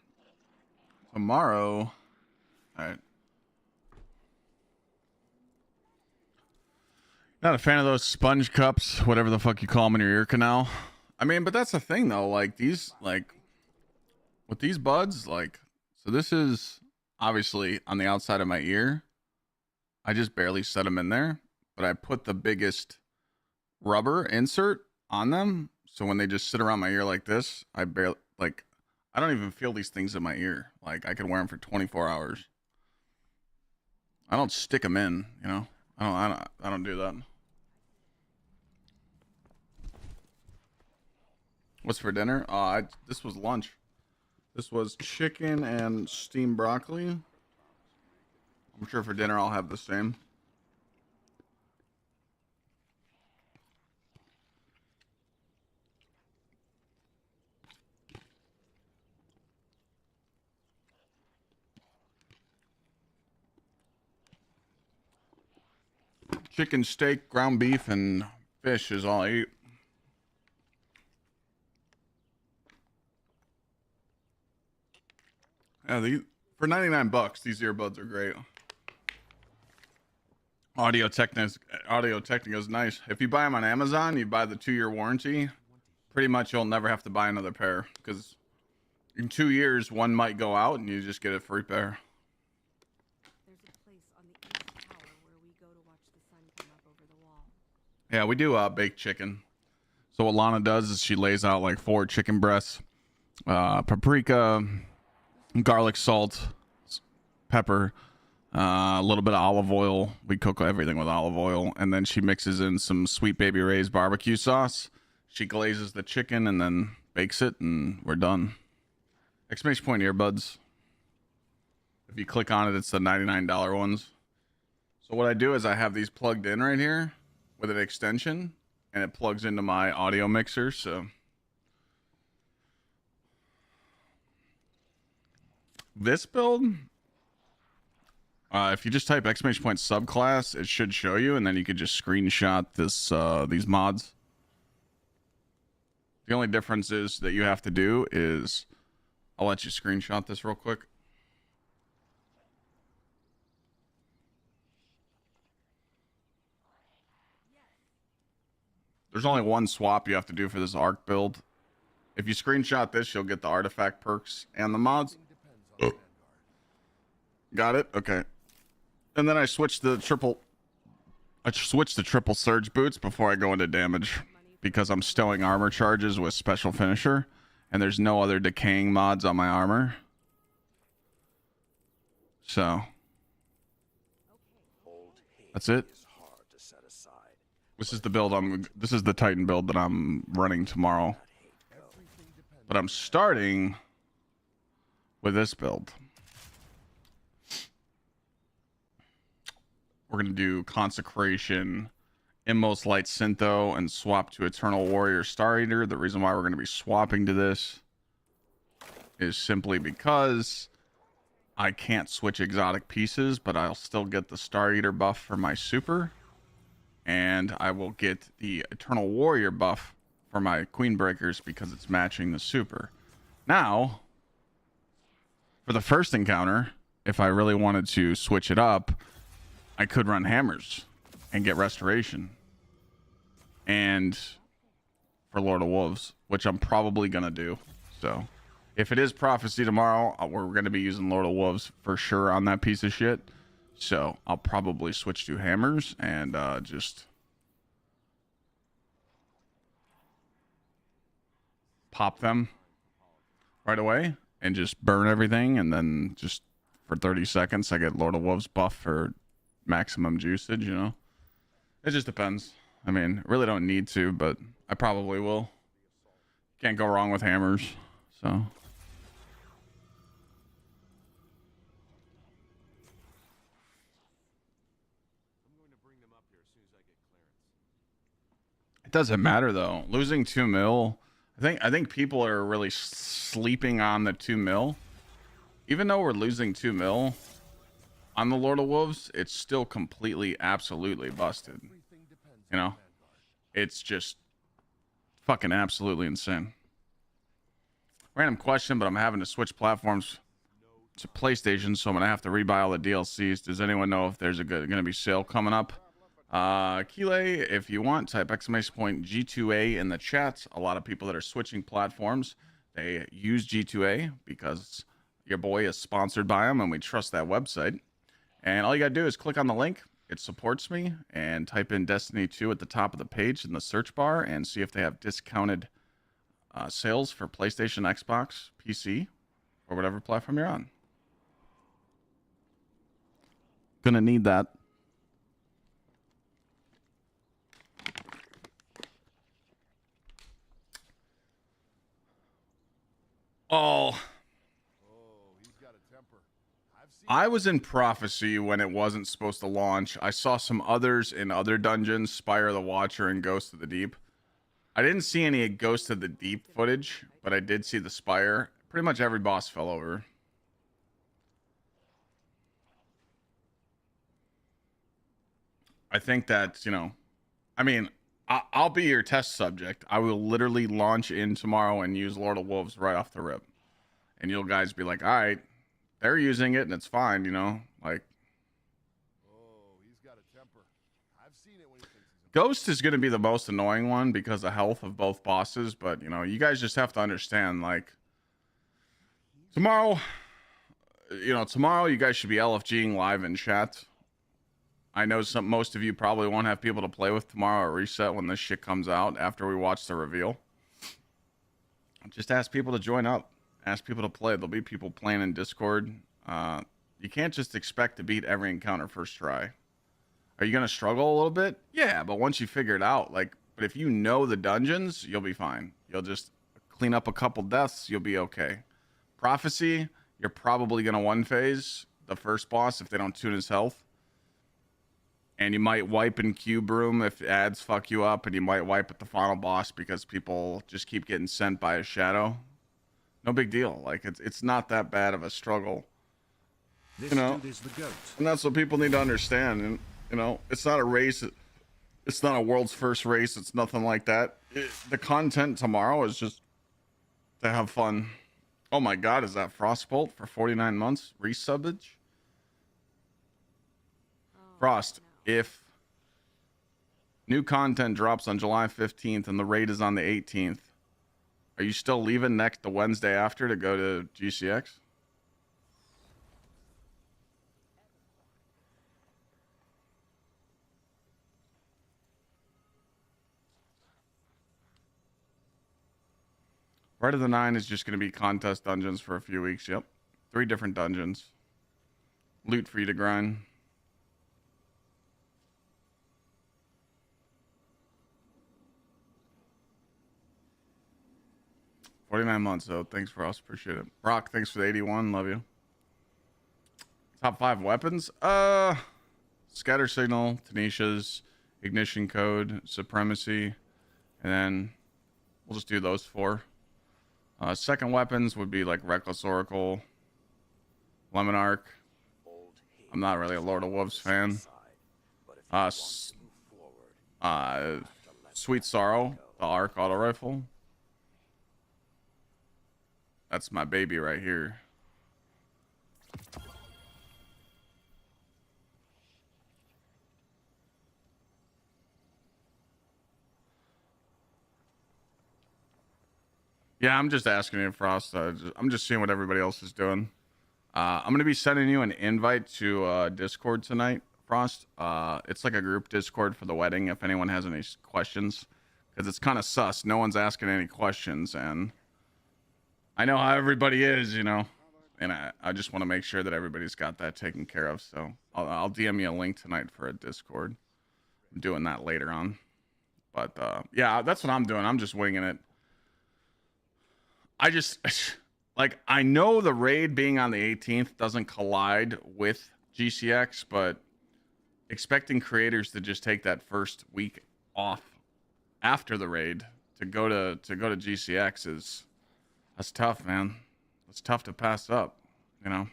A: Tomorrow. All right. Not a fan of those sponge cups, whatever the fuck you call them in your ear canal. I mean, but that's the thing though. Like these, like with these buds, like, so this is obviously on the outside of my ear. I just barely set them in there, but I put the biggest rubber insert on them. So when they just sit around my ear like this, I barely, like, I don't even feel these things in my ear. Like I could wear them for 24 hours. I don't stick them in, you know. I don't do that. What's for dinner? This was lunch. This was chicken and steamed broccoli. I'm sure for dinner I'll have the same. Chicken, steak, ground beef, and fish is all I eat. Yeah, for 99 bucks, these earbuds are great. Audio Technica is nice. If you buy them on Amazon, you buy the 2-year warranty. Pretty much, you'll never have to buy another pair because in 2 years, one might go out and you just get a free pair.
F: There's a place on the east tower where we go to watch the sun come up over the wall.
A: Yeah, we do baked chicken. So what Lana does is she lays out like 4 chicken breasts, paprika, garlic, salt, pepper, a little bit of olive oil. We cook everything with olive oil, and then she mixes in some Sweet Baby Ray's barbecue sauce. She glazes the chicken and then bakes it, and we're done. Exclamation point earbuds. If you click on it, it's the $99 ones. So what I do is I have these plugged in right here with an extension, and it plugs into my audio mixer. So this build, if you just type exclamation point subclass, it should show you, and then you could just screenshot this these mods. The only difference is that you have to do is, I'll let you screenshot this real quick. There's only one swap you have to do for this arc build. If you screenshot this, you'll get the artifact perks and the mods. Got it? Okay. And then I switched the triple surge boots before I go into damage because I'm stowing armor charges with special finisher and there's no other decaying mods on my armor. So that's it. This is the build this is the Titan build that I'm running tomorrow. But I'm starting with this build. We're going to do Consecration, Inmost Light Syntho, and swap to Eternal Warrior Star Eater. The reason why we're going to be swapping to this is simply because I can't switch exotic pieces, but I'll still get the Star Eater buff for my super. And I will get the Eternal Warrior buff for my Queen Breakers because it's matching the super. Now, for the first encounter, if I really wanted to switch it up, I could run hammers and get restoration. And for Lord of Wolves, which I'm probably going to do. So if it is Prophecy tomorrow, we're going to be using Lord of Wolves for sure on that piece of shit. So I'll probably switch to hammers and just pop them right away and just burn everything. And then just for 30 seconds, I get Lord of Wolves buff for maximum juicage, you know. It just depends. I mean, really don't need to, but I probably will. Can't go wrong with hammers. So It doesn't matter though. Losing 2 mil. I think people are really sleeping on the 2 mil. Even though we're losing 2 mil on the Lord of Wolves, it's still completely, absolutely busted. You know, it's just fucking absolutely insane. Random question, but I'm having to switch platforms to PlayStation, so I'm gonna have to rebuy all the DLCs. Does anyone know if there's gonna be sale coming up? Keeley, if you want, type !G2A in the chat. A lot of people that are switching platforms, they use G2A because your boy is sponsored by them, and we trust that website. And all you gotta do is click on the link. It supports me, and type in Destiny 2 at the top of the page in the search bar and see if they have discounted sales for PlayStation, Xbox, PC, or whatever platform you're on. Gonna need that. Oh, I was in Prophecy when it wasn't supposed to launch. I saw some others in other dungeons, Spire of the Watcher and Ghost of the Deep. I didn't see any Ghost of the Deep footage, but I did see the Spire. Pretty much every boss fell over. I think that, you know, I mean, I'll be your test subject. I will literally launch in tomorrow and use Lord of Wolves right off the rip. And you'll guys be like, all right, they're using it and it's fine, you know? Like, Ghost is going to be the most annoying one because of health of both bosses. But, you know, you guys just have to understand, like, tomorrow, tomorrow you guys should be LFGing live in chat. I know most of you probably won't have people to play with tomorrow at reset when this shit comes out after we watch the reveal. Just ask people to join up. Ask people to play. There'll be people playing in Discord. You can't just expect to beat every encounter first try. Are you going to struggle a little bit? Yeah, but once you figure it out, but if you know the dungeons, you'll be fine. You'll just clean up a couple deaths, you'll be okay. Prophecy, you're probably going to one phase the first boss if they don't tune his health. And you might wipe in cube room if ads fuck you up, and you might wipe at the final boss because people just keep getting sent by a shadow. No big deal. It's not that bad of a struggle.
B: This dude is the goat.
A: And that's what people need to understand. And it's not a race. It's not a world's first race. It's nothing like that. The content tomorrow is just to have fun. Oh my God, is that Frostbolt for 49 months? Resubbage? Frost, if new content drops on July 15th and the raid is on the 18th, are you still leaving the Wednesday after to go to GCX? Rite of the Nine is just going to be contest dungeons for a few weeks. Yep. 3 different dungeons. Loot for you to grind. $49 months, though. Thanks for us. Appreciate it. Brock, thanks for the 81. Love you. Top 5 weapons? Scatter Signal, Tanisha's, Ignition Code, Supremacy, and then we'll just do those 4. Second weapons would be like Reckless Oracle, Lemon Arc. I'm not really a Lord of Wolves fan. Sweet Sorrow, the Arc Auto Rifle. That's my baby right here. Yeah, I'm just asking you, Frost. I'm just seeing what everybody else is doing. I'm going to be sending you an invite to Discord tonight, Frost. It's like a group Discord for the wedding if anyone has any questions. Because it's kind of sus. No one's asking any questions. And I know how everybody is, And I just want to make sure that everybody's got that taken care of. So I'll DM you a link tonight for a Discord. I'm doing that later on. But yeah, that's what I'm doing. I'm just winging it. I know the raid being on the 18th doesn't collide with GCX, but expecting creators to just take that first week off after the raid to go to GCX that's tough, man. It's tough to pass up, you know.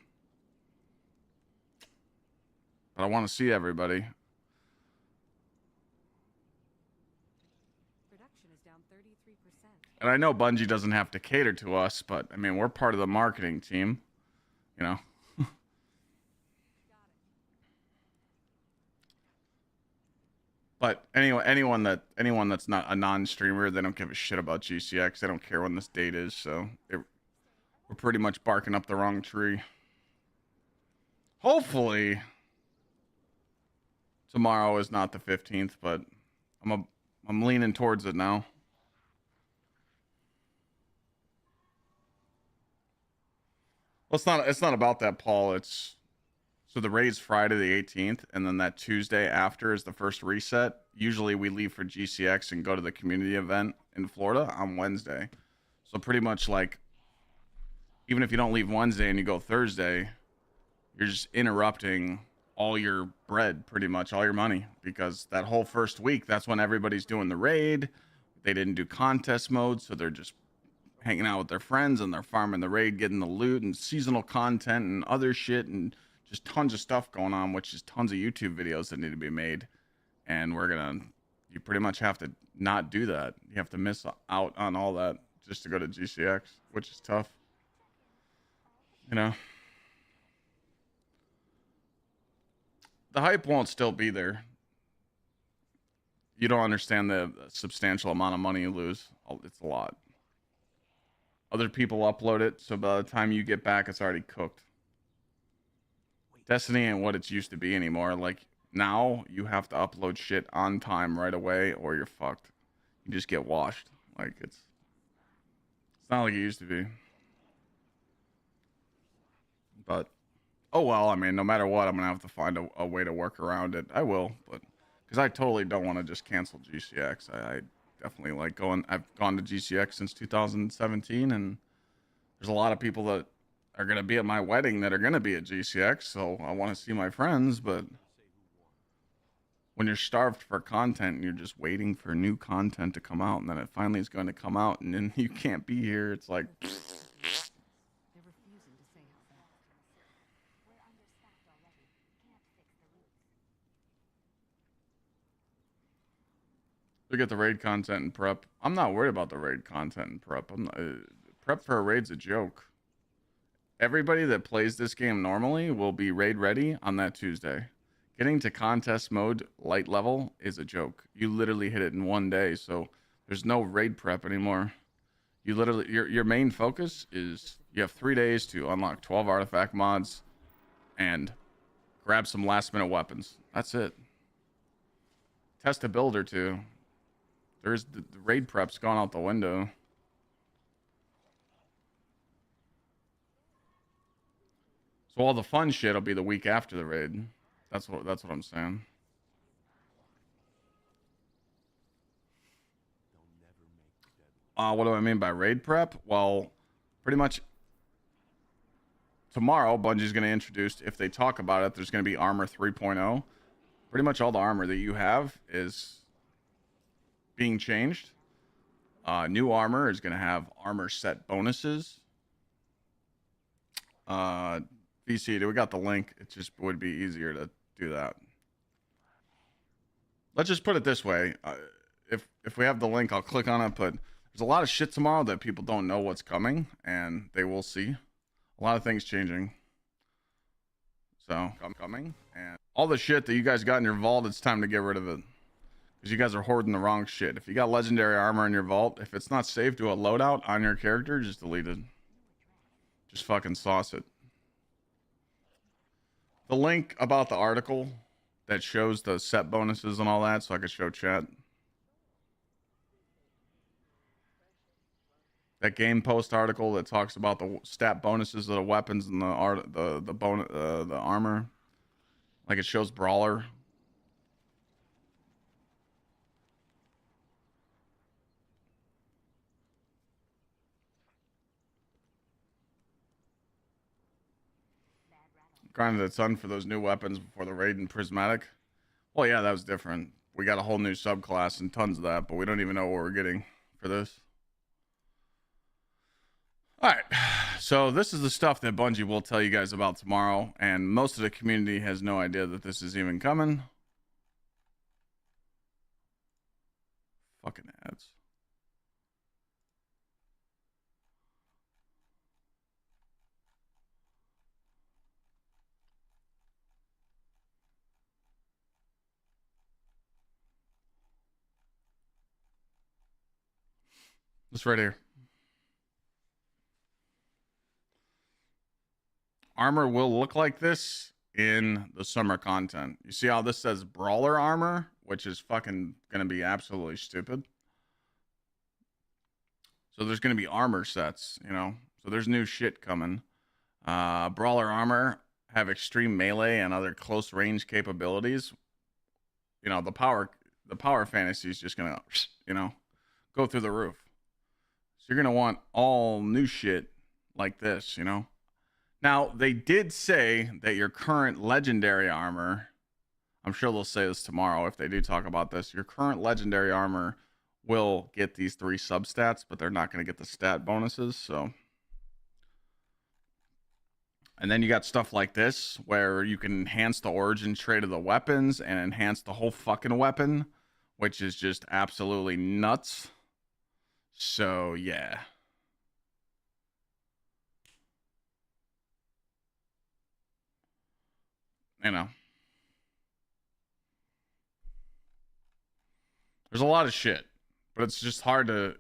A: But I want to see everybody.
F: Production is down 33%.
A: And I know Bungie doesn't have to cater to us, but I mean, we're part of the marketing team, you know. But anyway, anyone that's not a non-streamer, they don't give a shit about GCX. They don't care when this date is, so we're pretty much barking up the wrong tree. Hopefully, tomorrow is not the 15th, but I'm leaning towards it now. Well, it's not about that, Paul. So the raid's Friday the 18th, and then that Tuesday after is the first reset. Usually we leave for GCX and go to the community event in Florida on Wednesday. So pretty much like, even if you don't leave Wednesday and you go Thursday, you're just interrupting all your bread, pretty much all your money, because that whole first week, that's when everybody's doing the raid. They didn't do contest mode, so they're just hanging out with their friends and they're farming the raid, getting the loot and seasonal content and other shit and just tons of stuff going on, which is tons of YouTube videos that need to be made. And you pretty much have to not do that. You have to miss out on all that just to go to GCX, which is tough. You know? The hype won't still be there. You don't understand the substantial amount of money you lose. It's a lot. Other people upload it, so by the time you get back, it's already cooked. Destiny ain't what it's used to be anymore. Like, now, you have to upload shit on time right away, or you're fucked. You just get washed. Like, it's not like it used to be. But, oh well, I mean, no matter what, I'm gonna have to find a way to work around it. I will, but, because I totally don't want to just cancel GCX. I definitely like going. I've gone to GCX since 2017, and there's a lot of people that are going to be at my wedding that are going to be at GCX, so I want to see my friends. But when you're starved for content and you're just waiting for new content to come out, and then it finally is going to come out, and then you can't be here, it's like,
F: They're refusing to say how bad.
D: We're understaffed already. Can't fix the roots.
A: look at the raid content and prep. I'm not worried about the raid content and prep. Prep for a raid's a joke. Everybody that plays this game normally will be raid ready on that Tuesday. Getting to contest mode light level is a joke. You literally hit it in one day, so there's no raid prep anymore. You literally, your main focus is you have 3 days to unlock 12 artifact mods and grab some last minute weapons. That's it. Test a build or two. The raid prep's gone out the window. So all the fun shit will be the week after the raid. That's what I'm saying. What do I mean by raid prep? Well, pretty much tomorrow Bungie's going to introduce, if they talk about it, there's going to be armor 3.0. Pretty much all the armor that you have is being changed. New armor is going to have armor set bonuses. VC, we got the link. It just would be easier to do that. Let's just put it this way. If we have the link, I'll click on it, but there's a lot of shit tomorrow that people don't know what's coming, and they will see. A lot of things changing. So, coming. And all the shit that you guys got in your vault, it's time to get rid of it. Because you guys are hoarding the wrong shit. If you got legendary armor in your vault, if it's not saved to a loadout on your character, just delete it. Just fucking sauce it. The link about the article that shows the set bonuses and all that, so I could show chat. That game post article that talks about the stat bonuses of the weapons and the armor, like it shows brawler. Grinded a ton for those new weapons before the raid and prismatic. Well, yeah, that was different. We got a whole new subclass and tons of that, but we don't even know what we're getting for this. All right, so this is the stuff that Bungie will tell you guys about tomorrow, and most of the community has no idea that this is even coming. Fucking ads. This right here. Armor will look like this in the summer content. You see how this says brawler armor, which is fucking gonna be absolutely stupid. So there's gonna be armor sets, you know. So there's new shit coming. Brawler armor have extreme melee and other close range capabilities. You know, the power fantasy is just gonna, you know, go through the roof. So you're gonna want all new shit like this, you know. Now, they did say that your current legendary armor, I'm sure they'll say this tomorrow if they do talk about this, your current legendary armor will get these 3 substats, but they're not going to get the stat bonuses, so. And then you got stuff like this, where you can enhance the origin trait of the weapons and enhance the whole fucking weapon, which is just absolutely nuts. So, yeah. You know, there's a lot of shit, but it's just hard to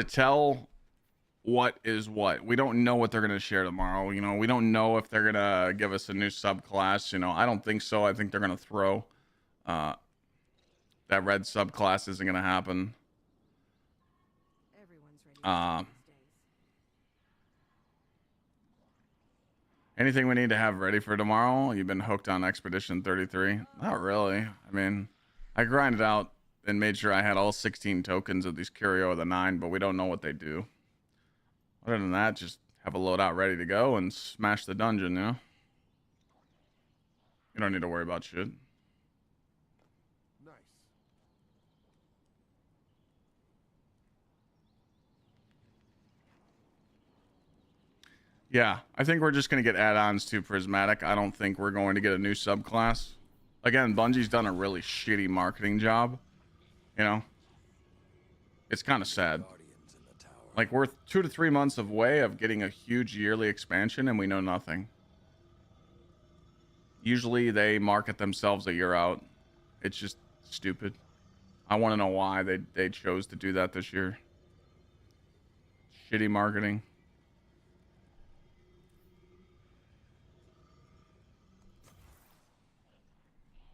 A: tell what is what. We don't know what they're going to share tomorrow. You know, we don't know if they're going to give us a new subclass. You know, I don't think so. I think they're going to throw that red subclass isn't going to happen.
F: Everyone's ready these days.
A: Anything we need to have ready for tomorrow? You've been hooked on Expedition 33? Not really. I mean, I grinded out and made sure I had all 16 tokens of these Curio of the 9, but we don't know what they do. Other than that, just have a loadout ready to go and smash the dungeon, you know? You don't need to worry about shit.
C: Nice.
A: Yeah, I think we're just going to get add-ons to Prismatic. I don't think we're going to get a new subclass. Again, Bungie's done a really shitty marketing job. You know? It's kind of sad.
C: Guardians in the tower.
A: Like, we're 2 to 3 months away of getting a huge yearly expansion, and we know nothing. Usually, they market themselves a year out. It's just stupid. I want to know why they chose to do that this year. Shitty marketing.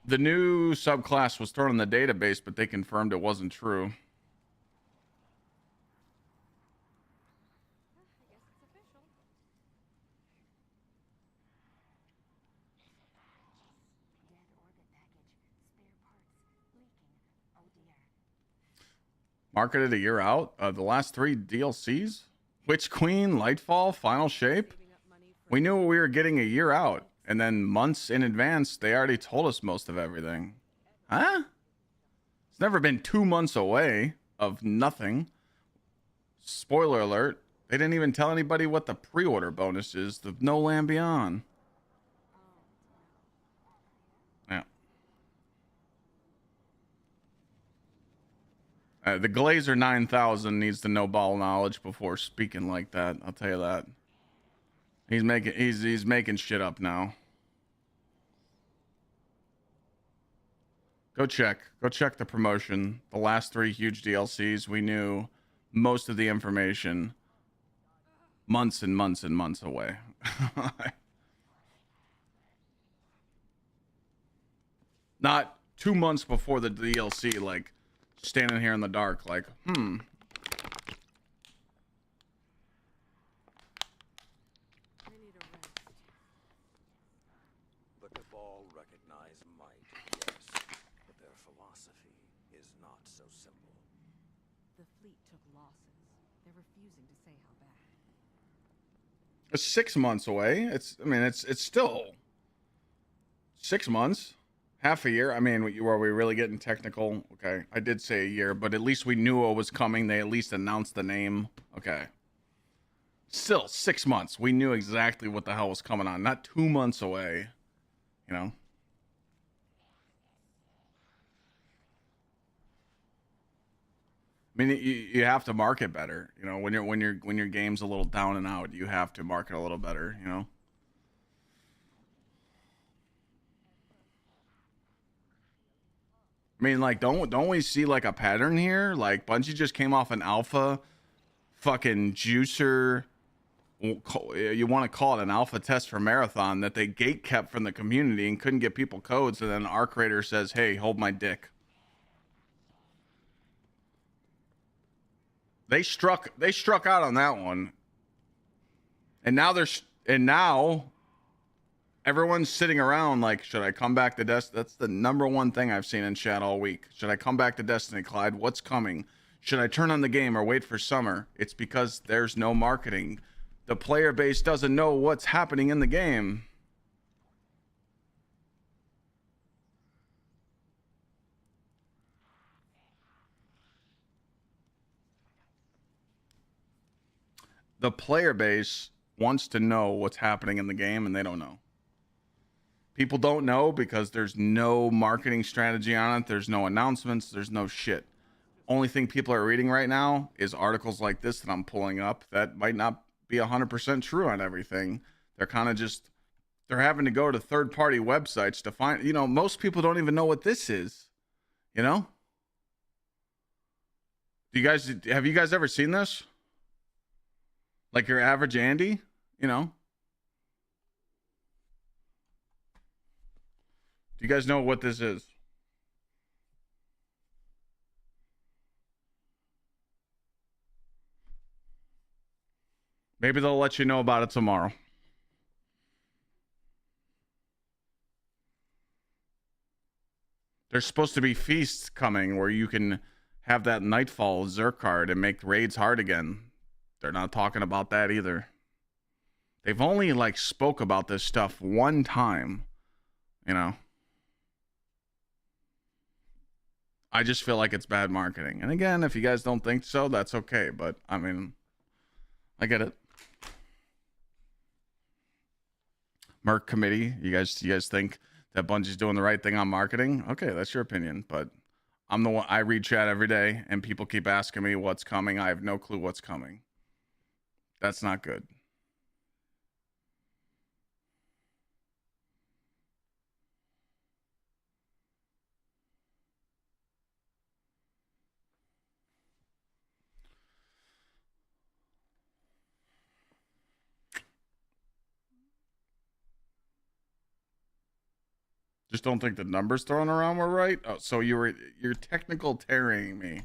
A: The new subclass was thrown in the database, but they confirmed it wasn't true.
F: I guess it's official.
D: Dead orbit package. Spare parts. Leaking. Oh dear.
A: Marketed a year out. The last 3 DLCs? Witch Queen, Lightfall, Final Shape?
F: Saving up money for
A: We knew we were getting a year out. And then months in advance, they already told us most of everything. Huh? It's never been 2 months away of nothing. Spoiler alert. They didn't even tell anybody what the pre-order bonus is. The No Land Beyond. Yeah. The Glazer 9000 needs to know ball knowledge before speaking like that. I'll tell you that. He's making shit up now. Go check the promotion. The last 3 huge DLCs, we knew most of the information months and months and months away. Not 2 months before the DLC, like standing here in the dark, like,
F: I need a rest.
C: The Cabal recognize might, yes, but their philosophy is not so simple.
F: The fleet took losses. They're refusing to say how bad.
A: it's 6 months away. It's still 6 months, half a year. I mean, were we really getting technical? Okay, I did say a year, but at least we knew what was coming. They at least announced the name. Okay. Still 6 months. We knew exactly what the hell was coming on. Not 2 months away. You know. I mean, you have to market better. You know, when your game's a little down and out, you have to market a little better. You know. I mean, like, don't we see like a pattern here? Like, Bungie just came off an alpha, fucking juicer. You want to call it an alpha test for Marathon that they gate kept from the community and couldn't get people codes, and then our creator says, "Hey, hold my dick." They struck out on that one, and now everyone's sitting around like, should I come back to Destiny? That's the number one thing I've seen in chat all week. Should I come back to Destiny, Clyde? What's coming? Should I turn on the game or wait for summer? It's because there's no marketing. The player base doesn't know what's happening in the game. The player base wants to know what's happening in the game, and they don't know. People don't know because there's no marketing strategy on it. There's no announcements. There's no shit. Only thing people are reading right now is articles like this that I'm pulling up that might not be 100% true on everything. They're kind of just, they're having to go to third-party websites to find, you know, most people don't even know what this is, you know? Have you guys ever seen this? Like your average Andy, you know? Do you guys know what this is? Maybe they'll let you know about it tomorrow. There's supposed to be feasts coming where you can have that Nightfall Gsxrclyde card and make raids hard again. They're not talking about that either. They've only like spoke about this stuff one time, you know. I just feel like it's bad marketing. And again, if you guys don't think so, that's okay. But I mean, I get it. Merc committee, you guys think that Bungie's doing the right thing on marketing? Okay, that's your opinion. But I'm the one, I read chat every day and people keep asking me what's coming. I have no clue what's coming. That's not good. Just don't think the numbers thrown around were right. Oh, so you're technical tarrying me.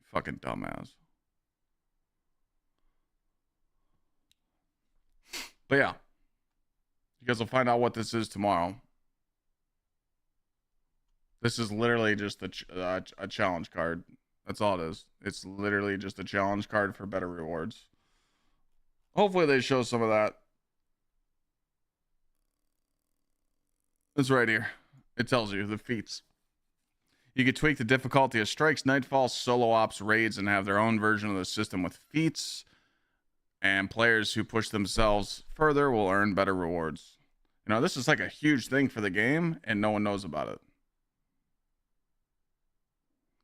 A: Fucking dumbass. But yeah, you guys will find out what this is tomorrow. This is literally just a challenge card. That's all it is. It's literally just a challenge card for better rewards. Hopefully they show some of that. It's right here. It tells you the feats. You can tweak the difficulty of strikes, nightfall, solo ops, raids, and have their own version of the system with feats. And players who push themselves further will earn better rewards. You know, this is like a huge thing for the game, and no one knows about it.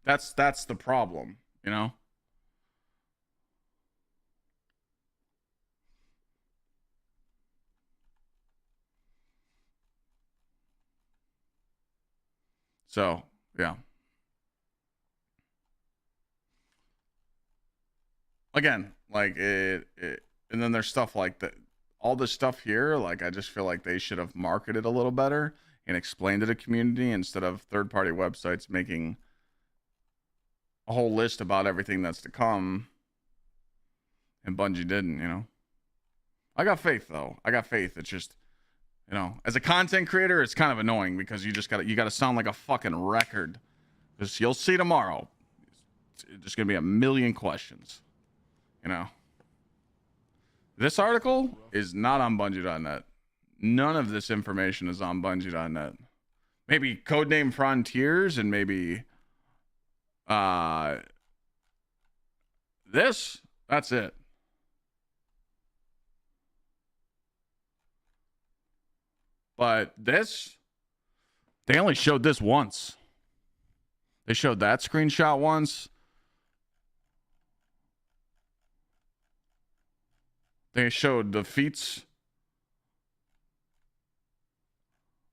A: That's the problem, you know? So, yeah. Again, like and then there's stuff like that. All this stuff here, like I just feel like they should have marketed a little better and explained to the community instead of third-party websites making a whole list about everything that's to come. And Bungie didn't, you know. I got faith though. I got faith. It's just, you know, as a content creator, it's kind of annoying because you gotta sound like a fucking record. Because you'll see tomorrow. There's gonna be a million questions. You know, this article is not on Bungie.net. None of this information is on Bungie.net. Maybe Codename Frontiers and maybe this. That's it. But this, they only showed this once. They showed that screenshot once. They showed the feats.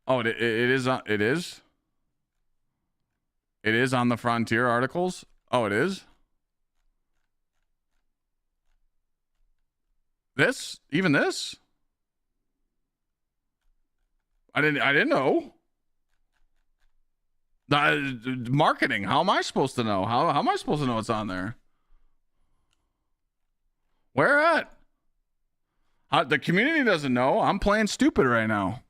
A: Oh, it is on. It is. It is on the Frontier articles. Oh, it is. This, even this. I didn't know. Marketing. How am I supposed to know? How am I supposed to know it's on there? Where at? The community doesn't know. I'm playing stupid right now.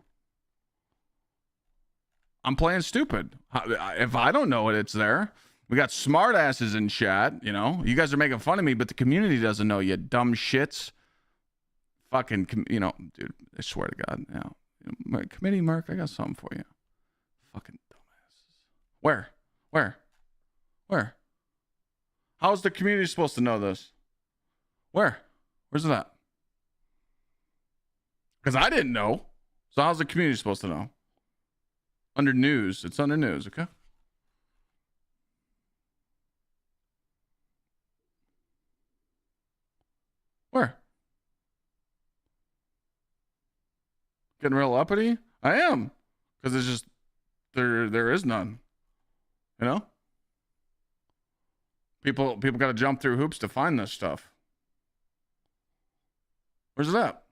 A: I'm playing stupid. If I don't know it, it's there. We got smart asses in chat. You know, you guys are making fun of me, but the community doesn't know, you dumb shits. Fucking, you know, dude, I swear to God. Now, my committee, Mark, I got something for you. Fucking dumbasses. Where? How is the community supposed to know this? Where's it at? Because I didn't know. So how's the community supposed to know? Under news. It's under news, okay? Where? Getting real uppity? I am. Because it's just, there is none. You know? People got to jump through hoops to find this stuff. Where's it at?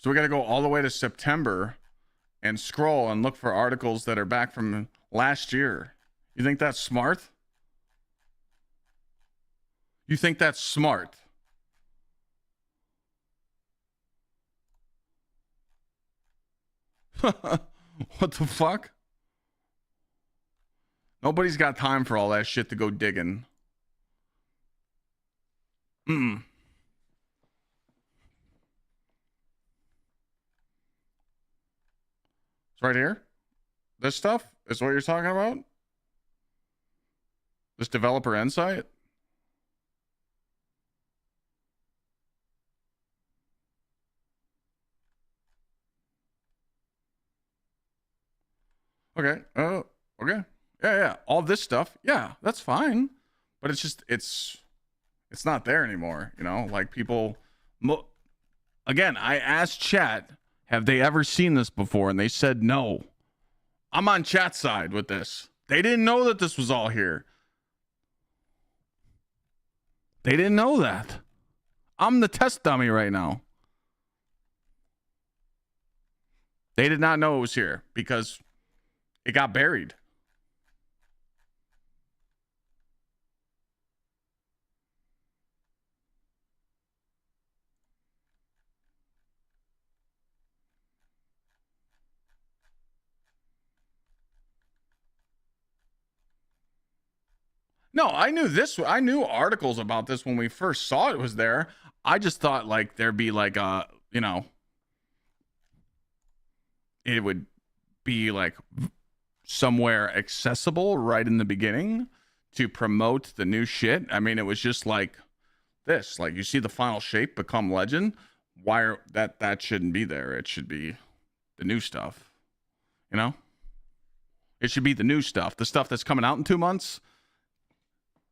A: So we got to go all the way to September and scroll and look for articles that are back from last year. You think that's smart? You think that's smart? What the fuck? Nobody's got time for all that shit to go digging. It's right here. This stuff is what you're talking about? This developer insight? Okay. Oh, okay. Yeah. All this stuff. Yeah, that's fine. But it's just, it's not there anymore. You know, like people, again, I asked chat, have they ever seen this before? And they said no. I'm on chat side with this. They didn't know that this was all here. They didn't know that. I'm the test dummy right now. They did not know it was here because it got buried. No, I knew this. I knew articles about this when we first saw it was there. I just thought like there'd be like you know, it would be like somewhere accessible right in the beginning to promote the new shit. I mean, it was just like this. Like you see the final shape become legend. Why are that shouldn't be there? It should be the new stuff. You know? It should be the new stuff. The stuff that's coming out in 2 months.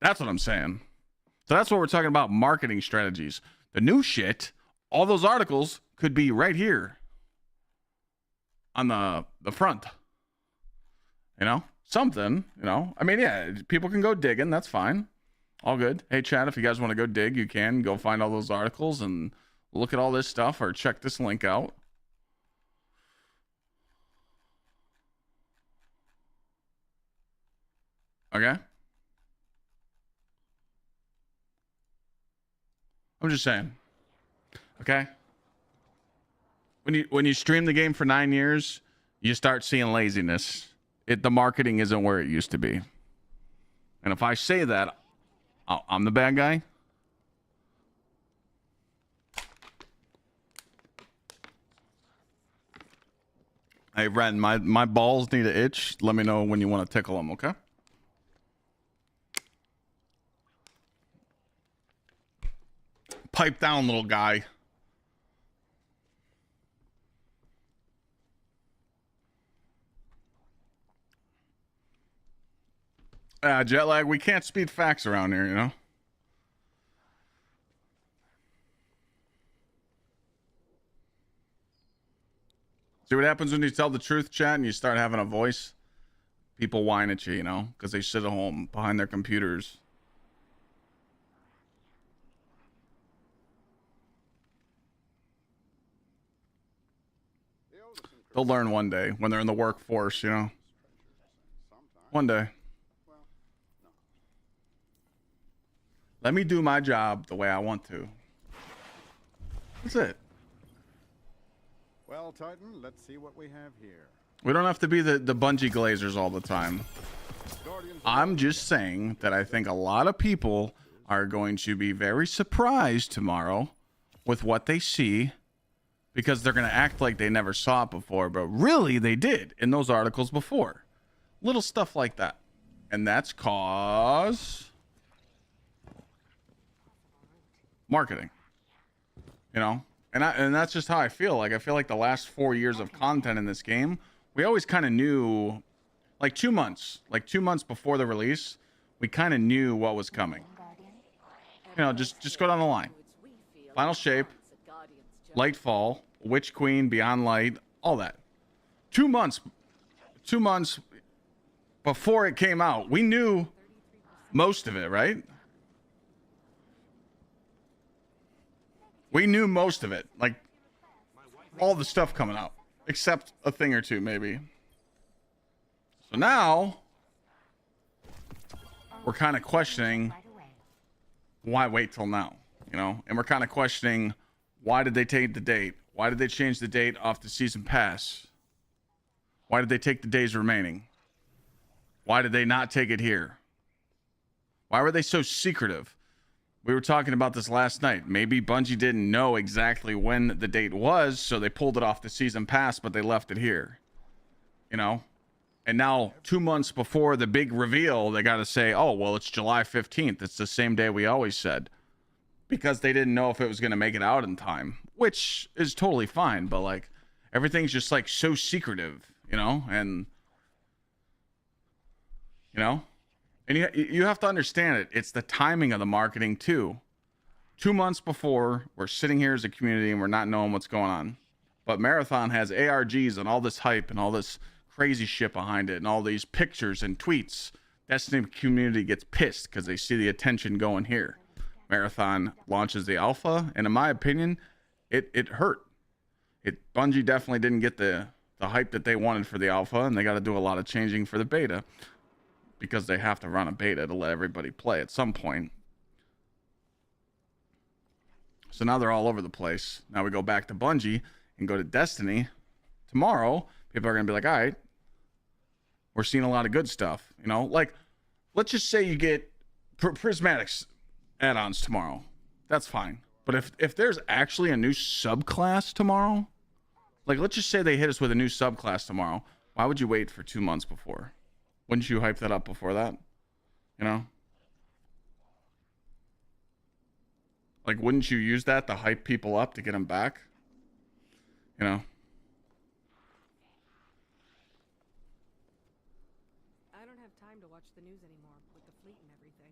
A: That's what I'm saying. So that's what we're talking about, marketing strategies. The new shit, all those articles could be right here on the front. You know? Something, you know? I mean, yeah, people can go digging. That's fine. All good. Hey, chat, if you guys want to go dig, you can. Go find all those articles and look at all this stuff or check this link out. Okay? I'm just saying. Okay? When you stream the game for 9 years, you start seeing laziness. The marketing isn't where it used to be. And if I say that, I'm the bad guy. Hey, Ren, my balls need an itch. Let me know when you want to tickle them, okay? Pipe down, little guy. Jet lag, we can't speed facts around here, you know? See what happens when you tell the truth, chat, and you start having a voice? People whine at you, you know, because they sit at home behind their computers. They'll learn one day when they're in the workforce, you know? One day. Let me do my job the way I want to. That's it.
H: Well, Titan, let's see what we have here.
A: We don't have to be the Bungie glazers all the time. I'm just saying that I think a lot of people are going to be very surprised tomorrow with what they see, because they're going to act like they never saw it before, but really they did in those articles before. Little stuff like that. And that's cause marketing, you know? And that's just how I feel. Like, I feel like the last 4 years of content in this game, we always kind of knew, like 2 months before the release, we kind of knew what was coming. You know, just go down the line. Final Shape, Lightfall, Witch Queen, Beyond Light, all that. 2 months before it came out, we knew most of it, right? We knew most of it, like all the stuff coming out, except a thing or two, maybe. So now we're kind of questioning why wait till now, you know? And we're kind of questioning, why did they take the date? Why did they change the date off the season pass? Why did they take the days remaining? Why did they not take it here? Why were they so secretive? We were talking about this last night. Maybe Bungie didn't know exactly when the date was, so they pulled it off the season pass, but they left it here. You know? And now, 2 months before the big reveal, they got to say, oh, well, it's July 15th. It's the same day we always said. Because they didn't know if it was going to make it out in time, which is totally fine. But, like, everything's just, like, so secretive, you know? And, you know? And you have to understand it. It's the timing of the marketing, too. 2 months before, we're sitting here as a community and we're not knowing what's going on. But Marathon has ARGs and all this hype and all this crazy shit behind it and all these pictures and tweets. Destiny community gets pissed because they see the attention going here. Marathon launches the alpha, and in my opinion, it hurt. Bungie definitely didn't get the hype that they wanted for the alpha, and they got to do a lot of changing for the beta, because they have to run a beta to let everybody play at some point. So now they're all over the place. Now we go back to Bungie and go to Destiny. Tomorrow, people are going to be like, all right, we're seeing a lot of good stuff. You know, like, let's just say you get Prismatics add-ons tomorrow. That's fine. But if there's actually a new subclass tomorrow, like, let's just say they hit us with a new subclass tomorrow, why would you wait for 2 months before? Wouldn't you hype that up before that? You know? Like, wouldn't you use that to hype people up to get them back? You know?
F: I don't have time to watch the news anymore with the fleet and everything.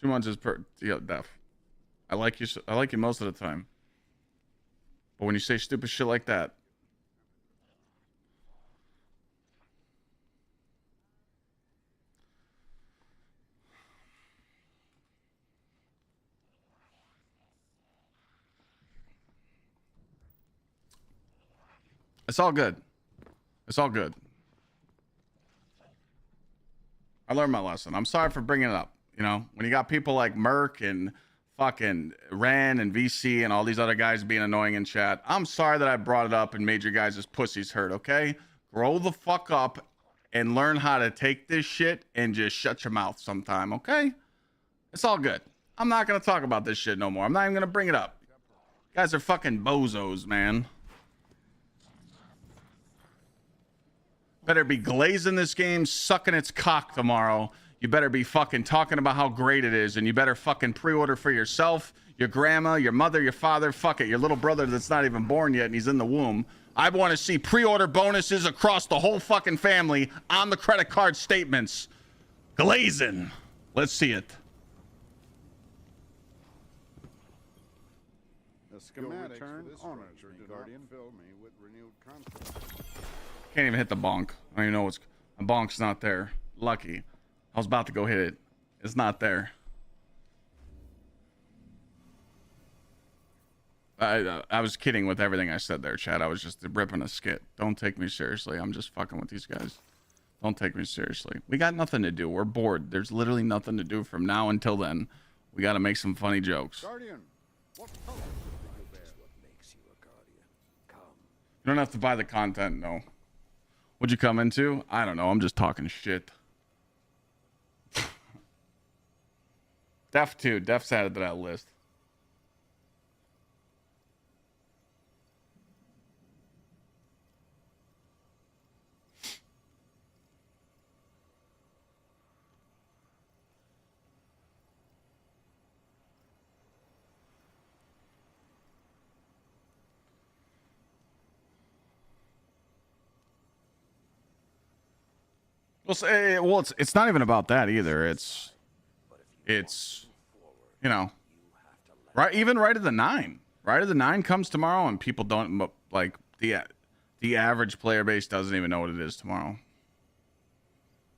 A: 2 months is def. I like you most of the time. But when you say stupid shit like that, it's all good. It's all good. I learned my lesson. I'm sorry for bringing it up. You know, when you got people like Merc and fucking Ren and VC and all these other guys being annoying in chat, I'm sorry that I brought it up and made your guys' pussies hurt, okay? Grow the fuck up and learn how to take this shit and just shut your mouth sometime, okay? It's all good. I'm not going to talk about this shit no more. I'm not even going to bring it up. You guys are fucking bozos, man. Better be glazing this game, sucking its cock tomorrow. You better be fucking talking about how great it is, and you better fucking pre-order for yourself, your grandma, your mother, your father, fuck it, your little brother that's not even born yet and he's in the womb. I want to see pre-order bonuses across the whole fucking family on the credit card statements. Glazing. Let's see it.
H: The schematics for this structure do not fill me with renewed confidence.
A: Can't even hit the bonk. I don't even know what's... The bonk's not there. Lucky. I was about to go hit it. It's not there. I was kidding with everything I said there, Chad. I was just ripping a skit. Don't take me seriously. I'm just fucking with these guys. Don't take me seriously. We got nothing to do. We're bored. There's literally nothing to do from now until then. We got to make some funny jokes.
H: Guardian, what color do you bear?
C: What makes you a guardian? Come.
A: You don't have to buy the content, no. What'd you come into? I don't know. I'm just talking shit. Def 2. Def's added to that list. Well, it's not even about that either. It's you know, right, even Rite of the 9. Rite of the 9 comes tomorrow and people don't, like, the average player base doesn't even know what it is tomorrow.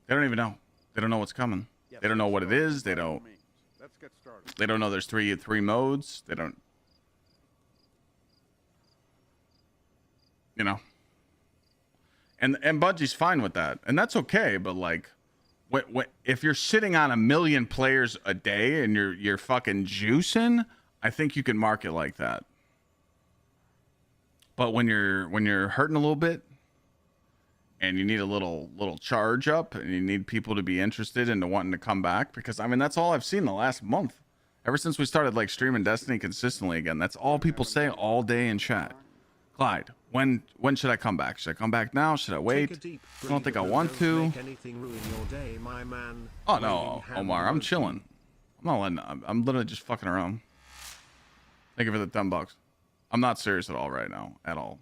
A: They don't even know. They don't know what's coming. They don't know what it is. They don't.
H: Let's get started.
A: They don't know there's three modes. They don't. You know. And Bungie's fine with that, and that's okay. But like, if you're sitting on 1 million players a day and you're fucking juicing, I think you can market like that. But when you're hurting a little bit, and you need a little charge up, and you need people to be interested into wanting to come back, because I mean that's all I've seen the last month, ever since we started like streaming Destiny consistently again. That's all people say all day in chat. Clyde, when should I come back? Should I come back now? Should I wait? I don't think I want to.
B: Day, my man.
A: Oh no, Omar, I'm chilling. I'm not letting. I'm literally just fucking around. Thank you for the $10. I'm not serious at all right now, at all.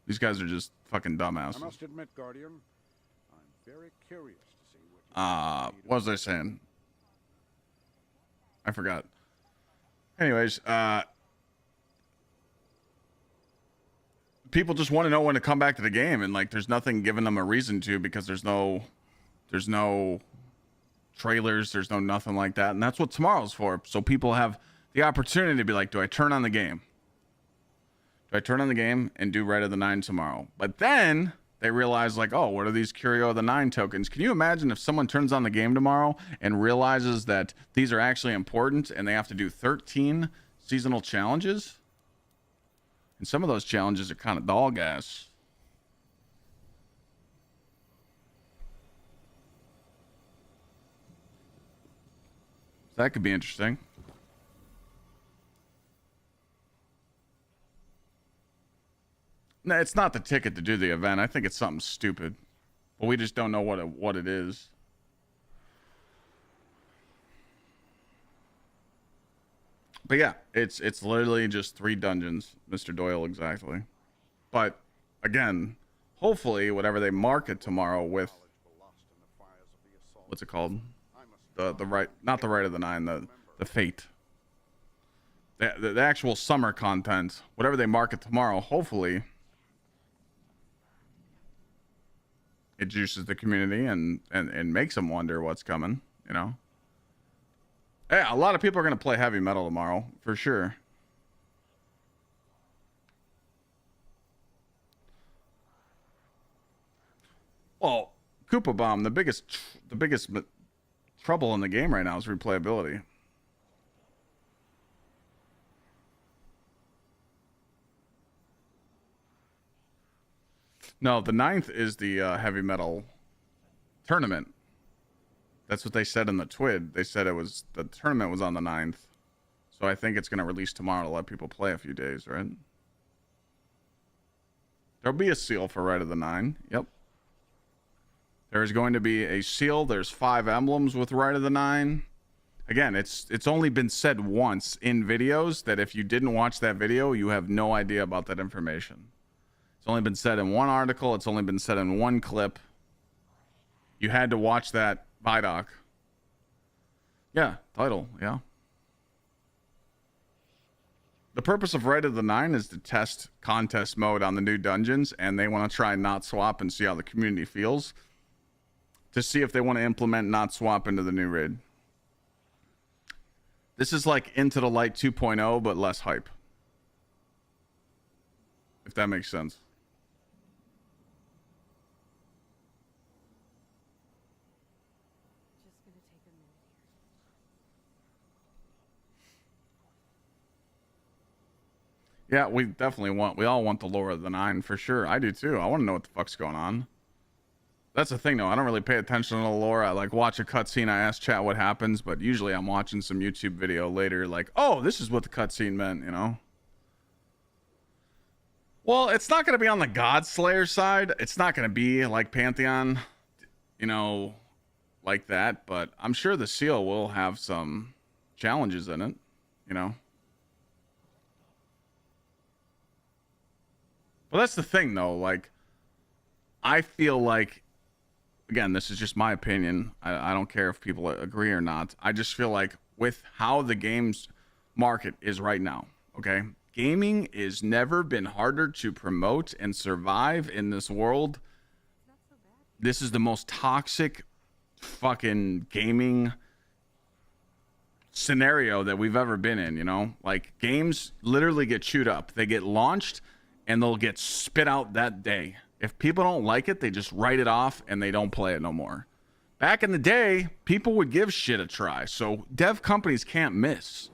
A: These guys are just fucking dumbasses.
H: I must admit, Guardian, I'm very curious to see what
A: what was I saying? I forgot. Anyways, people just want to know when to come back to the game, and like there's nothing giving them a reason to, because there's no trailers, there's no nothing like that, and that's what tomorrow's for. So people have the opportunity to be like, do I turn on the game? Do I turn on the game and do Rite of the 9 tomorrow? But then they realize, like, oh, what are these Curio of the 9 tokens? Can you imagine if someone turns on the game tomorrow and realizes that these are actually important and they have to do 13 seasonal challenges? And some of those challenges are kind of dog ass. So that could be interesting. No, it's not the ticket to do the event. I think it's something stupid, but we just don't know what it is. But yeah, it's literally just 3 dungeons, Mr. Doyle, exactly. But again, hopefully, whatever they market tomorrow with, what's it called? The right, not the Rite of the 9, the Fate. The actual summer content, whatever they market tomorrow, hopefully it juices the community and makes them wonder what's coming, you know? Yeah, a lot of people are going to play heavy metal tomorrow, for sure. Well, Koopa Bomb, the biggest trouble in the game right now is replayability. No, the 9th is the heavy metal tournament. That's what they said in the TWID. They said the tournament was on the 9th. So I think it's going to release tomorrow to let people play a few days, right? There'll be a seal for Rite of the 9. Yep. There's going to be a seal. There's 5 emblems with Rite of the 9. Again, it's only been said once in videos that if you didn't watch that video, you have no idea about that information. It's only been said in one article. It's only been said in one clip. You had to watch that Vidoc. Yeah, title, yeah. The purpose of Rite of the 9 is to test contest mode on the new dungeons, and they want to try not swap and see how the community feels to see if they want to implement not swap into the new raid. This is like Into the Light 2.0, but less hype. If that makes sense.
F: Just gonna take a minute here.
A: Yeah, we all want the lore of the 9 for sure. I do too. I want to know what the fuck's going on. That's the thing though. I don't really pay attention to the lore. I like watch a cutscene. I ask chat what happens, but usually I'm watching some YouTube video later like, oh, this is what the cutscene meant, you know? Well, it's not going to be on the God Slayer side. It's not going to be like Pantheon, you know, like that, but I'm sure the seal will have some challenges in it, you know? Well, that's the thing, though. Like, I feel like, again, this is just my opinion. I don't care if people agree or not. I just feel like with how the games market is right now, okay? Gaming is never been harder to promote and survive in this world. This is the most toxic fucking gaming scenario that we've ever been in, you know? Like, games literally get chewed up. They get launched and they'll get spit out that day. If people don't like it, they just write it off and they don't play it no more. Back in the day, people would give shit a try, so dev companies can't miss.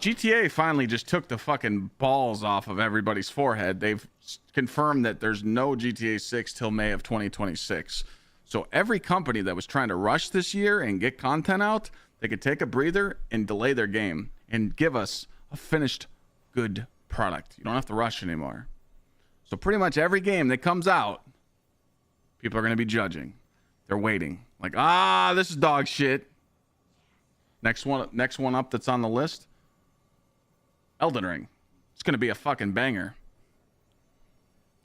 A: GTA finally just took the fucking balls off of everybody's forehead. They've confirmed that there's no GTA 6 till May of 2026. So every company that was trying to rush this year and get content out, they could take a breather and delay their game and give us a finished good product. You don't have to rush anymore. So pretty much every game that comes out, people are going to be judging. They're waiting. Like, this is dog shit. Next one up that's on the list, Elden Ring. It's going to be a fucking banger.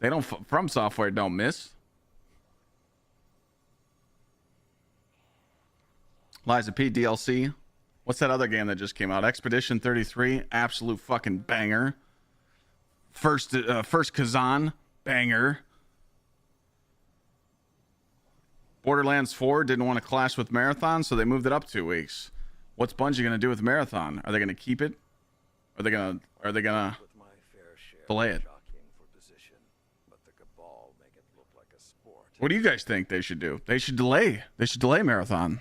A: They don't, From Software don't miss. Liza P DLC. What's that other game that just came out? Expedition 33, absolute fucking banger. First Kazan, banger. Borderlands 4 didn't want to clash with Marathon, so they moved it up 2 weeks. What's Bungie going to do with Marathon? Are they going to keep it? Are they gonna delay it? What do you guys think they should do? They should delay Marathon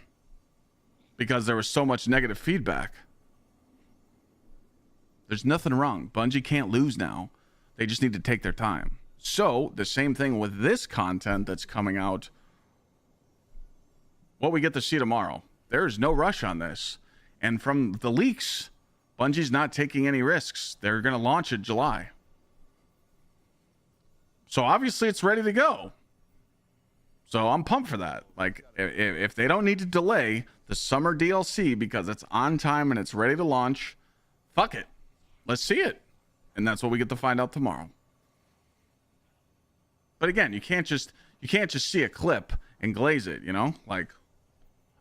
A: because there was so much negative feedback. There's nothing wrong. Bungie can't lose now. They just need to take their time. So the same thing with this content that's coming out. What we get to see tomorrow. There is no rush on this. And from the leaks, Bungie's not taking any risks. They're going to launch it July. So obviously it's ready to go. So I'm pumped for that. Like, if they don't need to delay the summer DLC because it's on time and it's ready to launch, fuck it. Let's see it. And that's what we get to find out tomorrow. But again, you can't just see a clip and glaze it, you know? Like,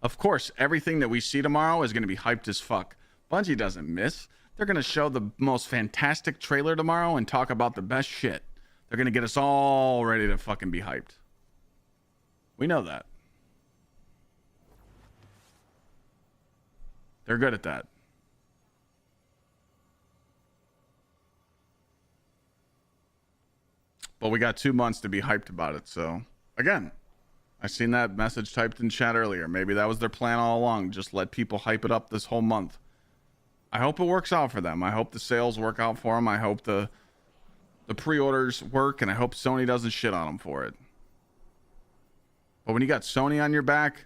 A: of course, everything that we see tomorrow is going to be hyped as fuck. Bungie doesn't miss. They're going to show the most fantastic trailer tomorrow and talk about the best shit. They're going to get us all ready to fucking be hyped. We know that. They're good at that. But we got 2 months to be hyped about it. So, again, I seen that message typed in chat earlier. Maybe that was their plan all along. Just let people hype it up this whole month. I hope it works out for them. I hope the sales work out for them. I hope the pre-orders work, and I hope Sony doesn't shit on them for it. But when you got Sony on your back,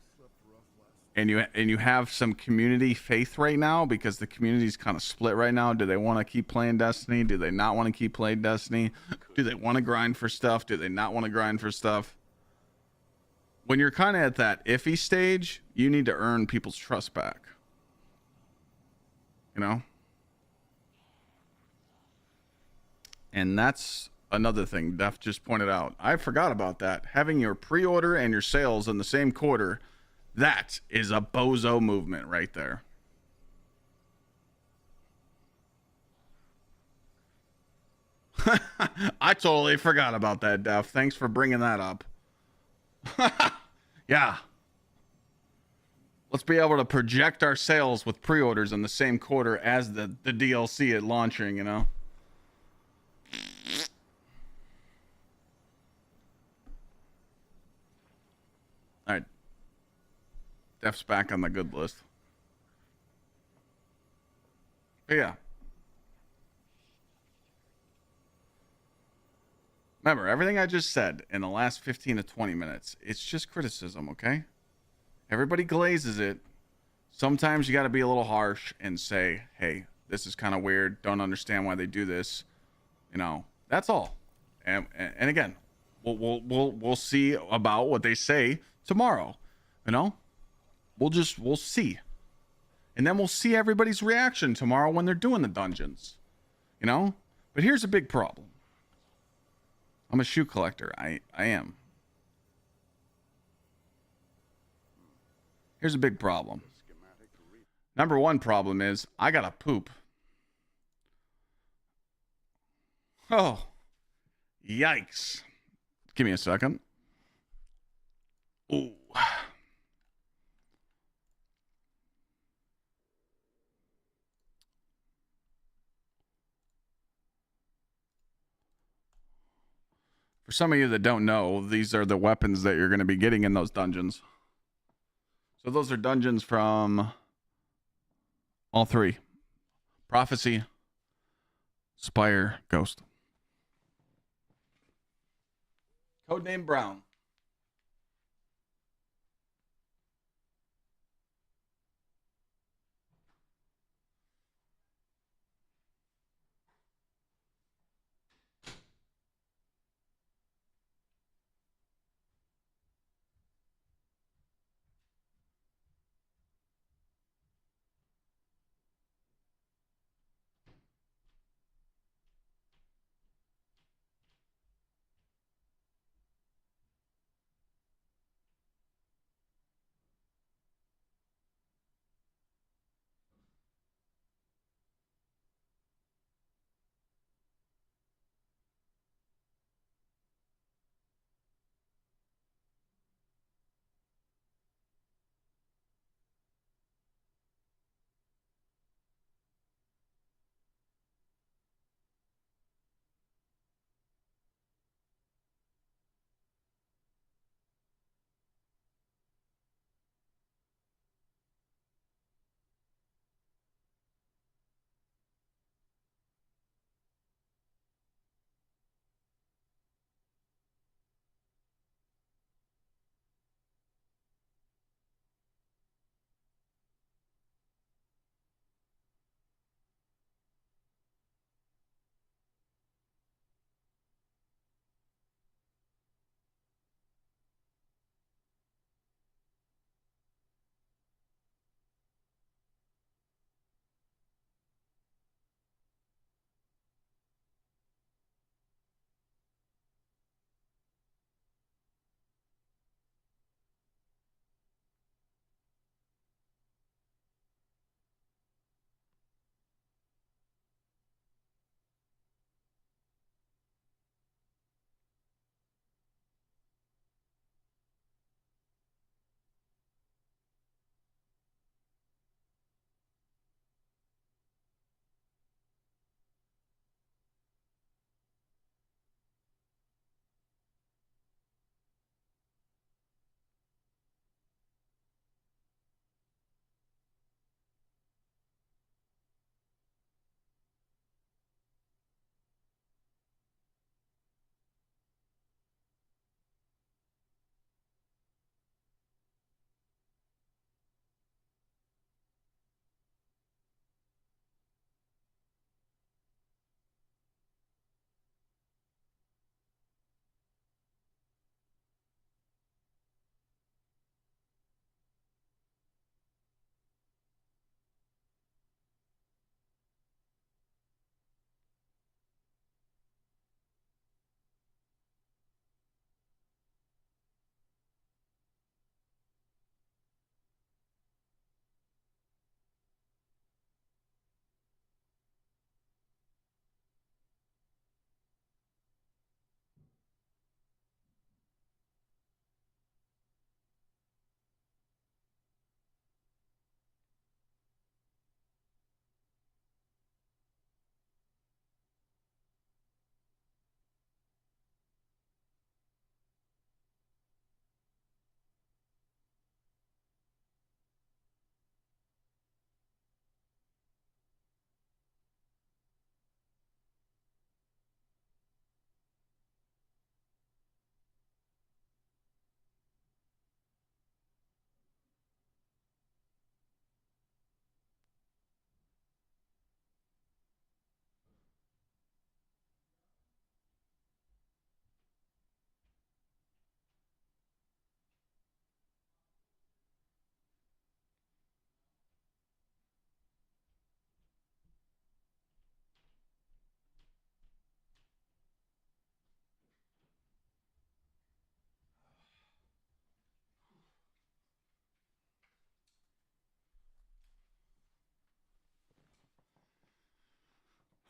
A: and you have some community faith right now, because the community's kind of split right now. Do they want to keep playing Destiny? Do they not want to keep playing Destiny? Do they want to grind for stuff? Do they not want to grind for stuff? When you're kind of at that iffy stage, you need to earn people's trust back. You know? And that's another thing Def just pointed out. I forgot about that. Having your pre-order and your sales in the same quarter, that is a bozo movement right there. I totally forgot about that, Def. Thanks for bringing that up. Yeah. Let's be able to project our sales with pre-orders in the same quarter as the DLC at launching, you know? All right. Def's back on the good list. But yeah. Remember, everything I just said in the last 15 to 20 minutes, it's just criticism, okay? Everybody glazes it. Sometimes you got to be a little harsh and say, hey, this is kind of weird. Don't understand why they do this. You know, that's all. And again, we'll see about what they say tomorrow. You know, we'll see. And then we'll see everybody's reaction tomorrow when they're doing the dungeons. You know? But here's a big problem. I'm a shoe collector. I am. Here's a big problem. Number one problem is I gotta poop. Oh, yikes. Give me a second. Ooh. For some of you that don't know, these are the weapons that you're going to be getting in those dungeons. So those are dungeons from all three. Prophecy, Spire, Ghost. Codename Brown.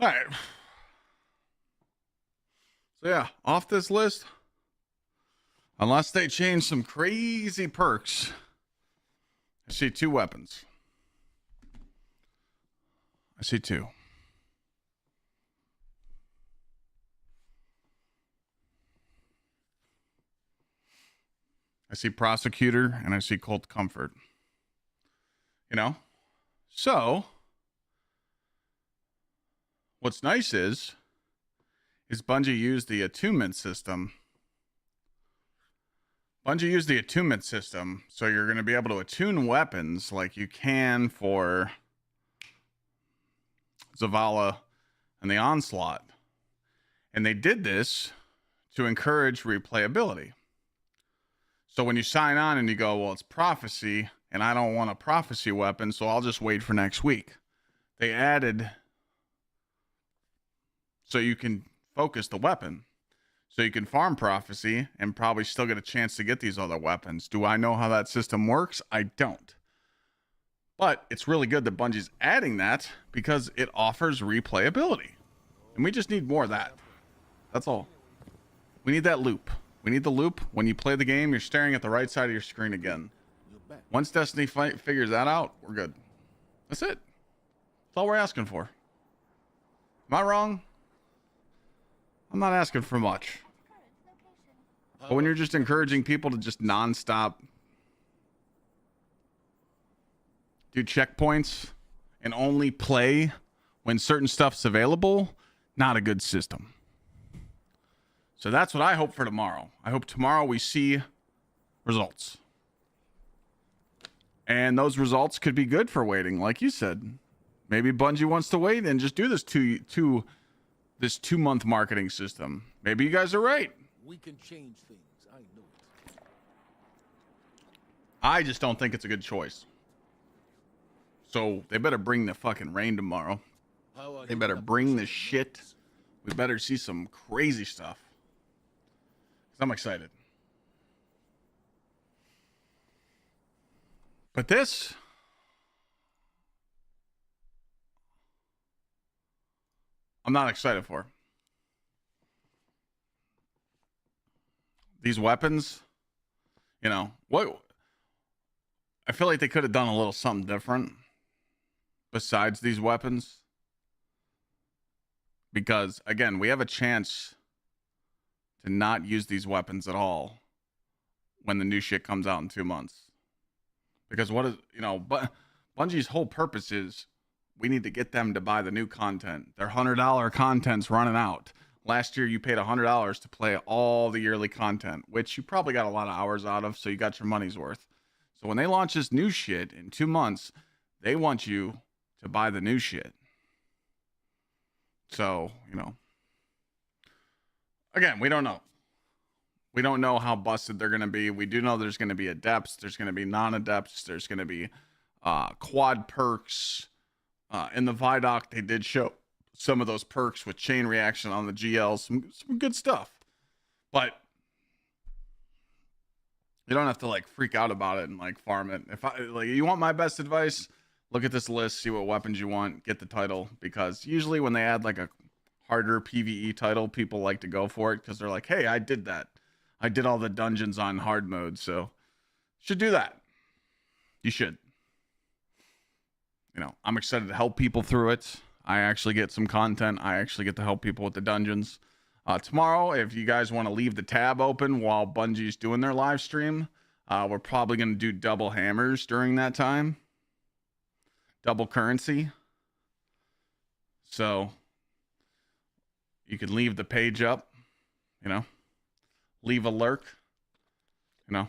A: All right. So yeah, off this list, unless they change some crazy perks, I see 2 weapons. I see 2. I see Prosecutor and I see Cold Comfort. You know? So, what's nice is Bungie used the attunement system. Bungie used the attunement system, so you're going to be able to attune weapons like you can for Zavala and the Onslaught. And they did this to encourage replayability. So when you sign on and you go, well, it's prophecy, and I don't want a prophecy weapon, so I'll just wait for next week. They added so you can focus the weapon. So you can farm prophecy and probably still get a chance to get these other weapons. Do I know how that system works? I don't. But it's really good that Bungie's adding that because it offers replayability. And we just need more of that. That's all. We need that loop. We need the loop. When you play the game, you're staring at the right side of your screen again. Once Destiny figures that out, we're good. That's it. That's all we're asking for. Am I wrong? I'm not asking for much. But when you're just encouraging people to just nonstop do checkpoints and only play when certain stuff's available, not a good system. So that's what I hope for tomorrow. I hope tomorrow we see results. And those results could be good for waiting, like you said. Maybe Bungie wants to wait and just do this this 2-month marketing system. Maybe you guys are right.
I: We can change things. I know it.
A: I just don't think it's a good choice. So they better bring the fucking rain tomorrow. They better bring the shit. We better see some crazy stuff. 'Cause I'm excited. But this, I'm not excited for. These weapons, you know, what? I feel like they could have done a little something different besides these weapons. Because, again, we have a chance to not use these weapons at all when the new shit comes out in 2 months. Because what is, you know, but Bungie's whole purpose is we need to get them to buy the new content. Their $100 content's running out. Last year, you paid $100 to play all the yearly content, which you probably got a lot of hours out of, so you got your money's worth. So when they launch this new shit in 2 months, they want you to buy the new shit. So, you know, again, we don't know. We don't know how busted they're going to be. We do know there's going to be adepts. There's going to be non-adepts. There's going to be quad perks. In the Vidoc, they did show some of those perks with chain reaction on the GL. Some good stuff. But you don't have to like freak out about it and like farm it. If you want my best advice, look at this list, see what weapons you want, get the title. Because usually when they add like a harder PvE title, people like to go for it because they're like, hey, I did that. I did all the dungeons on hard mode, so should do that. You should. You know, I'm excited to help people through it. I actually get some content. I actually get to help people with the dungeons. Tomorrow, if you guys want to leave the tab open while Bungie's doing their live stream, we're probably going to do double hammers during that time. Double currency. So you can leave the page up, you know. Leave a lurk, you know.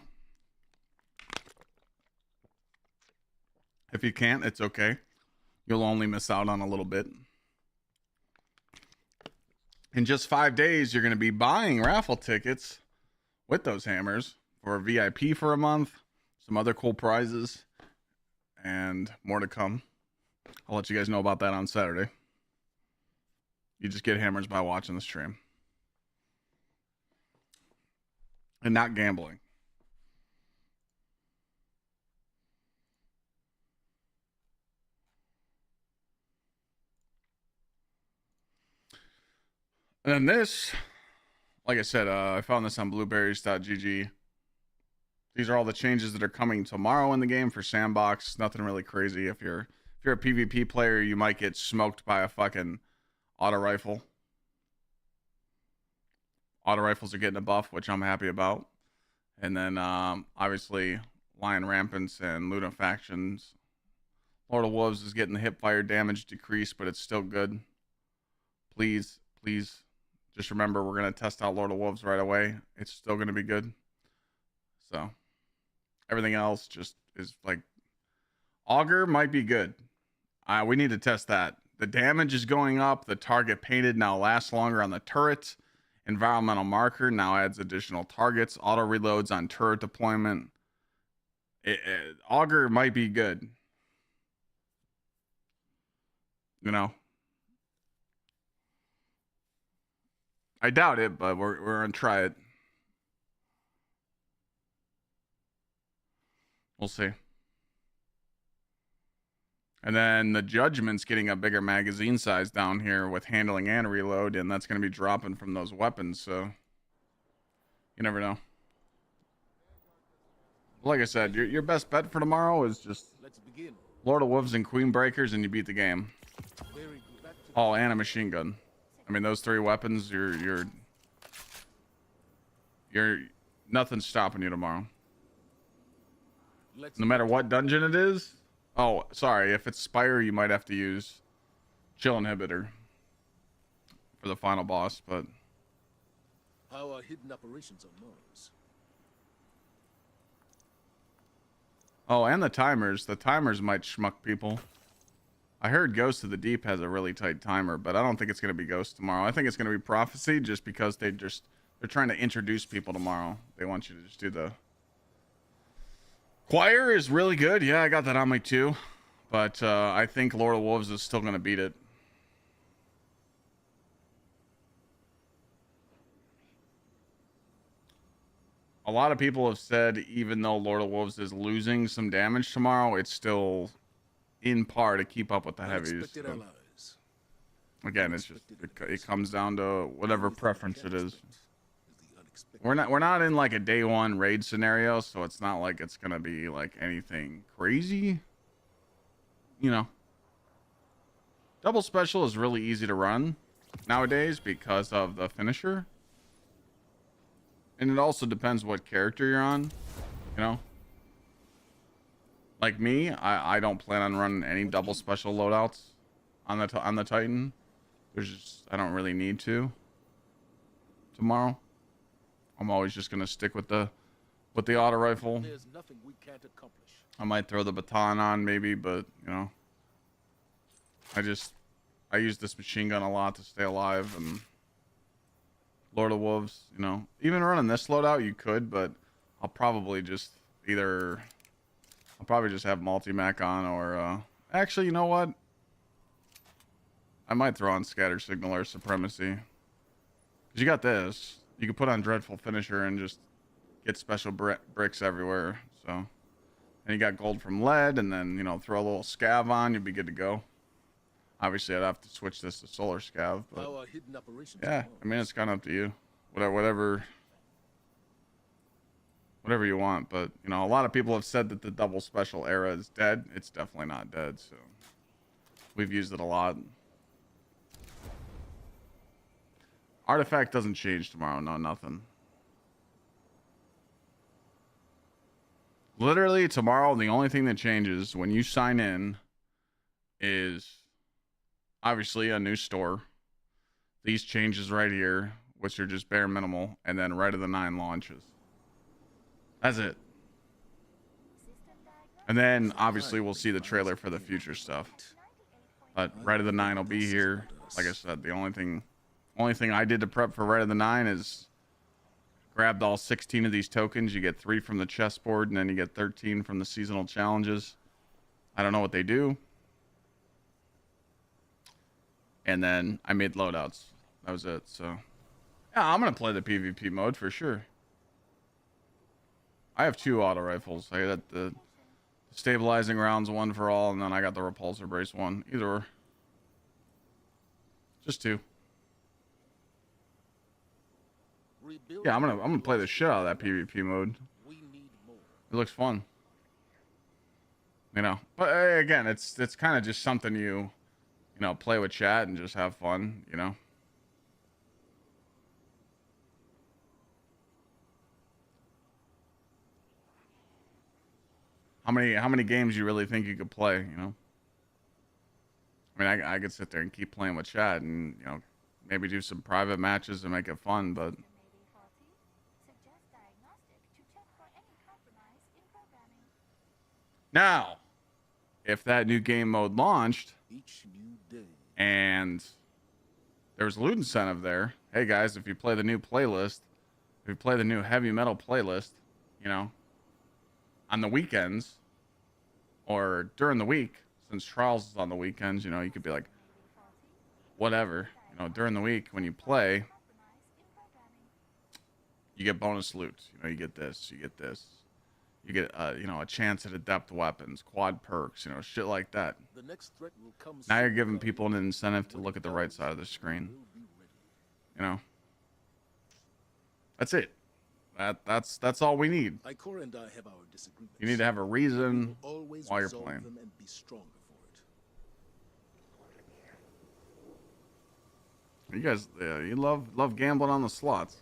A: If you can't, it's okay. You'll only miss out on a little bit. In just 5 days, you're going to be buying raffle tickets with those hammers for a VIP for a month, some other cool prizes, and more to come. I'll let you guys know about that on Saturday. You just get hammers by watching the stream. And not gambling. And then this, like I said, I found this on blueberries.gg. These are all the changes that are coming tomorrow in the game for Sandbox. Nothing really crazy. If you're a PvP player, you might get smoked by a fucking auto rifle. Auto rifles are getting a buff, which I'm happy about. And then obviously Lion Rampants and Luna Factions. Lord of Wolves is getting the hip fire damage decreased, but it's still good. Please, please, just remember we're going to test out Lord of Wolves right away. It's still going to be good. So everything else just is like Augur might be good. We need to test that. The damage is going up. The target painted now lasts longer on the turret. Environmental marker now adds additional targets. Auto reloads on turret deployment. Augur might be good. You know, I doubt it, but we're gonna try it. We'll see. And then the Judgment's getting a bigger magazine size down here with handling and reload, and that's going to be dropping from those weapons, so you never know. Like I said, your best bet for tomorrow is just Lord of Wolves and Queen Breakers, and you beat the game. Oh, and a machine gun. I mean, those 3 weapons, you're nothing's stopping you tomorrow. No matter what dungeon it is. Oh, sorry. If it's Spire, you might have to use Chill Inhibitor for the final boss, but
I: How are hidden operations on Mars?
A: oh, and the timers. The timers might schmuck people. I heard Ghost of the Deep has a really tight timer, but I don't think it's going to be Ghost tomorrow. I think it's going to be Prophecy just because they're trying to introduce people tomorrow. They want you to just do the Choir is really good. Yeah, I got that on me too. But I think Lord of Wolves is still going to beat it. A lot of people have said even though Lord of Wolves is losing some damage tomorrow, it's still in par to keep up with the heavies. So. Again, it's just it comes down to whatever preference it is. We're not in like a day 1 raid scenario, so it's not like it's gonna be like anything crazy. You know, double special is really easy to run nowadays because of the finisher, and it also depends what character you're on. You know, like me, I don't plan on running any double special loadouts on the Titan. I don't really need to tomorrow. I'm always just gonna stick with the auto rifle.
I: There's nothing we can't accomplish.
A: I might throw the baton on maybe, but you know, I use this machine gun a lot to stay alive. And Lord of Wolves, you know, even running this loadout you could, but I'll probably just have multi-mac on, or actually, you know what? I might throw on scatter signal or supremacy. Cause you got this. You can put on Dreadful Finisher and just get special bricks everywhere. So, and you got gold from lead, and then, you know, throw a little scav on, you'll be good to go. Obviously, I'd have to switch this to solar scav, but yeah, I mean, it's kind of up to you. Whatever you want. But, you know, a lot of people have said that the double special era is dead. It's definitely not dead, so we've used it a lot. Artifact doesn't change tomorrow. No, nothing. Literally tomorrow, the only thing that changes when you sign in is obviously a new store. These changes right here, which are just bare minimal, and then Rite of the 9 launches. That's it. And then obviously we'll see the trailer for the future stuff. But Rite of the 9 will be here. Like I said, the only thing I did to prep for Rite of the 9 is grabbed all 16 of these tokens. You get 3 from the chessboard, and then you get 13 from the seasonal challenges. I don't know what they do. And then I made loadouts. That was it. So yeah, I'm gonna play the PvP mode for sure. I have 2 auto rifles. I got the stabilizing rounds 1 for all, and then I got the repulsor brace 1. Either or. Just 2.
I: Rebuild
A: Yeah, I'm gonna play the shit out of that PvP mode.
I: We need more.
A: It looks fun. You know, but again, it's kind of just something you know, play with chat and just have fun, you know. How many games you really think you could play, you know? I mean, I could sit there and keep playing with chat and, you know, maybe do some private matches and make it fun, but
D: May be faulty. Suggest diagnostic to check for any compromise in programming.
A: now, if that new game mode launched
I: Each new day.
A: and there was a loot incentive there, hey guys, if you play the new playlist, if you play the new heavy metal playlist, you know, on the weekends or during the week, since Trials is on the weekends, you know, you could be like, whatever, you know, during the week when you play, you get bonus loot. You know, you get this, you get this, you get, you know, a chance at adept weapons, quad perks, you know, shit like that.
I: The next threat will come
A: Now you're
I: soon,
A: giving
I: Guardian.
A: people an incentive to look at the right side of the screen.
I: We'll be ready.
A: You know, that's it. That's all we need.
I: Ikora and I have our disagreements.
A: You need to have a reason
I: We'll always
A: while you're
I: resolve
A: playing.
I: them and be stronger for it.
A: You guys, you love gambling on the slots.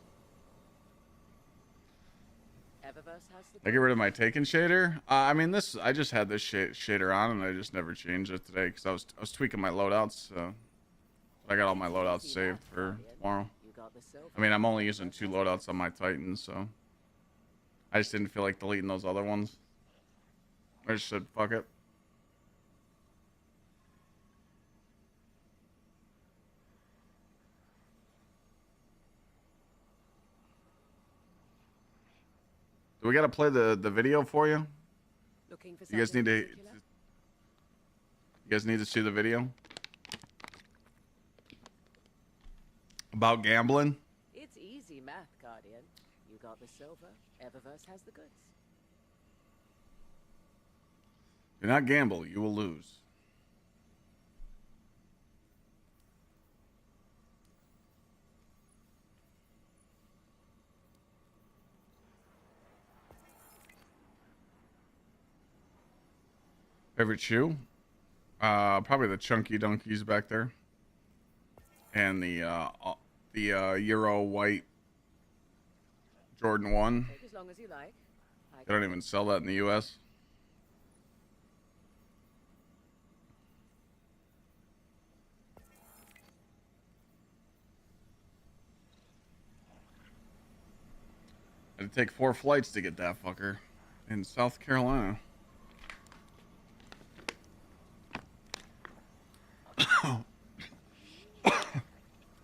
E: Eververse has the
A: I get rid of my Taken shader. I mean, I just had this shader on, and I just never changed it today because I was tweaking my loadouts. So I got all my loadouts saved for tomorrow.
E: You got the silver.
A: I mean, I'm only using 2 loadouts on my Titan, so I just didn't feel like deleting those other ones. I just said, fuck it. Do we gotta play the video for you?
E: Looking for
A: You guys
E: something
A: need to.
E: in particular?
A: You guys need to see the video about gambling.
E: It's easy math, Guardian. You got the silver. Eververse has the goods.
A: Do not gamble; you will lose. Favorite shoe? Probably the Chunky Donkeys back there, and the Euro white Jordan 1.
E: Take as long as you like.
A: They don't even sell that in the U.S. I had to take 4 flights to get that fucker in South Carolina. I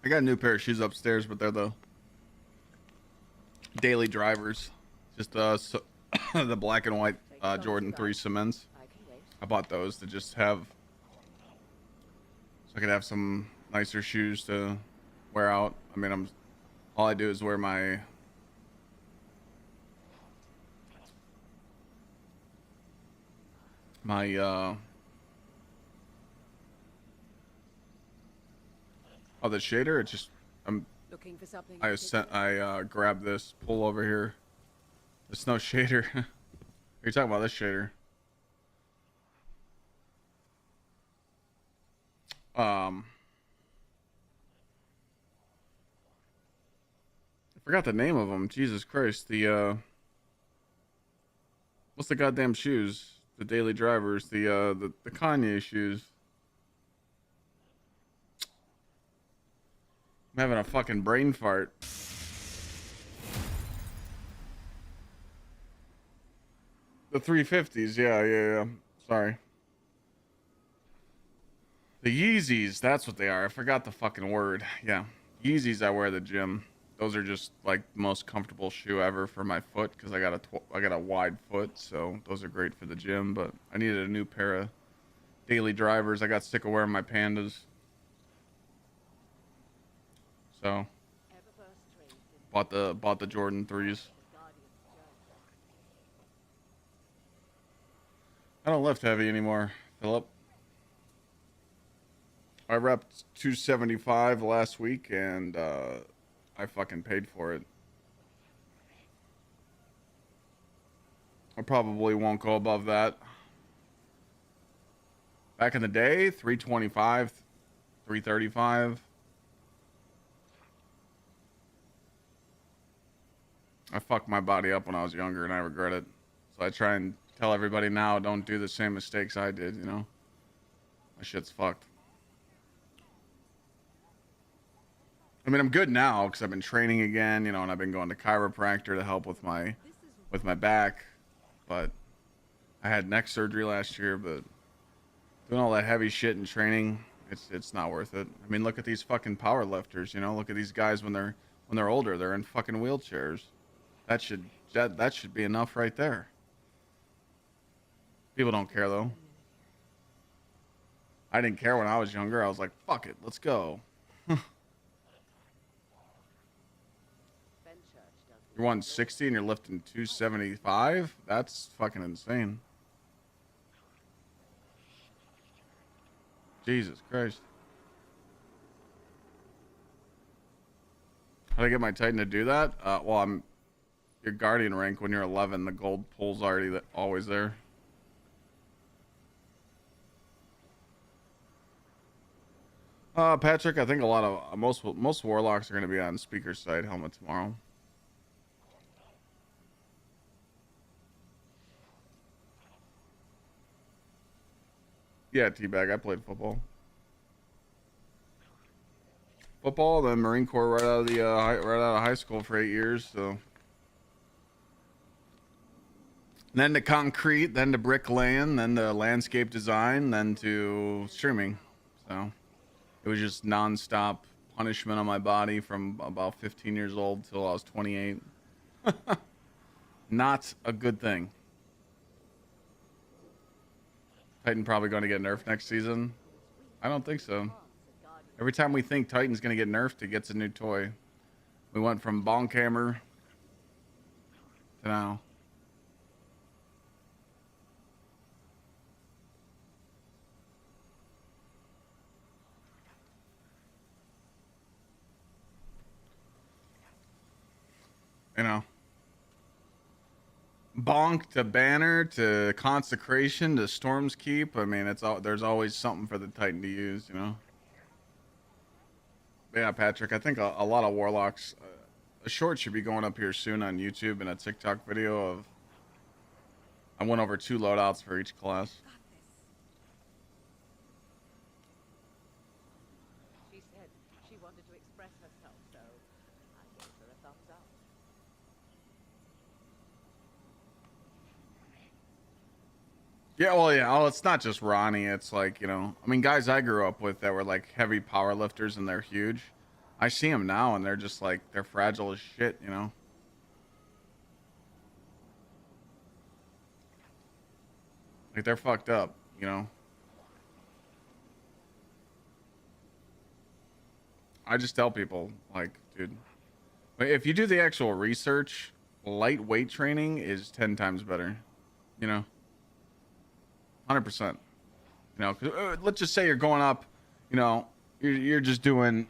A: got a new pair of shoes upstairs, but they're the daily drivers. Just the black and white Jordan 3 cements.
E: I can wait.
A: I bought those to just have, so I could have some nicer shoes to wear out. I mean, all I do is wear my oh, the shader. It's just
E: Looking for something.
A: I grabbed this pull over here. The snow shader. Are you talking about this shader? I forgot the name of them. Jesus Christ. The what's the goddamn shoes? The daily drivers. The Kanye shoes. I'm having a fucking brain fart. The 350s, yeah. Sorry. The Yeezys, that's what they are. I forgot the fucking word. Yeah. Yeezys I wear at the gym. Those are just like the most comfortable shoe ever for my foot because I got a wide foot, so those are great for the gym, but I needed a new pair of daily drivers. I got sick of wearing my Pandas. So bought the Jordan 3s. I don't lift heavy anymore, Philip. I repped 275 last week and I fucking paid for it. I probably won't go above that. Back in the day, 325, 335. I fucked my body up when I was younger and I regret it. So I try and tell everybody now, don't do the same mistakes I did, you know? My shit's fucked. I mean, I'm good now because I've been training again, you know, and I've been going to chiropractor to help with my back. But I had neck surgery last year, but doing all that heavy shit and training, it's not worth it. I mean, look at these fucking power lifters, you know? Look at these guys when they're older, they're in fucking wheelchairs. That should be enough right there. People don't care though. I didn't care when I was younger. I was like, fuck it, let's go. You're 160 and you're lifting 275? That's fucking insane. Jesus Christ. How do I get my Titan to do that? Well, I'm your Guardian rank when you're 11. The gold pool's already always there. Patrick, I think a lot of most Warlocks are going to be on speaker side helmet tomorrow. Yeah, Teabag, I played football. Then Marine Corps right out of high school for 8 years. So then to concrete, then to bricklaying, then to landscape design, then to streaming. So it was just nonstop punishment on my body from about 15 years old till I was 28. Not a good thing. Titan probably going to get nerfed next season. I don't think so. Every time we think Titan's going to get nerfed, it gets a new toy. We went from bonk hammer to now. You know, bonk to banner to consecration to Storm's Keep. I mean, there's always something for the Titan to use, you know. Yeah, Patrick, I think a lot of Warlocks, a short should be going up here soon on YouTube and a TikTok video of, I went over 2 loadouts for each class.
E: She said she wanted to express herself, so I gave her a thumbs up.
A: Yeah, well, yeah. Oh, it's not just Ronnie. It's like, you know, I mean, guys I grew up with that were like heavy power lifters and they're huge. I see them now and they're just like, they're fragile as shit, you know? Like they're fucked up, you know? I just tell people, like, dude, if you do the actual research, lightweight training is 10 times better, you know? 100%. You know, let's just say you're going up, you know, you're just doing,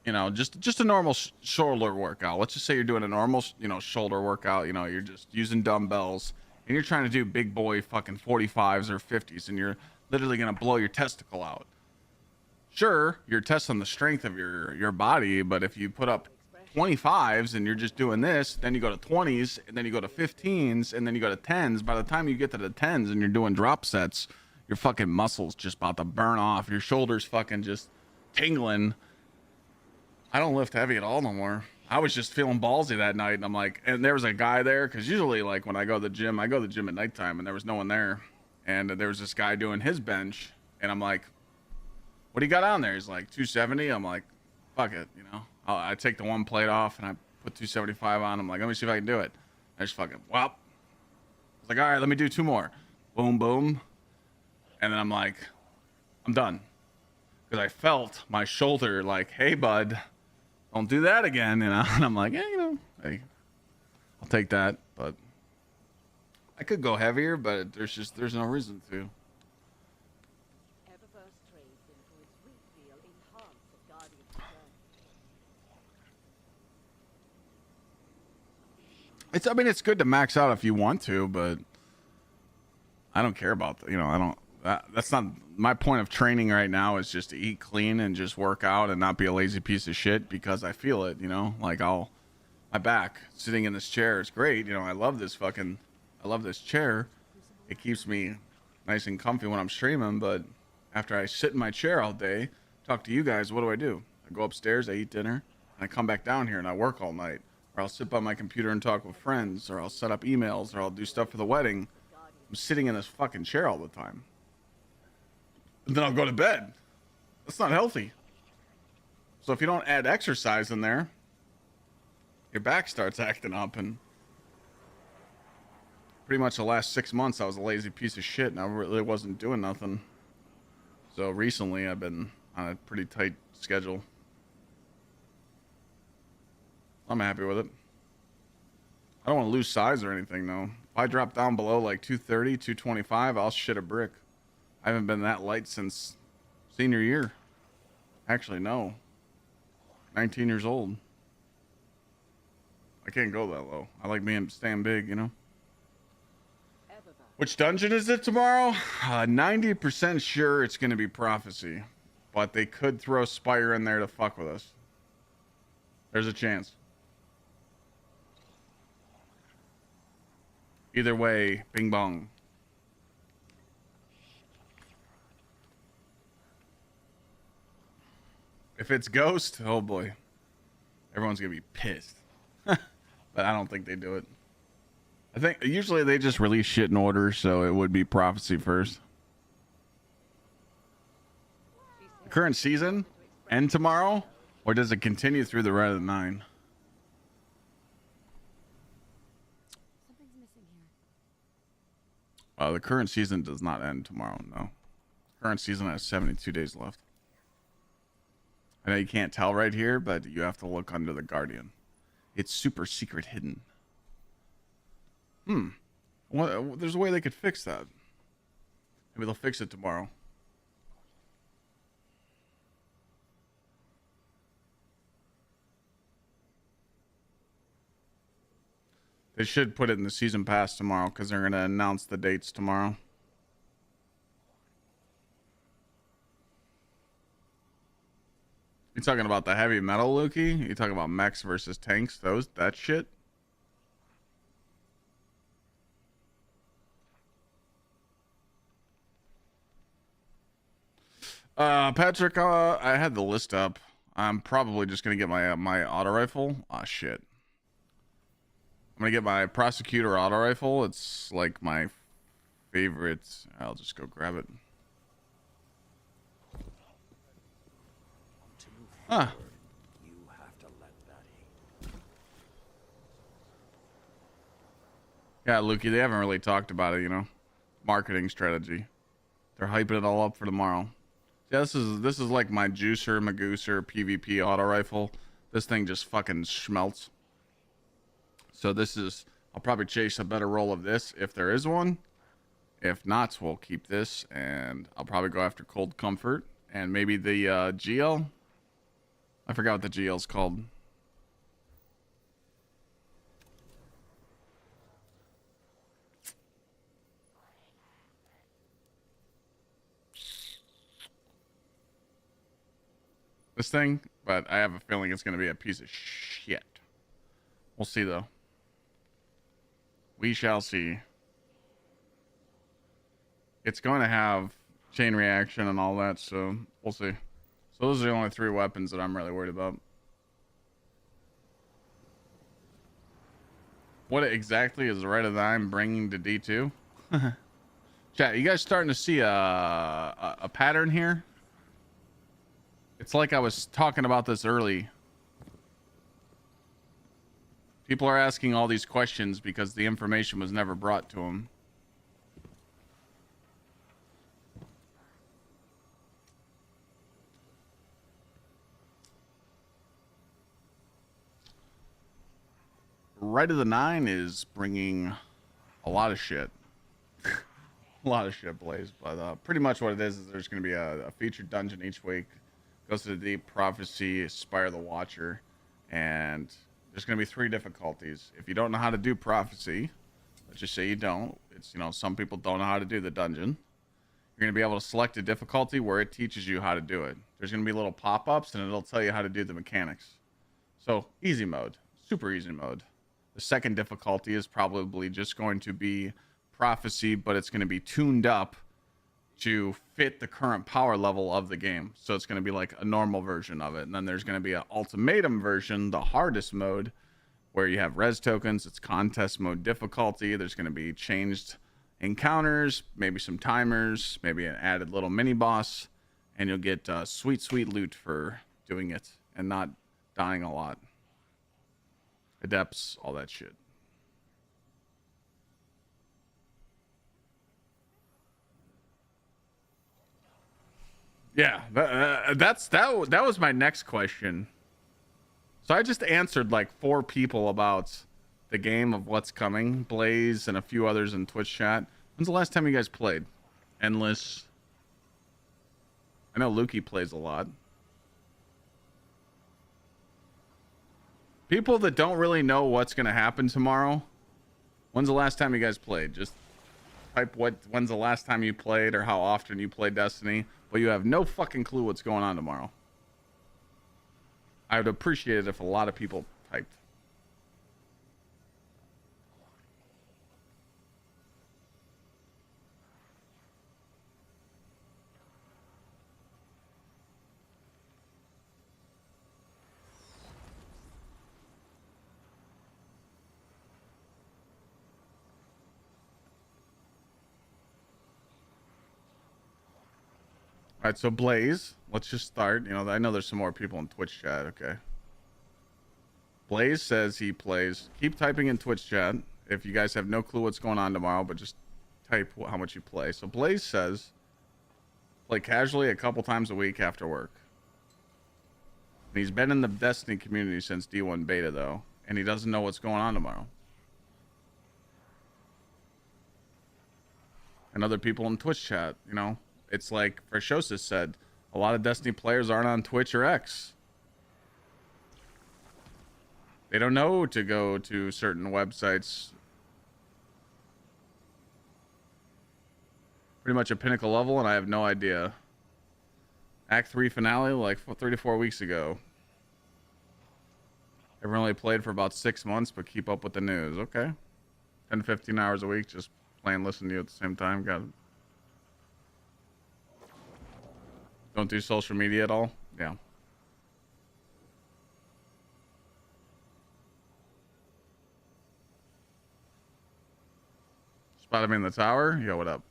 A: you know, just a normal shoulder workout. Let's just say you're doing a normal, you know, shoulder workout. You know, you're just using dumbbells and you're trying to do big boy fucking 45s or 50s and you're literally going to blow your testicle out. Sure, you're testing the strength of your body, but if you put up 25s and you're just doing this, then you go to 20s and then you go to 15s and then you go to 10s. By the time you get to the 10s and you're doing drop sets, your fucking muscles just about to burn off. Your shoulders fucking just tingling. I don't lift heavy at all no more. I was just feeling ballsy that night and I'm like, and there was a guy there because usually like when I go to the gym, I go to the gym at nighttime and there was no one there. And there was this guy doing his bench and I'm like, what do you got on there? He's like 270. I'm like, fuck it, you know. I take the one plate off and I put 275 on. I'm like, let me see if I can do it. I just fucking, well, I was like, all right, let me do 2 more. Boom, boom. And then I'm like, I'm done. Because I felt my shoulder like, hey, bud, don't do that again, you know. And I'm like, yeah, you know, hey, I'll take that. But I could go heavier, but there's no reason to. I mean, it's good to max out if you want to, but I don't care about the, you know, I don't. That's not my point of training right now. Is just to eat clean and just work out and not be a lazy piece of shit because I feel it. You know, like my back sitting in this chair is great. You know, I love this chair. It keeps me nice and comfy when I'm streaming. But after I sit in my chair all day, talk to you guys, what do? I go upstairs, I eat dinner, and I come back down here and I work all night. Or I'll sit by my computer and talk with friends, or I'll set up emails, or I'll do stuff for the wedding. I'm sitting in this fucking chair all the time. And then I'll go to bed. That's not healthy. So if you don't add exercise in there, your back starts acting up. And pretty much the last 6 months, I was a lazy piece of shit, and I really wasn't doing nothing. So recently, I've been on a pretty tight schedule. I'm happy with it. I don't want to lose size or anything, though. If I drop down below like 230, 225, I'll shit a brick. I haven't been that light since senior year. Actually, no. 19 years old. I can't go that low. I like staying big, you know? Which dungeon is it tomorrow? 90% sure it's going to be Prophecy. But they could throw Spire in there to fuck with us. There's a chance. Either way, bing bong. If it's Ghost, oh boy. Everyone's going to be pissed. But I don't think they do it. I think usually they just release shit in order, so it would be Prophecy first. The current season end tomorrow, or does it continue through the rest of the 9?
F: Something's missing here.
A: The current season does not end tomorrow, no. Current season has 72 days left. I know you can't tell right here, but you have to look under the Guardian. It's super secret hidden. Well, there's a way they could fix that. Maybe they'll fix it tomorrow. They should put it in the season pass tomorrow because they're going to announce the dates tomorrow. You talking about the heavy metal, Lukey? You talking about mechs versus tanks? That shit? Patrick, I had the list up. I'm probably just gonna get my auto rifle. Ah, shit. I'm gonna get my prosecutor auto rifle. It's like my favorite. I'll just go grab it. Huh.
C: You have to let that hate.
A: Yeah, Lukey, they haven't really talked about it, you know. Marketing strategy. They're hyping it all up for tomorrow. Yeah, this is like my Juicer Magooser PvP auto rifle. This thing just fucking schmelts. So I'll probably chase a better roll of this if there is one. If not, we'll keep this, and I'll probably go after Cold Comfort and maybe the GL. I forgot what the GL's called. This thing, but I have a feeling it's going to be a piece of shit. We'll see, though. We shall see. It's going to have chain reaction and all that, so we'll see. So those are the only 3 weapons that I'm really worried about. What exactly is Rite that I'm bringing to D2? Chat, you guys starting to see a pattern here? It's like I was talking about this early. People are asking all these questions because the information was never brought to them. Rite of the 9 is bringing a lot of shit. A lot of shit, Blaze. But pretty much what it is there's going to be a featured dungeon each week. Goes to the Deep, Prophecy, Aspire the Watcher, and there's going to be 3 difficulties. If you don't know how to do Prophecy, Let's just say you don't. It's, you know, some people don't know how to do the dungeon. You're going to be able to select a difficulty where it teaches you how to do it. There's going to be little pop-ups and it'll tell you how to do the mechanics. So easy mode, super easy mode. The second difficulty is probably just going to be prophecy, but it's going to be tuned up to fit the current power level of the game. So it's going to be like a normal version of it. And then there's going to be an ultimatum version, the hardest mode, where you have res tokens. It's contest mode difficulty. There's going to be changed encounters, maybe some timers, maybe an added little mini boss, and you'll get sweet loot for doing it and not dying a lot. Adepts, all that shit. Yeah, that was my next question. So I just answered like 4 people about the game of what's coming. Blaze and a few others in Twitch chat. When's the last time you guys played? Endless. I know Lukey plays a lot. People that don't really know what's going to happen tomorrow. When's the last time you guys played? Just type when's the last time you played or how often you play Destiny. But you have no fucking clue what's going on tomorrow. I would appreciate it if a lot of people typed. All right, so Blaze, let's just start. You know, I know there's some more people in Twitch chat. Okay. Blaze says he plays. Keep typing in Twitch chat if you guys have no clue what's going on tomorrow, but just type how much you play. So Blaze says, play casually a couple times a week after work. And he's been in the Destiny community since D1 beta, though, and he doesn't know what's going on tomorrow. And other people in Twitch chat, you know, it's like Frashosis said, a lot of Destiny players aren't on Twitch or X. They don't know to go to certain websites. Pretty much a pinnacle level, and I have no idea. Act 3 finale, like 3 to 4 weeks ago. I've only played for about 6 months, but keep up with the news. Okay. 10 to 15 hours a week, just playing, listening to you at the same time. Got it. Don't do social media at all? Yeah. Spotted me in the tower? Yo, what up?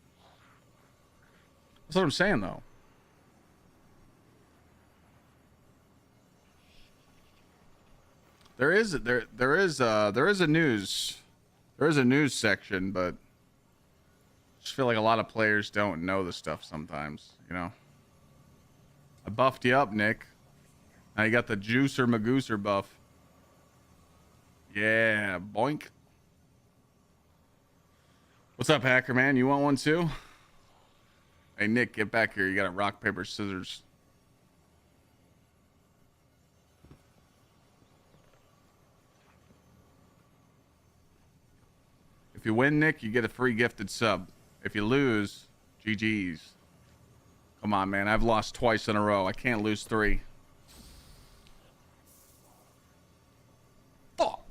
A: That's what I'm saying, though. There is a news section, but I just feel like a lot of players don't know the stuff sometimes, you know. I buffed you up, Nick. Now you got the Juicer Magooser buff. Yeah, boink. What's up, Hacker Man? You want one too? Hey, Nick, get back here. You got a rock, paper, scissors. If you win, Nick, you get a free gifted sub. If you lose, GG's. Come on, man. I've lost twice in a row. I can't lose 3. Fuck.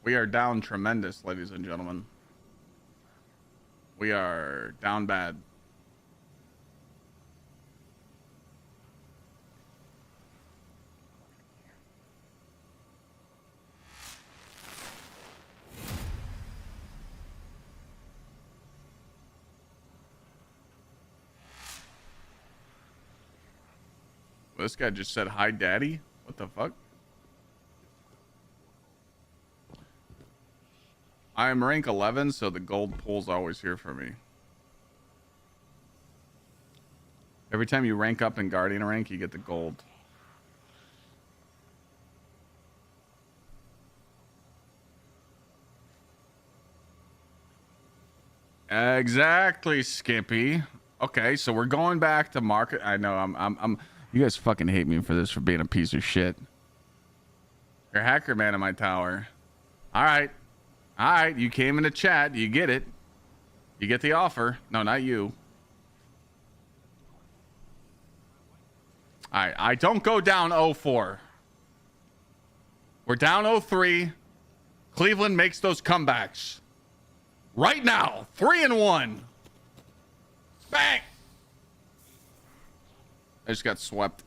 A: We are down tremendous, ladies and gentlemen. We are down bad. This guy just said, hi, daddy. What the fuck? I am rank 11, so the gold pool's always here for me. Every time you rank up in Guardian rank, you get the gold. Exactly, Skippy. Okay, so we're going back to market. I know I'm You guys fucking hate me for this, for being a piece of shit. You're a hacker man in my tower. All right. All right. You came in the chat. You get it. You get the offer. No, not you. All right. I don't go down 0-4. We're down 0-3. Cleveland makes those comebacks. Right now. 3-1. Bang. I just got swept.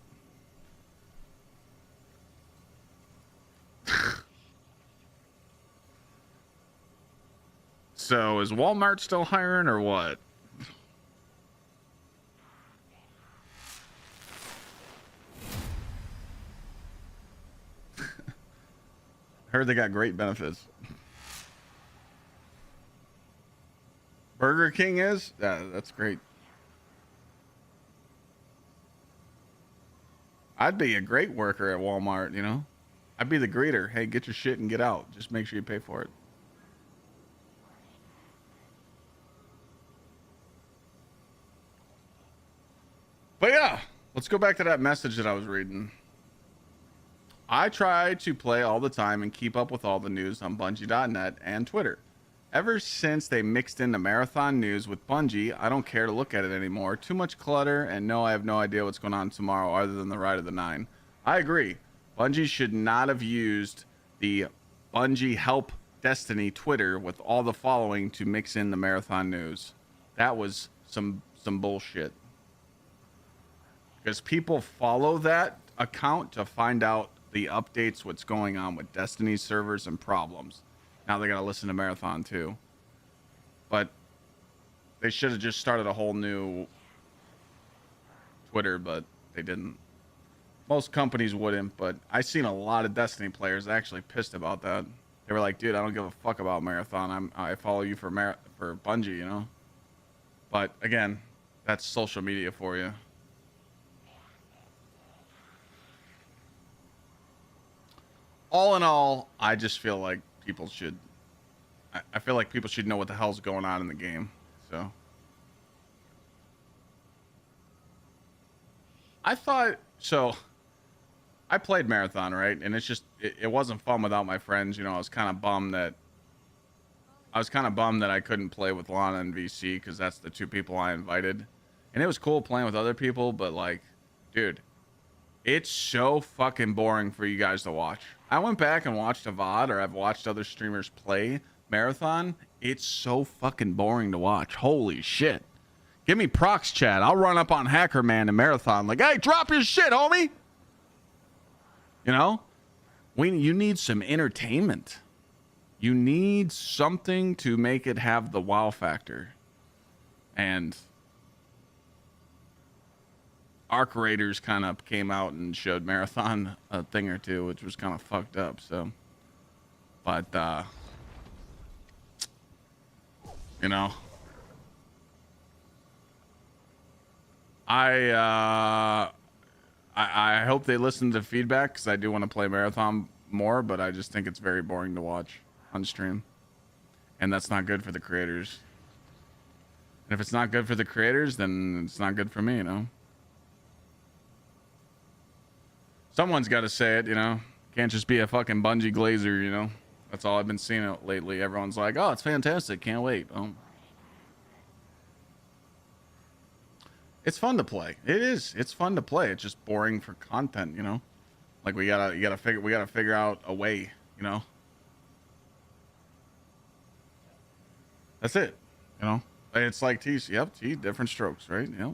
A: So is Walmart still hiring or what? Heard they got great benefits. Burger King is? Yeah, that's great. I'd be a great worker at Walmart, you know? I'd be the greeter. Hey, get your shit and get out. Just make sure you pay for it. But yeah, let's go back to that message that I was reading. I try to play all the time and keep up with all the news on Bungie.net and Twitter. Ever since they mixed in the marathon news with Bungie, I don't care to look at it anymore. Too much clutter, and no, I have no idea what's going on tomorrow other than the Rite of the 9. I agree. Bungie should not have used the Bungie Help Destiny Twitter with all the following to mix in the marathon news. That was some bullshit. Because people follow that account to find out the updates, what's going on with Destiny servers and problems. Now they gotta listen to Marathon too. But they should have just started a whole new Twitter, but they didn't. Most companies wouldn't, but I seen a lot of Destiny players actually pissed about that. They were like, dude, I don't give a fuck about Marathon. I follow you for Bungie, you know? But again, that's social media for you. All in all, I just feel like people should... I feel like people should know what the hell's going on in the game. So... I thought... So... I played Marathon, right? And it's just... It wasn't fun without my friends. You know, I was kind of bummed that... I couldn't play with Lana and VC, because that's the two people I invited. And it was cool playing with other people, but like... Dude... It's so fucking boring for you guys to watch. I went back and watched a VOD, or I've watched other streamers play Marathon. It's so fucking boring to watch. Holy shit. Give me procs chat. I'll run up on Hacker Man and Marathon like, hey, drop your shit, homie. You know? You need some entertainment. You need something to make it have the wow factor. And... Arc Raiders kind of came out and showed Marathon a thing or two, which was kind of fucked up. So, but you know, I hope they listen to feedback, because I do want to play Marathon more, but I just think it's very boring to watch on stream, and that's not good for the creators. And if it's not good for the creators, then it's not good for me, you know. Someone's got to say it, you know. Can't just be a fucking Bungie glazer, you know. That's all I've been seeing lately. Everyone's like, oh, it's fantastic. Can't wait. Oh. It's fun to play. It is. It's fun to play. It's just boring for content, you know. Like we gotta figure out a way, you know. That's it. You know. It's like T, different strokes, right? Yep.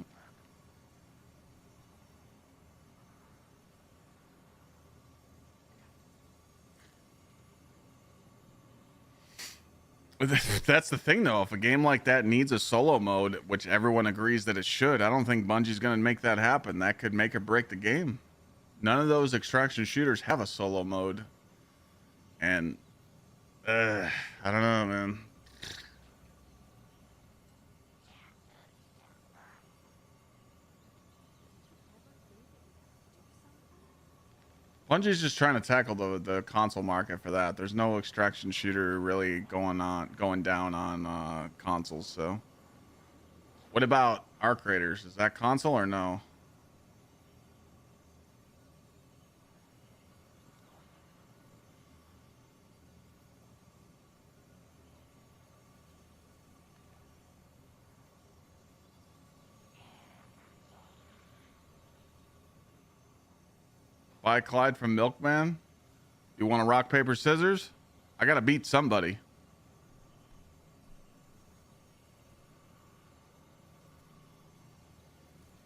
A: That's the thing, though. If a game like that needs a solo mode, which everyone agrees that it should, I don't think Bungie's going to make that happen. That could make or break the game. None of those extraction shooters have a solo mode. And, I don't know, man. Bungie's just trying to tackle the console market for that. There's no extraction shooter really going down on consoles. So, what about Arc Raiders? Is that console or no? Buy Clyde from Milkman. You want to rock, paper, scissors? I gotta beat somebody.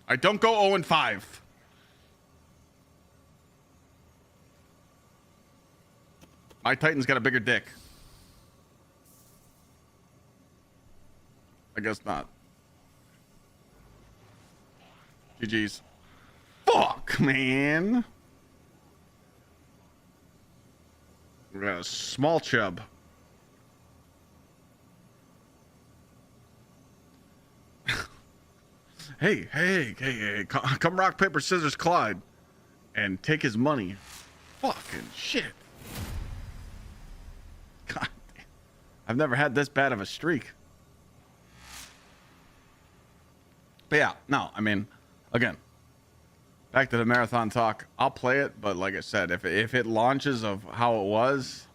A: I don't go 0-5. My Titan's got a bigger dick. I guess not. GG's. Fuck, man. We got a small chub. Hey, come rock, paper, scissors, Clyde. And take his money. Fucking shit. God damn. I've never had this bad of a streak. But yeah, no, I mean, again, back to the marathon talk. I'll play it, but like I said, if it launches of how it was,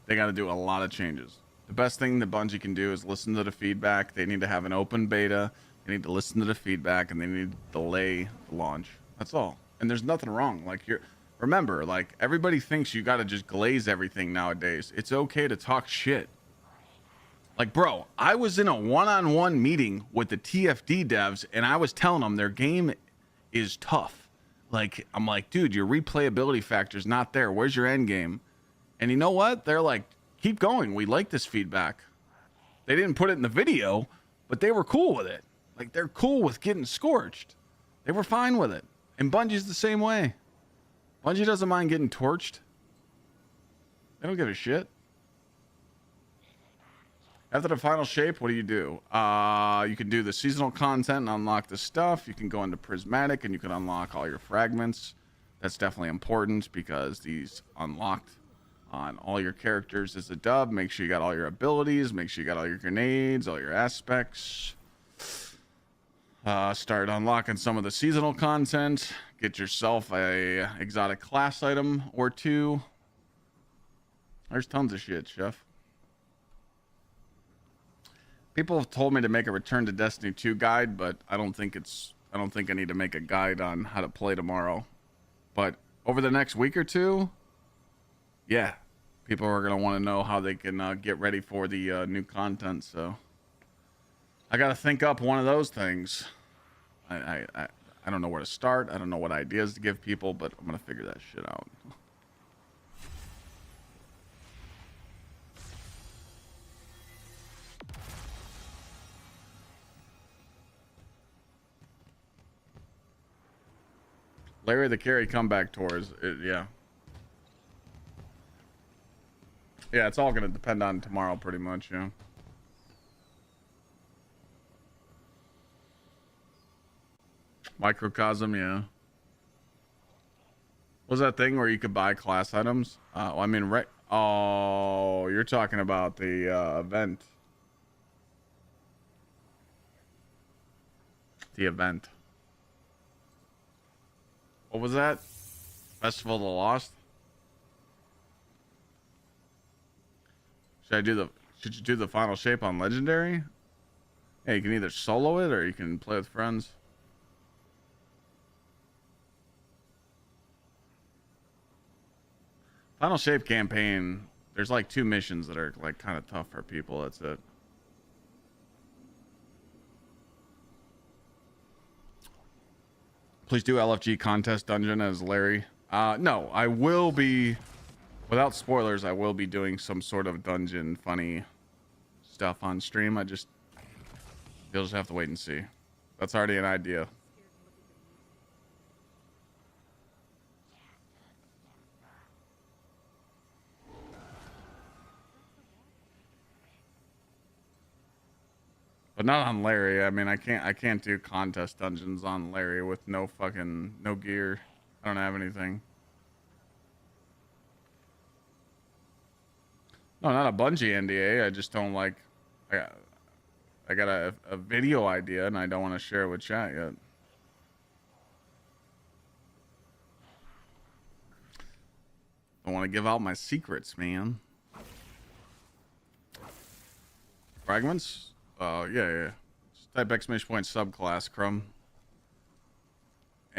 A: they got to do a lot of changes. The best thing that Bungie can do is listen to the feedback. They need to have an open beta. They need to listen to the feedback, and they need to delay the launch. That's all. And there's nothing wrong. Like, remember, like, everybody thinks you got to just glaze everything nowadays. It's okay to talk shit. Like, bro, I was in a one-on-one meeting with the TFD devs, and I was telling them their game is tough. Like, I'm like, dude, your replayability factor's not there. Where's your end game? And you know what? They're like, keep going. We like this feedback. They didn't put it in the video, but they were cool with it. Like, they're cool with getting scorched. They were fine with it. And Bungie's the same way. Bungie doesn't mind getting torched. They don't give a shit. After the final shape, what do? You can do the seasonal content and unlock the stuff. You can go into prismatic and you can unlock all your fragments. That's definitely important because these unlocked on all your characters is a dub. Make sure you got all your abilities. Make sure you got all your grenades, all your aspects. Start unlocking some of the seasonal content. Get yourself a exotic class item or two. There's tons of shit, Chef. People have told me to make a Return to Destiny 2 guide, but I don't think I need to make a guide on how to play tomorrow. But over the next week or two, yeah, people are going to want to know how they can get ready for the new content. So I got to think up one of those things. I don't know where to start. I don't know what ideas to give people, but I'm going to figure that shit out. Larry the Carry comeback tours. Yeah. Yeah, it's all going to depend on tomorrow pretty much, yeah. Microcosm, yeah. What was that thing where you could buy class items? Well, I mean, right. Oh, you're talking about the event. The event. What was that? Festival of the Lost? Should you do the final shape on Legendary? Yeah, you can either solo it or you can play with friends. Final shape campaign, there's like 2 missions that are like kind of tough for people. That's it. Please do LFG contest dungeon as Larry. No, I will be, without spoilers, I will be doing some sort of dungeon funny stuff on stream. You'll just have to wait and see. That's already an idea. But not on Larry. I mean, I can't do contest dungeons on Larry with no gear. I don't have anything. No, not a Bungie NDA. I just don't like. I got a video idea and I don't want to share it with chat yet. Don't want to give out my secrets, man. Fragments? Yeah. Just type exclamation point subclass, Crumb.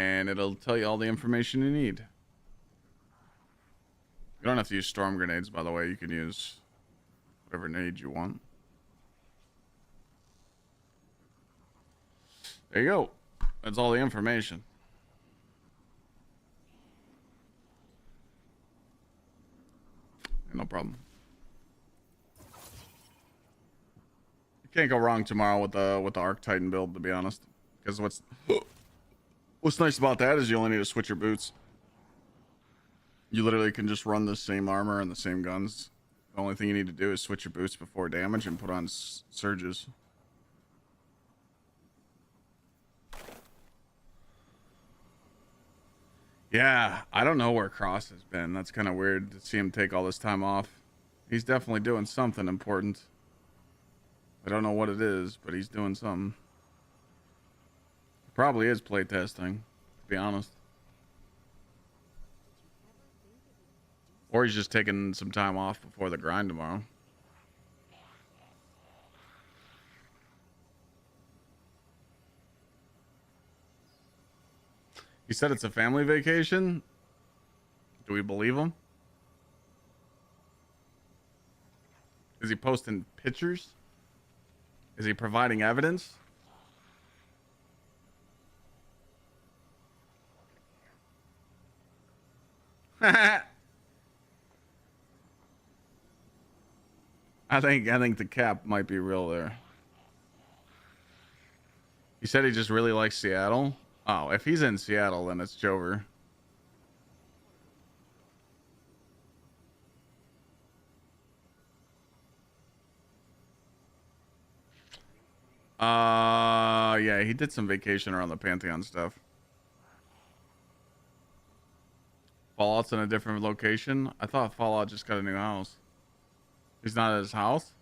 A: and it'll tell you all the information you need. You don't have to use storm grenades, by the way. You can use whatever nade you want. There you go. That's all the information. No problem. You can't go wrong tomorrow with the Arc Titan build, to be honest. Because what's nice about that is you only need to switch your boots. You literally can just run the same armor and the same guns. The only thing you need to do is switch your boots before damage and put on surges. Yeah, I don't know where Cross has been. That's kind of weird to see him take all this time off. He's definitely doing something important. I don't know what it is, but he's doing something. Probably is playtesting, to be honest. Or he's just taking some time off before the grind tomorrow. He said it's a family vacation. Do we believe him? Is he posting pictures? Is he providing evidence? I think the cap might be real there. He said he just really likes Seattle. Oh, if he's in Seattle, then it's Jover. Yeah, he did some vacation around the Pantheon stuff. Fallout's in a different location. I thought Fallout just got a new house. He's not at his house?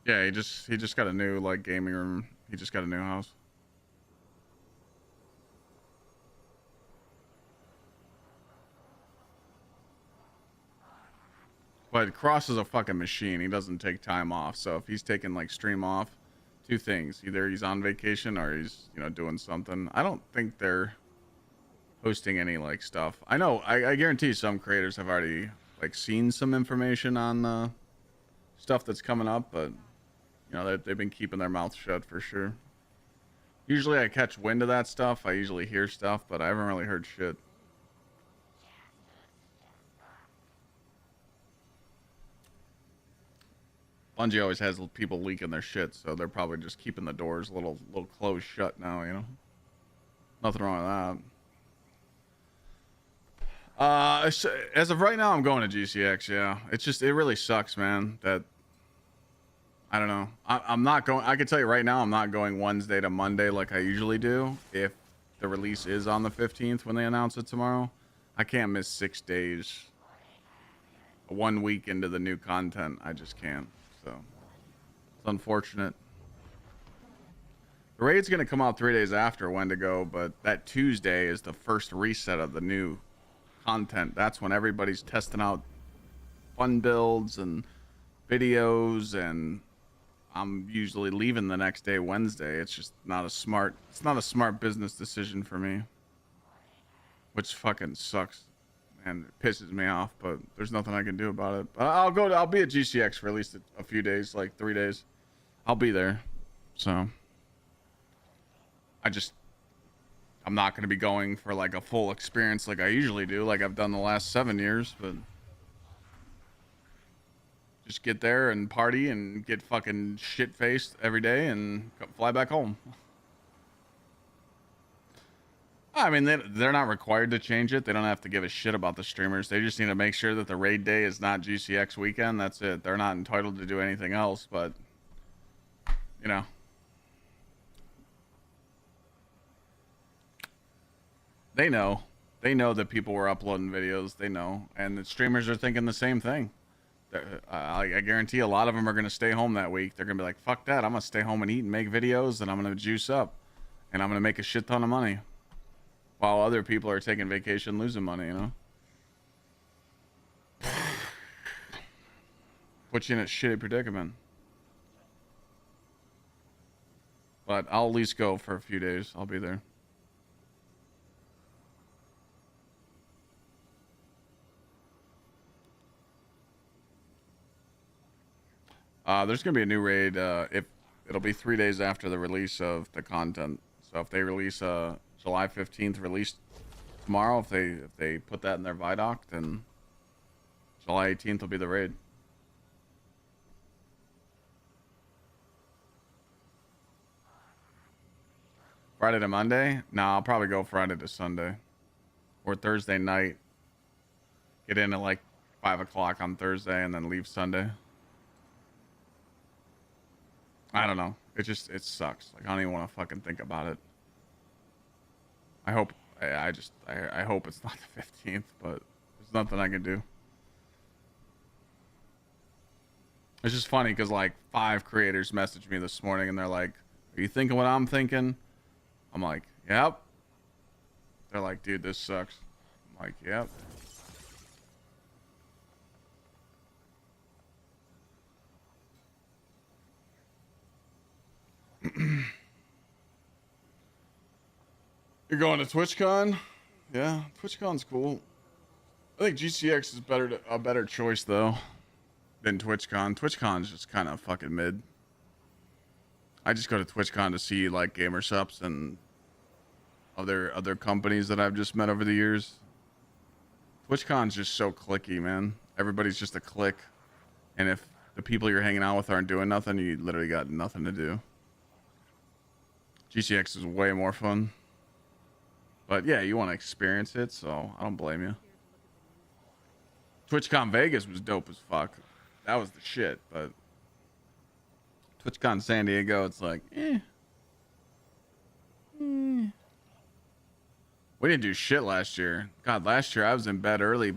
A: Yeah, he just got a new like gaming room. He just got a new house. But Cross is a fucking machine. He doesn't take time off. So if he's taking like stream off, two things. Either he's on vacation or he's, you know, doing something. I don't think they're posting any like stuff. I know, I guarantee some creators have already like seen some information on the stuff that's coming up, but you know, they've been keeping their mouth shut for sure. Usually I catch wind of that stuff. I usually hear stuff, but I haven't really heard shit. Bungie always has people leaking their shit, so they're probably just keeping the doors a little closed shut now, you know? Nothing wrong with that. As of right now, I'm going to GCX, yeah. It really sucks, man, that... I don't know. I'm not going... I can tell you right now, I'm not going Wednesday to Monday like I usually do. If the release is on the 15th when they announce it tomorrow, I can't miss 6 days. 1 week into the new content, I just can't. So, it's unfortunate. The raid's going to come out 3 days after Wendigo, but that Tuesday is the first reset of the new content. That's when everybody's testing out fun builds and videos, and I'm usually leaving the next day, Wednesday. It's just not a smart business decision for me, which fucking sucks. And it pisses me off, but there's nothing I can do about it. But I'll be at GCX for at least a few days, like 3 days. I'll be there. So I'm not going to be going for like a full experience like I usually do, like I've done the last 7 years, but just get there and party and get fucking shit-faced every day and fly back home. I mean, they're not required to change it. They don't have to give a shit about the streamers. They just need to make sure that the raid day is not GCX weekend. That's it. They're not entitled to do anything else, but, you know. They know. They know that people were uploading videos. They know. And the streamers are thinking the same thing. I guarantee a lot of them are going to stay home that week. They're going to be like, fuck that. I'm going to stay home and eat and make videos, and I'm going to juice up. And I'm going to make a shit ton of money. While other people are taking vacation, losing money, you know? Put you in a shitty predicament. But I'll at least go for a few days. I'll be there. There's gonna be a new raid. If it'll be 3 days after the release of the content. So if they release July 15th release tomorrow, if they put that in their Vidoc, then July 18th will be the raid. Friday to Monday? Nah, I'll probably go Friday to Sunday. Or Thursday night. Get in at like 5 o'clock on Thursday and then leave Sunday. I don't know. It sucks. Like, I don't even want to fucking think about it. I hope it's not the 15th, but there's nothing I can do. It's just funny because like 5 creators messaged me this morning and they're like, "Are you thinking what I'm thinking?" I'm like, "Yep." They're like, "Dude, this sucks." I'm like, "Yep." You're going to TwitchCon? Yeah, TwitchCon's cool. I think GCX is a better choice though than TwitchCon. TwitchCon's just kind of fucking mid. I just go to TwitchCon to see like gamer subs and other companies that I've just met over the years. TwitchCon's just so clicky, man. Everybody's just a click, and if the people you're hanging out with aren't doing nothing, you literally got nothing to do. GCX is way more fun. But yeah, you want to experience it, so I don't blame you. TwitchCon Vegas was dope as fuck. That was the shit, but TwitchCon San Diego, it's like, eh. We didn't do shit last year. God, last year I was in bed early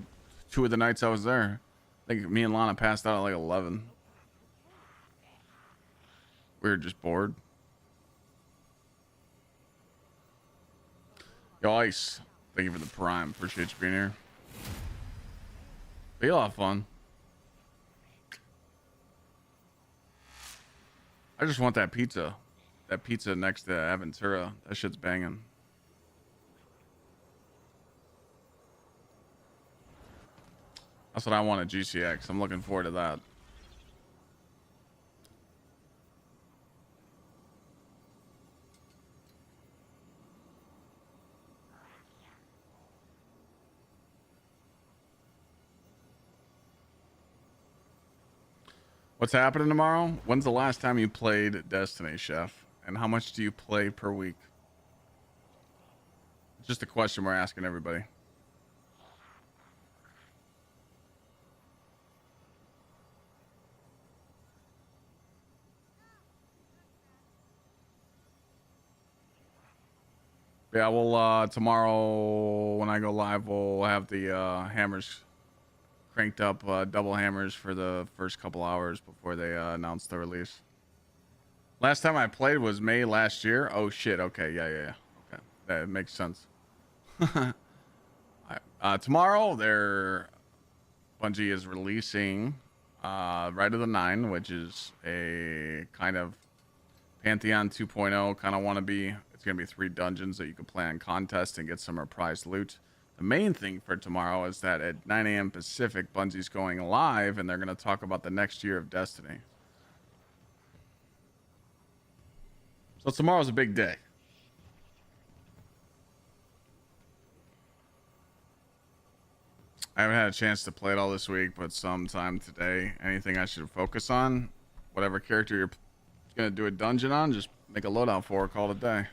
A: 2 of the nights I was there. I think me and Lana passed out at like 11. We were just bored. Yo, Ice, thank you for the prime. Appreciate you being here. Be a lot of fun. I just want that pizza. That pizza next to Aventura. That shit's banging. That's what I want at GCX. I'm looking forward to that. What's happening tomorrow? When's the last time you played Destiny, Chef? And how much do you play per week? It's just a question we're asking everybody. Yeah, we'll tomorrow when I go live, we'll have the hammers cranked up, double hammers for the first couple hours before they announce the release. Last time I played was May last year. Oh shit. Okay. Yeah. Okay, that makes sense. Tomorrow, Bungie is releasing Rite of the Nine, which is a kind of Pantheon 2.0 kind of wannabe. It's gonna be 3 dungeons that you can play on contest and get some reprised loot. The main thing for tomorrow is that at 9 a.m. Pacific, Bungie's going live, and they're going to talk about the next year of Destiny. So tomorrow's a big day. I haven't had a chance to play it all this week, but sometime today, anything I should focus on, whatever character you're going to do a dungeon on, just make a loadout for, call it a day.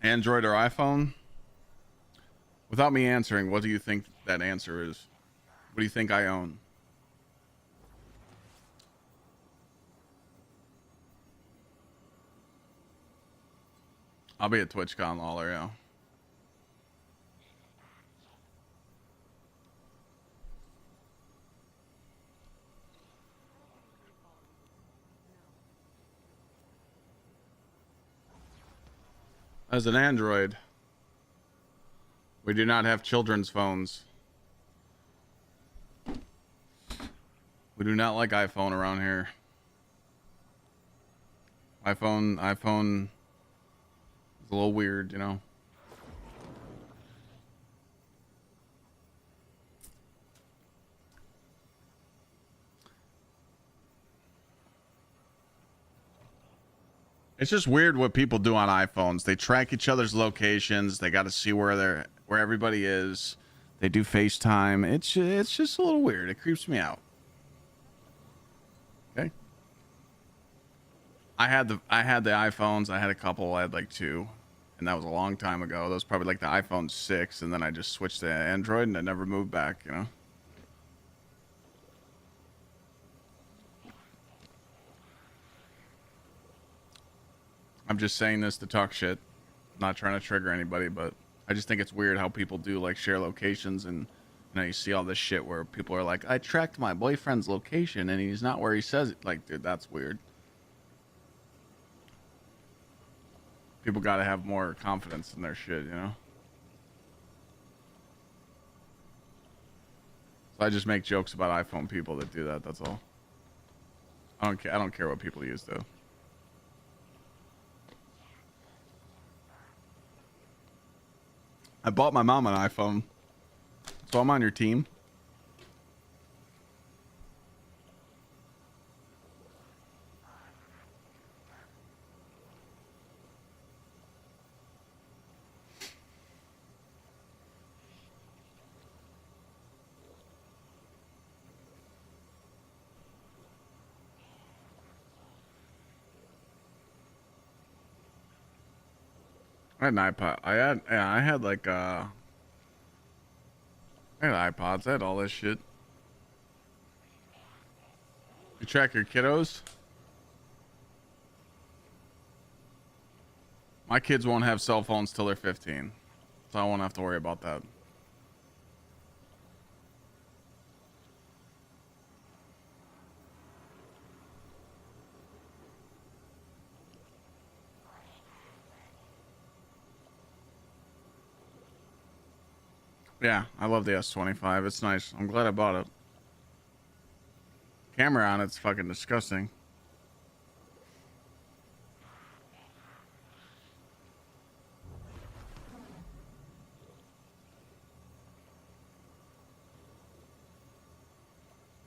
A: Android or iPhone? Without me answering, what do you think that answer is? What do you think I own? I'll be at TwitchCon Lawler, yeah. As an Android, we do not have children's phones. We do not like iPhone around here. iPhone is a little weird, you know. It's just weird what people do on iPhones. They track each other's locations. They got to see where everybody is. They do FaceTime. It's just a little weird. It creeps me out. Okay. I had the iPhones. I had a couple. I had like 2, and that was a long time ago. That was probably like the iPhone 6, and then I just switched to Android, and I never moved back. You know. I'm just saying this to talk shit. I'm not trying to trigger anybody, but I just think it's weird how people do like share locations, and you know, you see all this shit where people are like, I tracked my boyfriend's location and he's not where he says it. Like, dude, that's weird. People got to have more confidence in their shit, you know? So I just make jokes about iPhone people that do that. That's all. I don't care what people use though. I bought my mom an iPhone, so I'm on your team. I had an iPod. I had like I had iPods. I had all this shit. You track your kiddos? My kids won't have cell phones till they're 15, so I won't have to worry about that. Yeah, I love the S25. It's nice. I'm glad I bought it. Camera on it's fucking disgusting.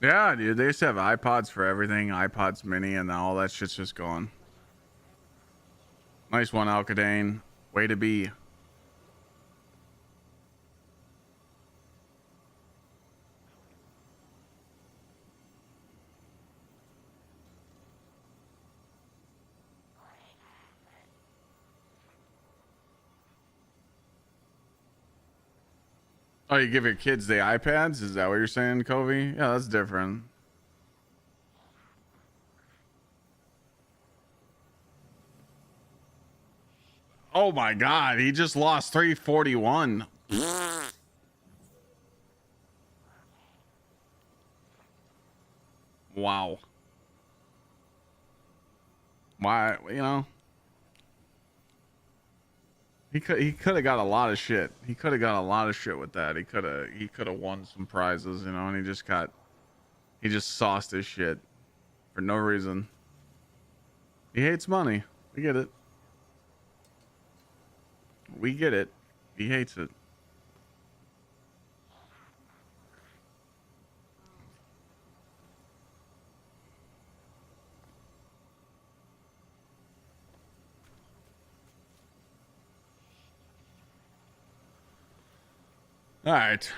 A: Yeah, dude, they used to have iPods for everything, iPods mini, and all that shit's just gone. Nice one, Alcadane. Way to be. Oh, you give your kids the iPads? Is that what you're saying, Covey? Yeah, that's different. Oh my God, he just lost 341. Wow. Why, you know? He could have got a lot of shit. He could have got a lot of shit with that. He could have won some prizes, you know, and he just sauced his shit for no reason. He hates money. We get it. We get it. He hates it. All right.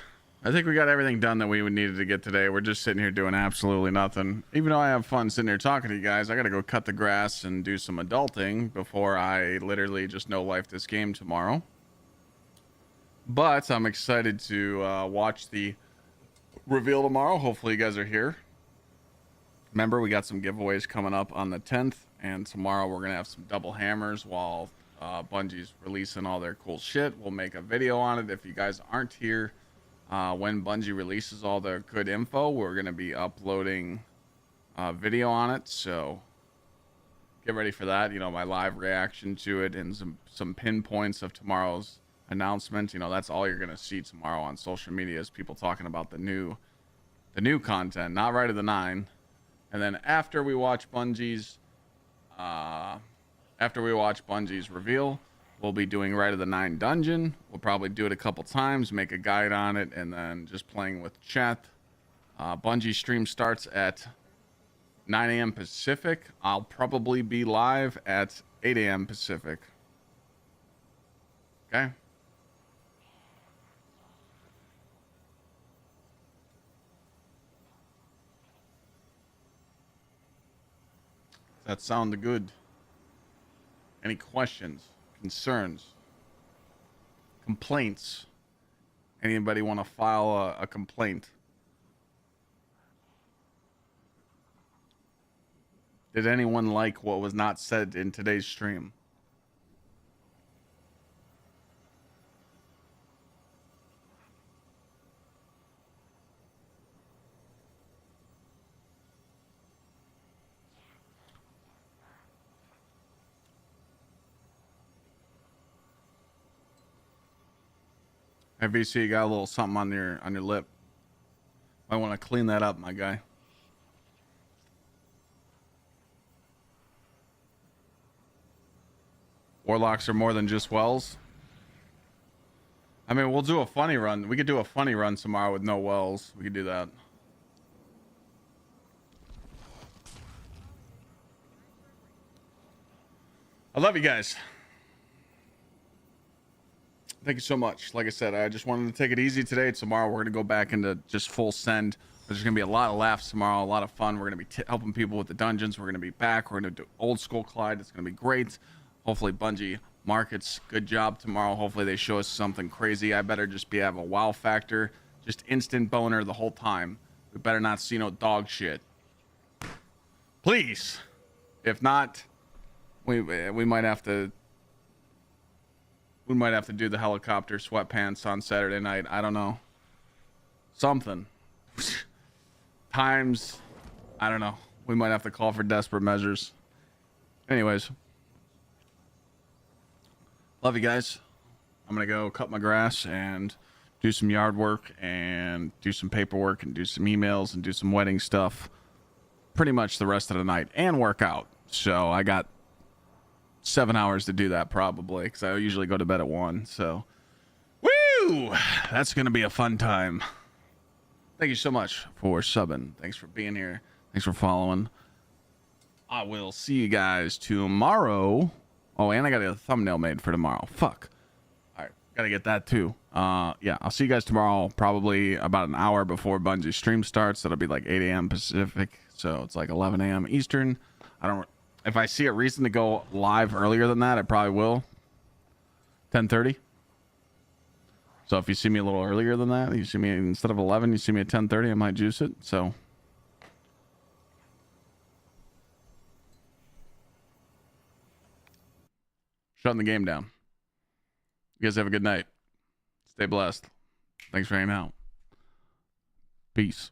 A: I think we got everything done that we needed to get today. We're just sitting here doing absolutely nothing. Even though I have fun sitting here talking to you guys, I got to go cut the grass and do some adulting before I literally just no life this game tomorrow. But I'm excited to watch the reveal tomorrow. Hopefully you guys are here. Remember, we got some giveaways coming up on the 10th, and tomorrow we're going to have some double hammers while Bungie's releasing all their cool shit. We'll make a video on it. If you guys aren't here when Bungie releases all their good info, we're going to be uploading a video on it. So get ready for that. You know, my live reaction to it and some pinpoints of tomorrow's announcement. You know, that's all you're gonna see tomorrow on social media is people talking about the new content, not Rite of the 9. And then after we watch Bungie's reveal, we'll be doing Rite of the 9 dungeon. We'll probably do it a couple times, make a guide on it, and then just playing with chat. Bungie stream starts at 9 a.m. Pacific. I'll probably be live at 8 a.m. Pacific. Okay. That sounded good. Any questions, concerns, complaints? Anybody want to file a complaint? Did anyone like what was not said in today's stream? Hey, VC, you got a little something on your lip. Might want to clean that up, my guy. Warlocks are more than just wells. I mean, we'll do a funny run. We could do a funny run tomorrow with no wells. We could do that. I love you guys. Thank you so much. Like I said, I just wanted to take it easy today. Tomorrow, we're going to go back into just full send. There's going to be a lot of laughs tomorrow, a lot of fun. We're going to be helping people with the dungeons. We're going to be back. We're going to do old school Clyde. It's going to be great. Hopefully, Bungie markets. Good job tomorrow. Hopefully, they show us something crazy. I better just have a wow factor. Just instant boner the whole time. We better not see no dog shit. Please. If not, we might have to... We might have to do the helicopter sweatpants on Saturday night. I don't know. Something. Times. I don't know. We might have to call for desperate measures. Anyways. Love you guys. I'm going to go cut my grass and do some yard work and do some paperwork and do some emails and do some wedding stuff. Pretty much the rest of the night. And work out. So I got 7 hours to do that probably because I usually go to bed at 1. So, woo! That's going to be a fun time. Thank you so much for subbing. Thanks for being here. Thanks for following. I will see you guys tomorrow. Oh, and I got a thumbnail made for tomorrow. Fuck. All right. Got to get that too. Yeah, I'll see you guys tomorrow probably about an hour before Bungie stream starts. That'll be like 8 a.m. Pacific. So it's like 11 a.m. Eastern. If I see a reason to go live earlier than that, I probably will. 10:30. So if you see me a little earlier than that, you see me instead of 11, you see me at 10:30, I might juice it. So shutting the game down. You guys have a good night. Stay blessed. Thanks for hanging out. Peace.